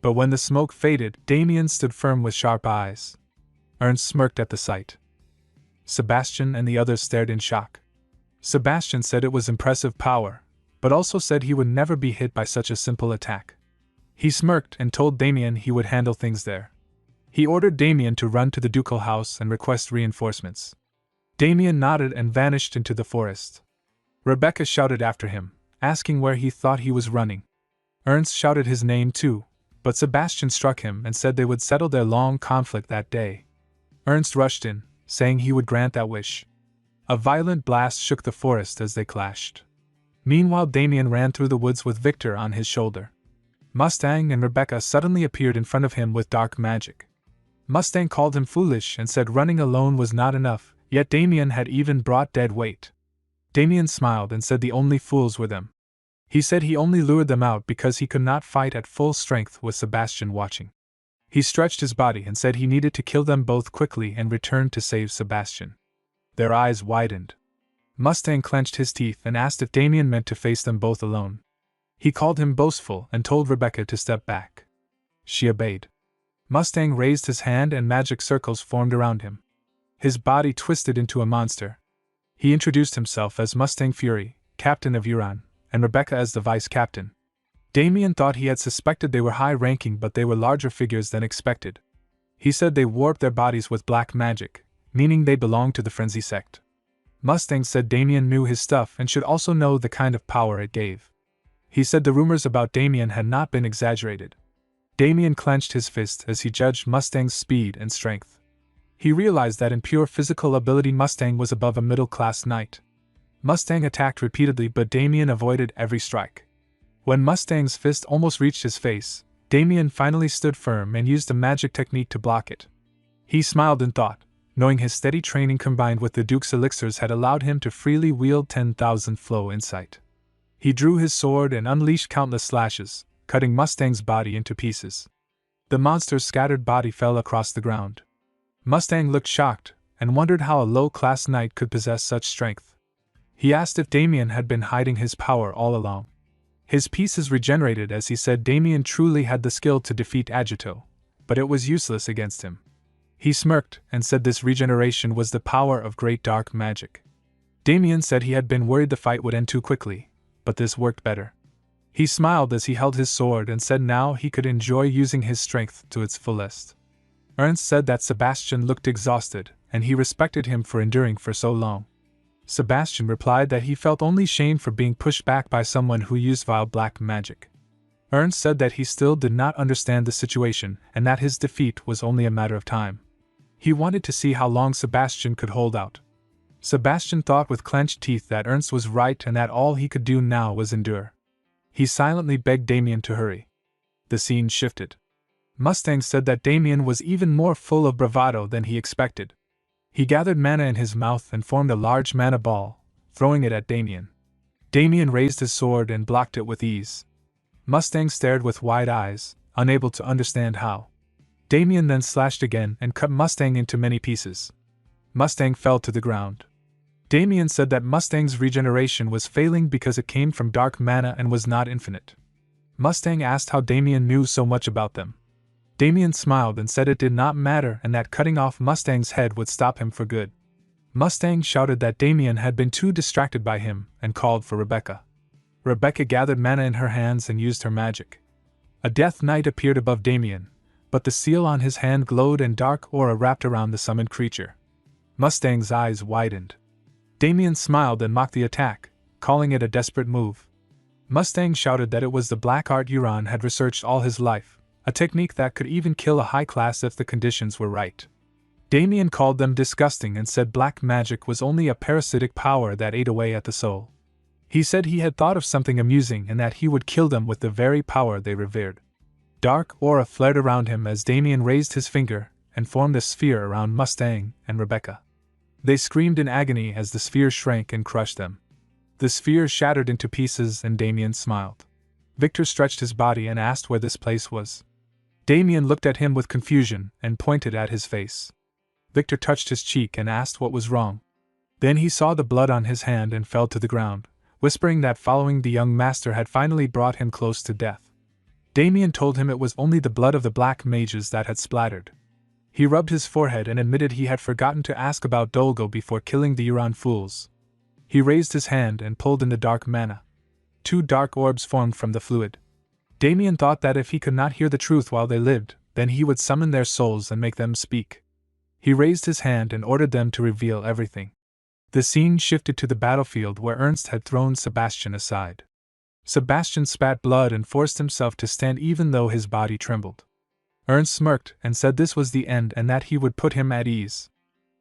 But when the smoke faded, Damien stood firm with sharp eyes. Ernst smirked at the sight. Sebastian and the others stared in shock. Sebastian said it was impressive power, but also said he would never be hit by such a simple attack. He smirked and told Damien he would handle things there. He ordered Damien to run to the ducal house and request reinforcements. Damien nodded and vanished into the forest. Rebecca shouted after him, asking where he thought he was running. Ernst shouted his name too, but Sebastian struck him and said they would settle their long conflict that day. Ernst rushed in, saying he would grant that wish. A violent blast shook the forest as they clashed. Meanwhile, Damien ran through the woods with Victor on his shoulder. Mustang and Rebecca suddenly appeared in front of him with dark magic. Mustang called him foolish and said running alone was not enough, yet Damien had even brought dead weight. Damien smiled and said the only fools were them. He said he only lured them out because he could not fight at full strength with Sebastian watching. He stretched his body and said he needed to kill them both quickly and returned to save Sebastian. Their eyes widened. Mustang clenched his teeth and asked if Damien meant to face them both alone. He called him boastful and told Rebecca to step back. She obeyed. Mustang raised his hand and magic circles formed around him. His body twisted into a monster. He introduced himself as Mustang Fury, captain of Uran, and Rebecca as the vice captain. Damien thought he had suspected they were high-ranking, but they were larger figures than expected. He said they warped their bodies with black magic, meaning they belonged to the Frenzy sect. Mustang said Damien knew his stuff and should also know the kind of power it gave. He said the rumors about Damien had not been exaggerated. Damien clenched his fist as he judged Mustang's speed and strength. He realized that in pure physical ability Mustang was above a middle-class knight. Mustang attacked repeatedly, but Damien avoided every strike. When Mustang's fist almost reached his face, Damien finally stood firm and used a magic technique to block it. He smiled in thought, knowing his steady training combined with the Duke's elixirs had allowed him to freely wield 10,000 flow insight. He drew his sword and unleashed countless slashes, cutting Mustang's body into pieces. The monster's scattered body fell across the ground. Mustang looked shocked and wondered how a low-class knight could possess such strength. He asked if Damien had been hiding his power all along. His pieces regenerated as he said Damien truly had the skill to defeat Agito, but it was useless against him. He smirked and said this regeneration was the power of great dark magic. Damien said he had been worried the fight would end too quickly, but this worked better. He smiled as he held his sword and said now he could enjoy using his strength to its fullest. Ernst said that Sebastian looked exhausted, and he respected him for enduring for so long. Sebastian replied that he felt only shame for being pushed back by someone who used vile black magic. Ernst said that he still did not understand the situation and that his defeat was only a matter of time. He wanted to see how long Sebastian could hold out. Sebastian thought with clenched teeth that Ernst was right and that all he could do now was endure. He silently begged Damien to hurry. The scene shifted. Mustang said that Damien was even more full of bravado than he expected. He gathered mana in his mouth and formed a large mana ball, throwing it at Damien. Damien raised his sword and blocked it with ease. Mustang stared with wide eyes, unable to understand how. Damien then slashed again and cut Mustang into many pieces. Mustang fell to the ground. Damien said that Mustang's regeneration was failing because it came from dark mana and was not infinite. Mustang asked how Damien knew so much about them. Damien smiled and said it did not matter and that cutting off Mustang's head would stop him for good. Mustang shouted that Damien had been too distracted by him and called for Rebecca. Rebecca gathered mana in her hands and used her magic. A death knight appeared above Damien, but the seal on his hand glowed and dark aura wrapped around the summoned creature. Mustang's eyes widened. Damien smiled and mocked the attack, calling it a desperate move. Mustang shouted that it was the black art Euron had researched all his life, a technique that could even kill a high class if the conditions were right. Damien called them disgusting and said black magic was only a parasitic power that ate away at the soul. He said he had thought of something amusing and that he would kill them with the very power they revered. Dark aura flared around him as Damien raised his finger and formed a sphere around Mustang and Rebecca. They screamed in agony as the sphere shrank and crushed them. The sphere shattered into pieces and Damien smiled. Victor stretched his body and asked where this place was. Damien looked at him with confusion and pointed at his face. Victor touched his cheek and asked what was wrong. Then he saw the blood on his hand and fell to the ground, whispering that following the young master had finally brought him close to death. Damien told him it was only the blood of the black mages that had splattered. He rubbed his forehead and admitted he had forgotten to ask about Dolgo before killing the Euron fools. He raised his hand and pulled in the dark mana. 2 dark orbs formed from the fluid. Damien thought that if he could not hear the truth while they lived, then he would summon their souls and make them speak. He raised his hand and ordered them to reveal everything. The scene shifted to the battlefield where Ernst had thrown Sebastian aside. Sebastian spat blood and forced himself to stand even though his body trembled. Ernst smirked and said this was the end and that he would put him at ease.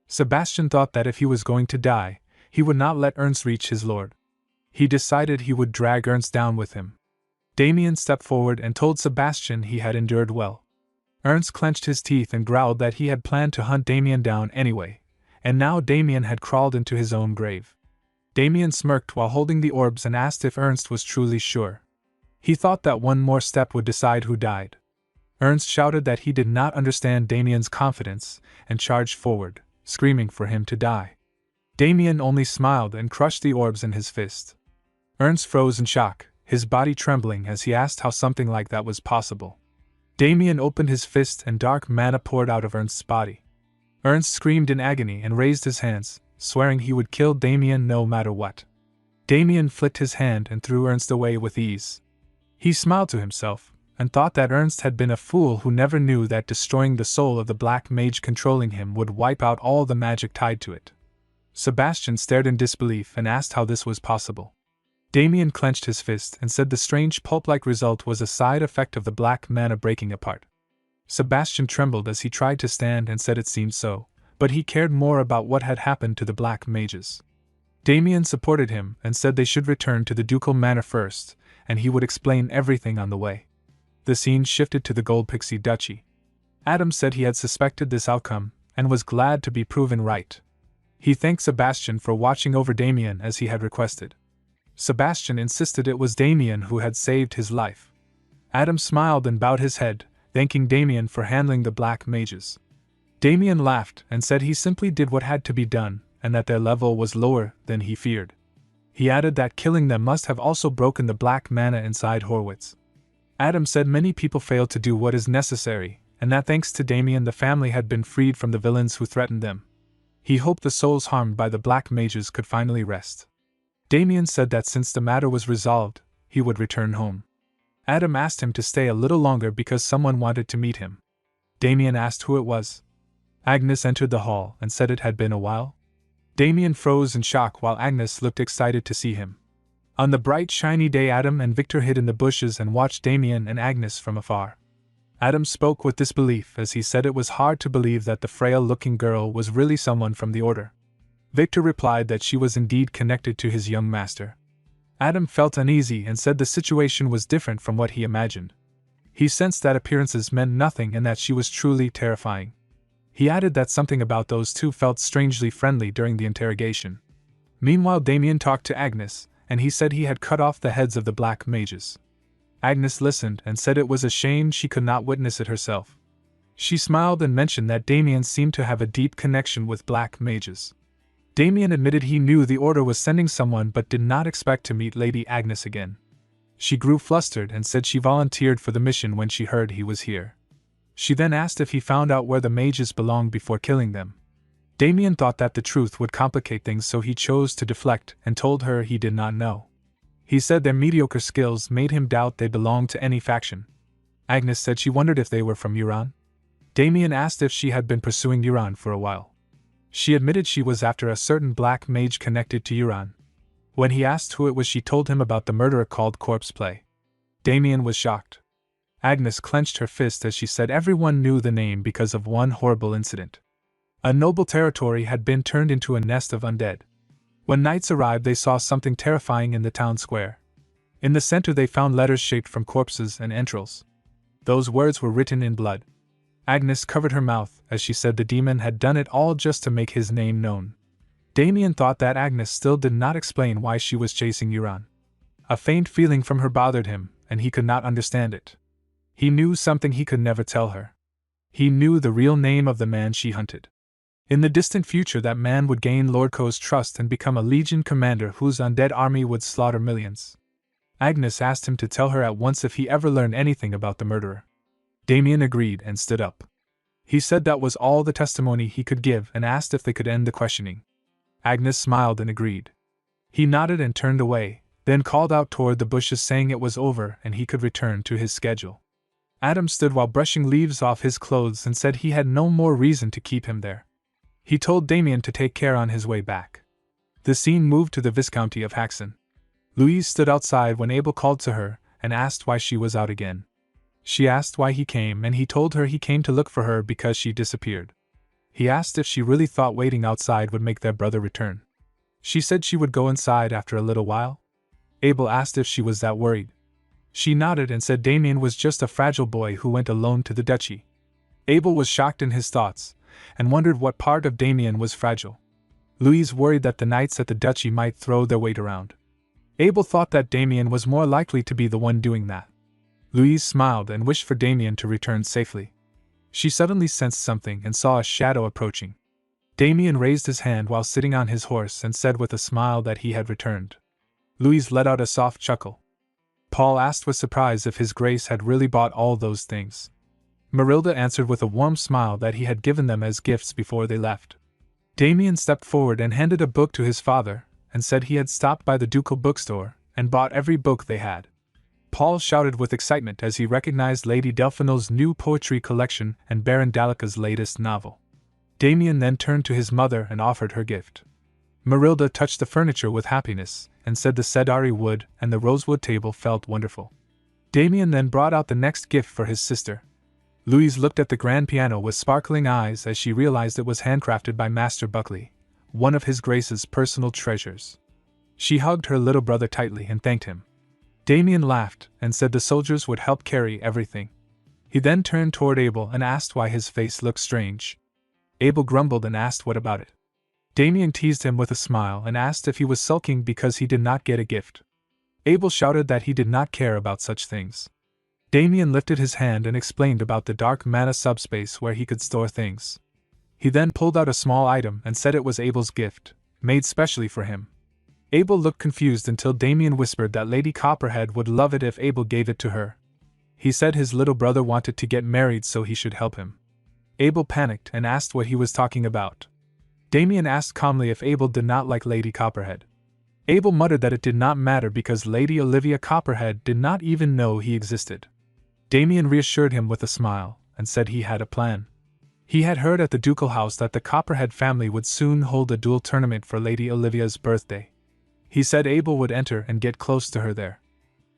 Sebastian thought that if he was going to die, he would not let Ernst reach his lord. He decided he would drag Ernst down with him. Damien stepped forward and told Sebastian he had endured well. Ernst clenched his teeth and growled that he had planned to hunt Damien down anyway, and now Damien had crawled into his own grave. Damien smirked while holding the orbs and asked if Ernst was truly sure. He thought that one more step would decide who died. Ernst shouted that he did not understand Damien's confidence and charged forward, screaming for him to die. Damien only smiled and crushed the orbs in his fist. Ernst froze in shock, his body trembling as he asked how something like that was possible. Damien opened his fist and dark mana poured out of Ernst's body. Ernst screamed in agony and raised his hands, swearing he would kill Damien no matter what. Damien flicked his hand and threw Ernst away with ease. He smiled to himself, and thought that Ernst had been a fool who never knew that destroying the soul of the black mage controlling him would wipe out all the magic tied to it. Sebastian stared in disbelief and asked how this was possible. Damien clenched his fist and said the strange pulp-like result was a side effect of the black mana breaking apart. Sebastian trembled as he tried to stand and said it seemed so, but he cared more about what had happened to the black mages. Damien supported him and said they should return to the ducal manor first, and he would explain everything on the way. The scene shifted to the Gold Pixie Duchy. Adam said he had suspected this outcome, and was glad to be proven right. He thanked Sebastian for watching over Damien as he had requested. Sebastian insisted it was Damien who had saved his life. Adam smiled and bowed his head, thanking Damien for handling the black mages. Damien laughed and said he simply did what had to be done, and that their level was lower than he feared. He added that killing them must have also broken the black mana inside Horwitz. Adam said many people fail to do what is necessary, and that thanks to Damien the family had been freed from the villains who threatened them. He hoped the souls harmed by the black mages could finally rest. Damien said that since the matter was resolved, he would return home. Adam asked him to stay a little longer because someone wanted to meet him. Damien asked who it was. Agnes entered the hall and said it had been a while. Damien froze in shock while Agnes looked excited to see him. On the bright, shiny day, Adam and Victor hid in the bushes and watched Damien and Agnes from afar. Adam spoke with disbelief as he said it was hard to believe that the frail-looking girl was really someone from the Order. Victor replied that she was indeed connected to his young master. Adam felt uneasy and said the situation was different from what he imagined. He sensed that appearances meant nothing and that she was truly terrifying. He added that something about those two felt strangely friendly during the interrogation. Meanwhile, Damien talked to Agnes, and he said he had cut off the heads of the black mages. Agnes listened and said it was a shame she could not witness it herself. She smiled and mentioned that Damien seemed to have a deep connection with black mages. Damien admitted he knew the Order was sending someone but did not expect to meet Lady Agnes again. She grew flustered and said she volunteered for the mission when she heard he was here. She then asked if he found out where the mages belonged before killing them. Damien thought that the truth would complicate things, so he chose to deflect and told her he did not know. He said their mediocre skills made him doubt they belonged to any faction. Agnes said she wondered if they were from Iran. Damien asked if she had been pursuing Iran for a while. She admitted she was after a certain black mage connected to Iran. When he asked who it was, she told him about the murderer called Corpse Play. Damien was shocked. Agnes clenched her fist as she said everyone knew the name because of one horrible incident. A noble territory had been turned into a nest of undead. When knights arrived, they saw something terrifying in the town square. In the center they found letters shaped from corpses and entrails. Those words were written in blood. Agnes covered her mouth as she said the demon had done it all just to make his name known. Damien thought that Agnes still did not explain why she was chasing Euron. A faint feeling from her bothered him, and he could not understand it. He knew something he could never tell her. He knew the real name of the man she hunted. In the distant future, that man would gain Lord Ko's trust and become a legion commander whose undead army would slaughter millions. Agnes asked him to tell her at once if he ever learned anything about the murderer. Damien agreed and stood up. He said that was all the testimony he could give and asked if they could end the questioning. Agnes smiled and agreed. He nodded and turned away, then called out toward the bushes saying it was over and he could return to his schedule. Adam stood while brushing leaves off his clothes and said he had no more reason to keep him there. He told Damien to take care on his way back. The scene moved to the Viscounty of Haxon. Louise stood outside when Abel called to her and asked why she was out again. She asked why he came and he told her he came to look for her because she disappeared. He asked if she really thought waiting outside would make their brother return. She said she would go inside after a little while. Abel asked if she was that worried. She nodded and said Damien was just a fragile boy who went alone to the duchy. Abel was shocked in his thoughts, and wondered what part of Damien was fragile. Louise worried that the knights at the duchy might throw their weight around. Abel thought that Damien was more likely to be the one doing that. Louise smiled and wished for Damien to return safely. She suddenly sensed something and saw a shadow approaching. Damien raised his hand while sitting on his horse and said with a smile that he had returned. Louise let out a soft chuckle. Paul asked with surprise if His Grace had really bought all those things. Marilda answered with a warm smile that he had given them as gifts before they left. Damien stepped forward and handed a book to his father, and said he had stopped by the ducal bookstore and bought every book they had. Paul shouted with excitement as he recognized Lady Delphinel's new poetry collection and Baron Dalica's latest novel. Damien then turned to his mother and offered her gift. Marilda touched the furniture with happiness, and said the cedari wood and the rosewood table felt wonderful. Damien then brought out the next gift for his sister. Louise looked at the grand piano with sparkling eyes as she realized it was handcrafted by Master Buckley, one of His Grace's personal treasures. She hugged her little brother tightly and thanked him. Damien laughed and said the soldiers would help carry everything. He then turned toward Abel and asked why his face looked strange. Abel grumbled and asked what about it. Damien teased him with a smile and asked if he was sulking because he did not get a gift. Abel shouted that he did not care about such things. Damien lifted his hand and explained about the dark mana subspace where he could store things. He then pulled out a small item and said it was Abel's gift, made specially for him. Abel looked confused until Damien whispered that Lady Copperhead would love it if Abel gave it to her. He said his little brother wanted to get married so he should help him. Abel panicked and asked what he was talking about. Damien asked calmly if Abel did not like Lady Copperhead. Abel muttered that it did not matter because Lady Olivia Copperhead did not even know he existed. Damien reassured him with a smile, and said he had a plan. He had heard at the ducal house that the Copperhead family would soon hold a duel tournament for Lady Olivia's birthday. He said Abel would enter and get close to her there.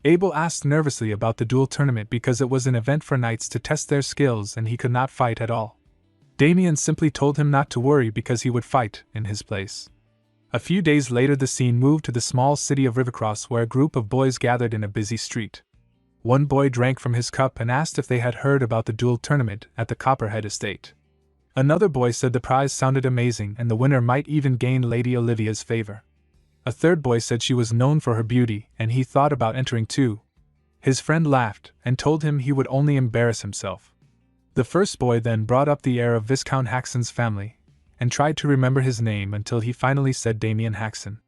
Abel asked nervously about the duel tournament because it was an event for knights to test their skills and he could not fight at all. Damien simply told him not to worry because he would fight in his place. A few days later the scene moved to the small city of Rivercross where a group of boys gathered in a busy street. One boy drank from his cup and asked if they had heard about the duel tournament at the Copperhead estate. Another boy said the prize sounded amazing and the winner might even gain Lady Olivia's favor. A third boy said she was known for her beauty and he thought about entering too. His friend laughed and told him he would only embarrass himself. The first boy then brought up the heir of Viscount Haxon's family, and tried to remember his name until he finally said Damien Haxon.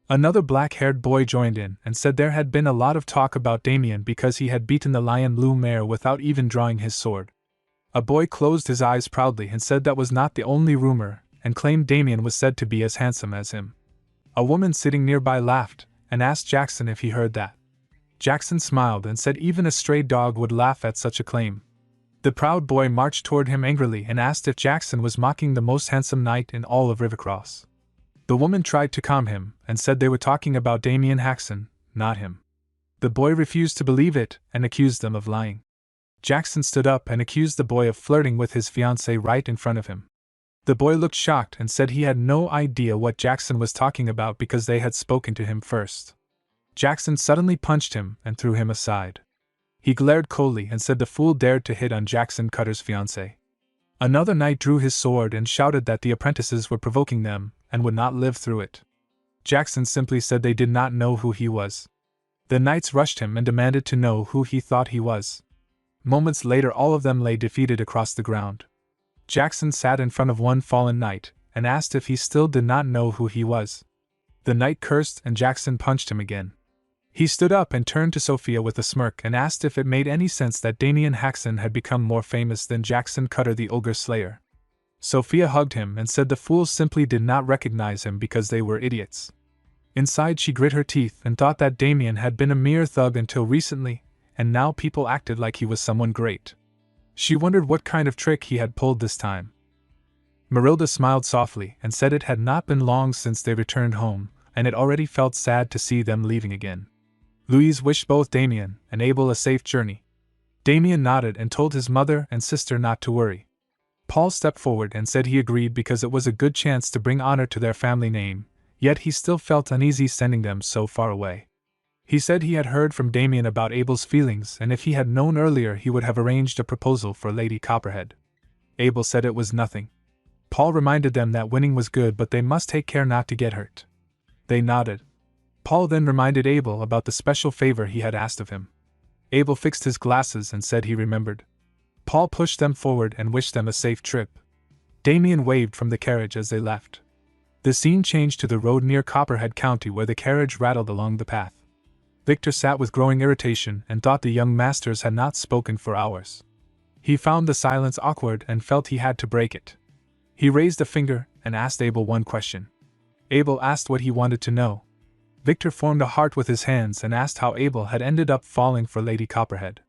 Another black-haired boy joined in and said there had been a lot of talk about Damien because he had beaten the lion blue mare without even drawing his sword. A boy closed his eyes proudly and said that was not the only rumor, and claimed Damien was said to be as handsome as him. A woman sitting nearby laughed, and asked Jackson if he heard that. Jackson smiled and said even a stray dog would laugh at such a claim. The proud boy marched toward him angrily and asked if Jackson was mocking the most handsome knight in all of Rivercross. The woman tried to calm him, and said they were talking about Damien Haxon, not him. The boy refused to believe it, and accused them of lying. Jackson stood up and accused the boy of flirting with his fiancée right in front of him. The boy looked shocked and said he had no idea what Jackson was talking about because they had spoken to him first. Jackson suddenly punched him and threw him aside. He glared coldly and said the fool dared to hit on Jackson Cutter's fiancée. Another knight drew his sword and shouted that the apprentices were provoking them and would not live through it. Jackson simply said they did not know who he was. The knights rushed him and demanded to know who he thought he was. Moments later all of them lay defeated across the ground. Jackson sat in front of one fallen knight and asked if he still did not know who he was. The knight cursed and Jackson punched him again. He stood up and turned to Sophia with a smirk and asked if it made any sense that Damien Haxon had become more famous than Jackson Cutter the Ogre Slayer. Sophia hugged him and said the fools simply did not recognize him because they were idiots. Inside she grit her teeth and thought that Damien had been a mere thug until recently, and now people acted like he was someone great. She wondered what kind of trick he had pulled this time. Marilda smiled softly and said it had not been long since they returned home, and it already felt sad to see them leaving again. Louise wished both Damien and Abel a safe journey. Damien nodded and told his mother and sister not to worry. Paul stepped forward and said he agreed because it was a good chance to bring honor to their family name, yet he still felt uneasy sending them so far away. He said he had heard from Damien about Abel's feelings and if he had known earlier he would have arranged a proposal for Lady Copperhead. Abel said it was nothing. Paul reminded them that winning was good but they must take care not to get hurt. They nodded. Paul then reminded Abel about the special favor he had asked of him. Abel fixed his glasses and said he remembered. Paul pushed them forward and wished them a safe trip. Damien waved from the carriage as they left. The scene changed to the road near Copperhead County where the carriage rattled along the path. Victor sat with growing irritation and thought the young masters had not spoken for hours. He found the silence awkward and felt he had to break it. He raised a finger and asked Abel one question. Abel asked what he wanted to know. Victor formed a heart with his hands and asked how Abel had ended up falling for Lady Copperhead.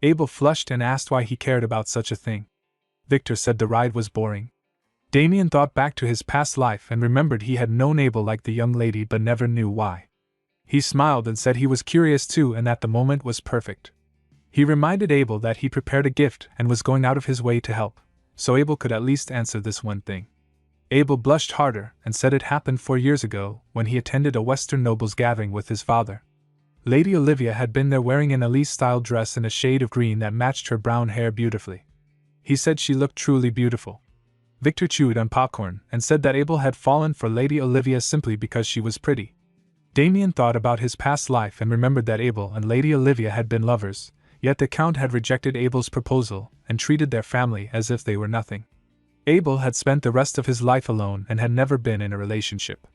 Abel flushed and asked why he cared about such a thing. Victor said the ride was boring. Damien thought back to his past life and remembered he had known Abel like the young lady but never knew why. He smiled and said he was curious too and that the moment was perfect. He reminded Abel that he prepared a gift and was going out of his way to help, so Abel could at least answer this one thing. Abel blushed harder and said it happened 4 years ago when he attended a Western noble's gathering with his father. Lady Olivia had been there wearing an Elise-style dress in a shade of green that matched her brown hair beautifully. He said she looked truly beautiful. Victor chewed on popcorn and said that Abel had fallen for Lady Olivia simply because she was pretty. Damien thought about his past life and remembered that Abel and Lady Olivia had been lovers, yet the Count had rejected Abel's proposal and treated their family as if they were nothing. Abel had spent the rest of his life alone and had never been in a relationship.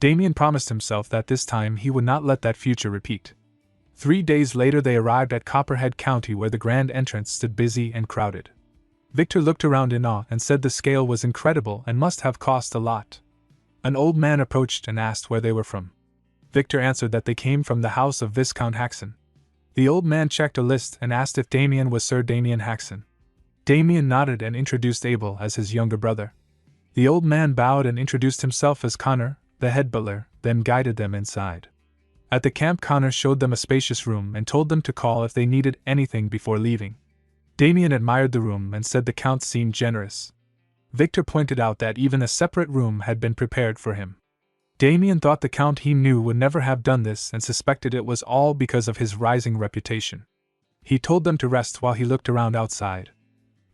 Damien promised himself that this time he would not let that future repeat. 3 days later they arrived at Copperhead County, where the grand entrance stood busy and crowded. Victor looked around in awe and said the scale was incredible and must have cost a lot. An old man approached and asked where they were from. Victor answered that they came from the house of Viscount Haxon. The old man checked a list and asked if Damien was Sir Damien Haxon. Damien nodded and introduced Abel as his younger brother. The old man bowed and introduced himself as Connor, the head butler, then guided them inside. At the camp, Connor showed them a spacious room and told them to call if they needed anything before leaving. Damien admired the room and said the Count seemed generous. Victor pointed out that even a separate room had been prepared for him. Damien thought the Count he knew would never have done this and suspected it was all because of his rising reputation. He told them to rest while he looked around outside.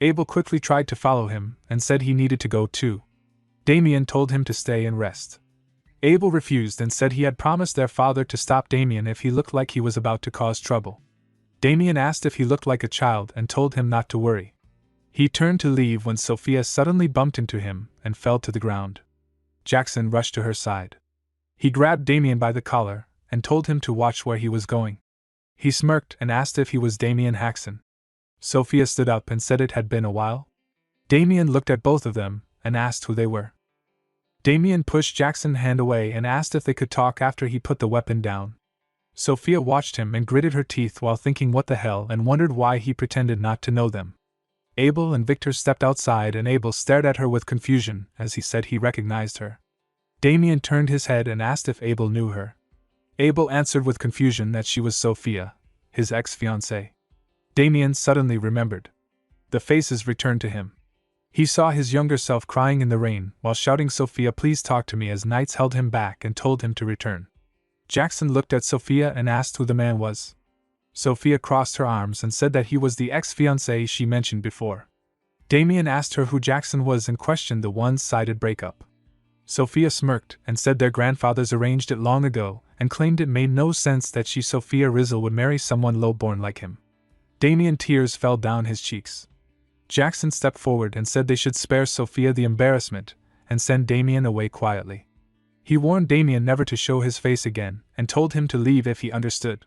Abel quickly tried to follow him and said he needed to go too. Damien told him to stay and rest. Abel refused and said he had promised their father to stop Damien if he looked like he was about to cause trouble. Damien asked if he looked like a child and told him not to worry. He turned to leave when Sophia suddenly bumped into him and fell to the ground. Jackson rushed to her side. He grabbed Damien by the collar and told him to watch where he was going. He smirked and asked if he was Damien Haxon. Sophia stood up and said it had been a while. Damien looked at both of them and asked who they were. Damien pushed Jackson's hand away and asked if they could talk after he put the weapon down. Sophia watched him and gritted her teeth while thinking what the hell and wondered why he pretended not to know them. Abel and Victor stepped outside and Abel stared at her with confusion as he said he recognized her. Damien turned his head and asked if Abel knew her. Abel answered with confusion that she was Sophia, his ex-fiancée. Damien suddenly remembered. The faces returned to him. He saw his younger self crying in the rain while shouting, "Sophia, please talk to me," as knights held him back and told him to return. Jackson looked at Sophia and asked who the man was. Sophia crossed her arms and said that he was the ex-fiancé she mentioned before. Damien asked her who Jackson was and questioned the one-sided breakup. Sophia smirked and said their grandfathers arranged it long ago and claimed it made no sense that she, Sophia Rizzle, would marry someone low-born like him. Damien, tears fell down his cheeks. Jackson stepped forward and said they should spare Sophia the embarrassment and send Damien away quietly. He warned Damien never to show his face again and told him to leave if he understood.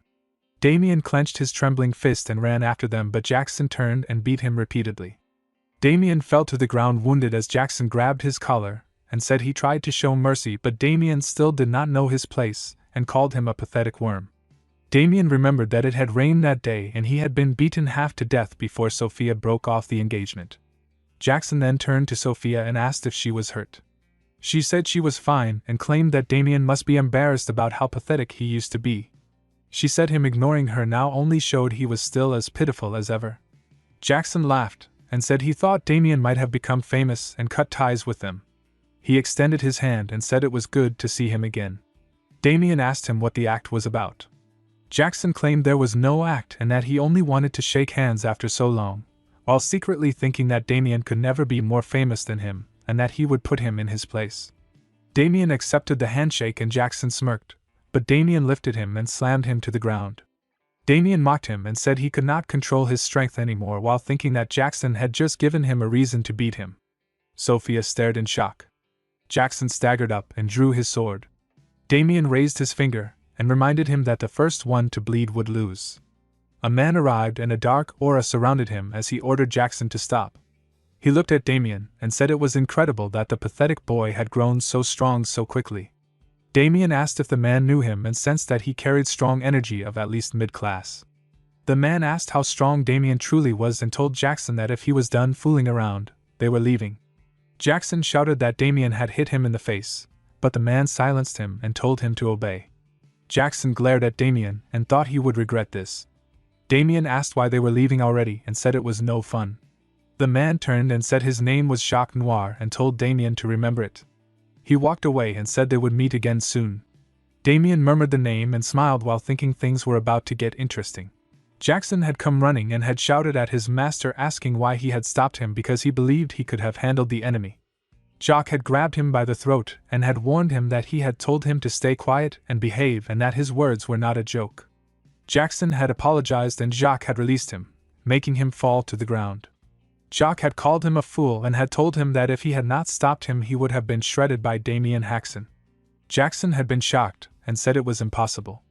Damien clenched his trembling fist and ran after them, but Jackson turned and beat him repeatedly. Damien fell to the ground wounded as Jackson grabbed his collar and said he tried to show mercy, but Damien still did not know his place and called him a pathetic worm. Damien remembered that it had rained that day and he had been beaten half to death before Sophia broke off the engagement. Jackson then turned to Sophia and asked if she was hurt. She said she was fine and claimed that Damien must be embarrassed about how pathetic he used to be. She said him ignoring her now only showed he was still as pitiful as ever. Jackson laughed and said he thought Damien might have become famous and cut ties with them. He extended his hand and said it was good to see him again. Damien asked him what the act was about. Jackson claimed there was no act and that he only wanted to shake hands after so long, while secretly thinking that Damien could never be more famous than him and that he would put him in his place. Damien accepted the handshake and Jackson smirked, but Damien lifted him and slammed him to the ground. Damien mocked him and said he could not control his strength anymore while thinking that Jackson had just given him a reason to beat him. Sophia stared in shock. Jackson staggered up and drew his sword. Damien raised his finger and reminded him that the first one to bleed would lose. A man arrived and a dark aura surrounded him as he ordered Jackson to stop. He looked at Damien and said it was incredible that the pathetic boy had grown so strong so quickly. Damien asked if the man knew him and sensed that he carried strong energy of at least mid-class. The man asked how strong Damien truly was and told Jackson that if he was done fooling around, they were leaving. Jackson shouted that Damien had hit him in the face, but the man silenced him and told him to obey. Jackson glared at Damien and thought he would regret this. Damien asked why they were leaving already and said it was no fun. The man turned and said his name was Jacques Noir and told Damien to remember it. He walked away and said they would meet again soon. Damien murmured the name and smiled while thinking things were about to get interesting. Jackson had come running and had shouted at his master asking why he had stopped him because he believed he could have handled the enemy. Jacques had grabbed him by the throat and had warned him that he had told him to stay quiet and behave and that his words were not a joke. Jackson had apologized and Jacques had released him, making him fall to the ground. Jacques had called him a fool and had told him that if he had not stopped him he would have been shredded by Damien Haxon. Jackson had been shocked and said it was impossible.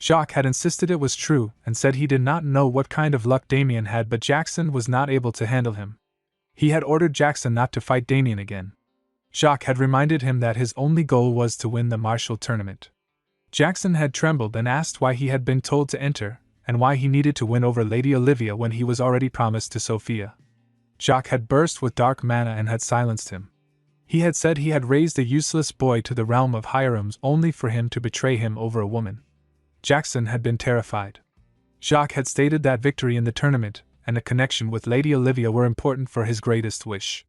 Jacques had insisted it was true and said he did not know what kind of luck Damien had, but Jackson was not able to handle him. He had ordered Jackson not to fight Damien again. Jacques had reminded him that his only goal was to win the martial tournament. Jackson had trembled and asked why he had been told to enter, and why he needed to win over Lady Olivia when he was already promised to Sophia. Jacques had burst with dark mana and had silenced him. He had said he had raised a useless boy to the realm of Hierums only for him to betray him over a woman. Jackson had been terrified. Jacques had stated that victory in the tournament and a connection with Lady Olivia were important for his greatest wish.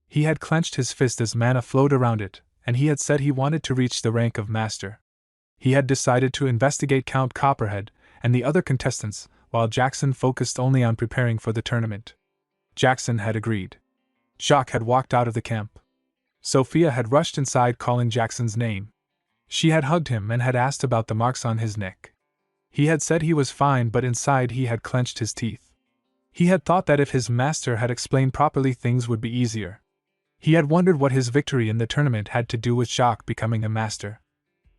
He had clenched his fist as mana flowed around it, and he had said he wanted to reach the rank of master. He had decided to investigate Count Copperhead and the other contestants, while Jackson focused only on preparing for the tournament. Jackson had agreed. Jacques had walked out of the camp. Sophia had rushed inside calling Jackson's name. She had hugged him and had asked about the marks on his neck. He had said he was fine, but inside he had clenched his teeth. He had thought that if his master had explained properly things would be easier. He had wondered what his victory in the tournament had to do with Jacques becoming a master.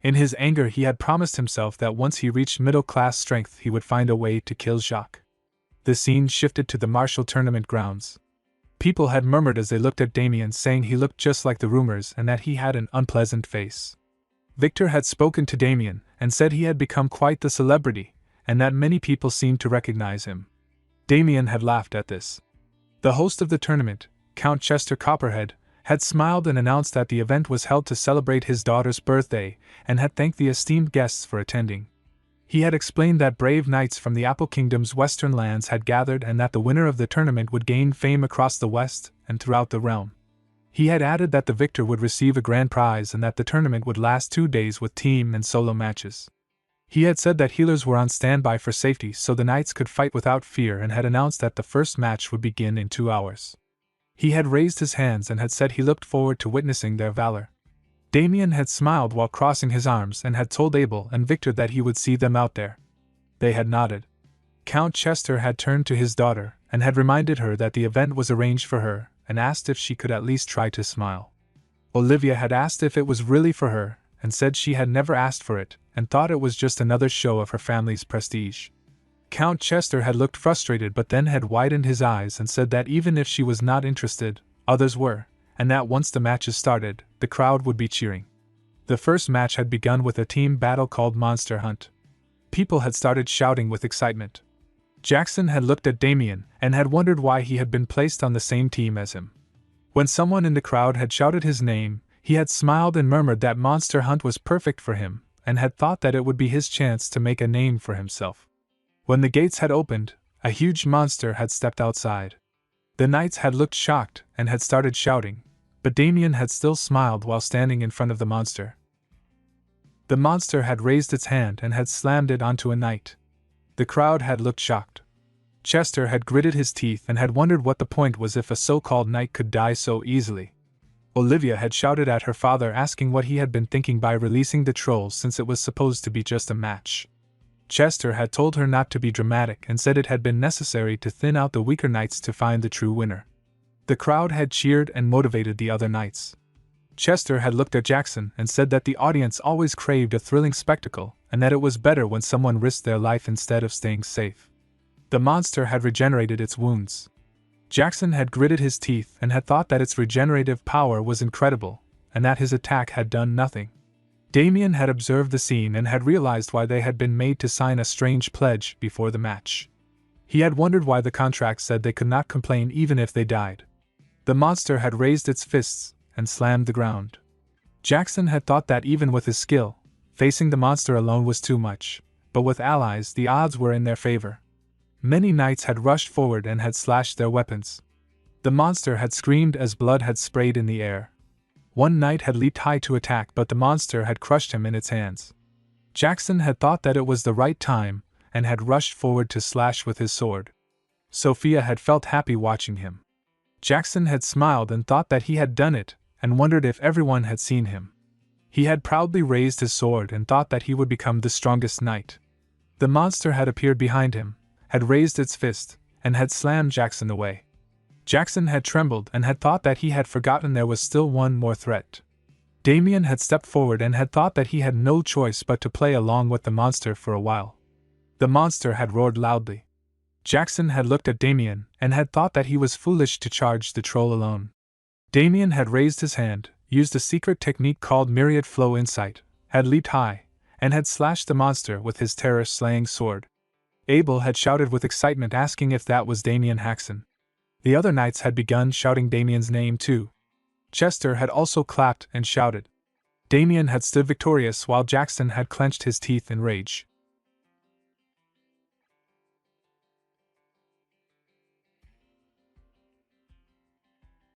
In his anger he had promised himself that once he reached middle-class strength he would find a way to kill Jacques. The scene shifted to the martial tournament grounds. People had murmured as they looked at Damien, saying he looked just like the rumors and that he had an unpleasant face. Victor had spoken to Damien and said he had become quite the celebrity, and that many people seemed to recognize him. Damien had laughed at this. The host of the tournament, Count Chester Copperhead, had smiled and announced that the event was held to celebrate his daughter's birthday, and had thanked the esteemed guests for attending. He had explained that brave knights from the Apple Kingdom's western lands had gathered and that the winner of the tournament would gain fame across the west and throughout the realm. He had added that the victor would receive a grand prize and that the tournament would last 2 days with team and solo matches. He had said that healers were on standby for safety so the knights could fight without fear, and had announced that the first match would begin in 2 hours. He had raised his hands and had said he looked forward to witnessing their valor. Damien had smiled while crossing his arms and had told Abel and Victor that he would see them out there. They had nodded. Count Chester had turned to his daughter and had reminded her that the event was arranged for her, and asked if she could at least try to smile. Olivia had asked if it was really for her, and said she had never asked for it, and thought it was just another show of her family's prestige. Count Chester had looked frustrated but then had widened his eyes and said that even if she was not interested, others were, and that once the matches started, the crowd would be cheering. The first match had begun with a team battle called Monster Hunt. People had started shouting with excitement. Jackson had looked at Damien and had wondered why he had been placed on the same team as him. When someone in the crowd had shouted his name, he had smiled and murmured that Monster Hunt was perfect for him, and had thought that it would be his chance to make a name for himself. When the gates had opened, a huge monster had stepped outside. The knights had looked shocked and had started shouting, but Damien had still smiled while standing in front of the monster. The monster had raised its hand and had slammed it onto a knight. The crowd had looked shocked. Chester had gritted his teeth and had wondered what the point was if a so-called knight could die so easily. Olivia had shouted at her father, asking what he had been thinking by releasing the trolls since it was supposed to be just a match. Chester had told her not to be dramatic and said it had been necessary to thin out the weaker knights to find the true winner. The crowd had cheered and motivated the other knights. Chester had looked at Jackson and said that the audience always craved a thrilling spectacle, and that it was better when someone risked their life instead of staying safe. The monster had regenerated its wounds. Jackson had gritted his teeth and had thought that its regenerative power was incredible, and that his attack had done nothing. Damien had observed the scene and had realized why they had been made to sign a strange pledge before the match. He had wondered why the contract said they could not complain even if they died. The monster had raised its fists and slammed the ground. Jackson had thought that even with his skill, facing the monster alone was too much, but with allies the odds were in their favor. Many knights had rushed forward and had slashed their weapons. The monster had screamed as blood had sprayed in the air. One knight had leaped high to attack, but the monster had crushed him in its hands. Jackson had thought that it was the right time, and had rushed forward to slash with his sword. Sophia had felt happy watching him. Jackson had smiled and thought that he had done it, and wondered if everyone had seen him. He had proudly raised his sword and thought that he would become the strongest knight. The monster had appeared behind him, had raised its fist, and had slammed Jackson away. Jackson had trembled and had thought that he had forgotten there was still one more threat. Damien had stepped forward and had thought that he had no choice but to play along with the monster for a while. The monster had roared loudly. Jackson had looked at Damien and had thought that he was foolish to charge the troll alone. Damien had raised his hand, used a secret technique called Myriad Flow Insight, had leaped high, and had slashed the monster with his terror-slaying sword. Abel had shouted with excitement, asking if that was Damien Haxon. The other knights had begun shouting Damien's name too. Chester had also clapped and shouted. Damien had stood victorious while Jackson had clenched his teeth in rage.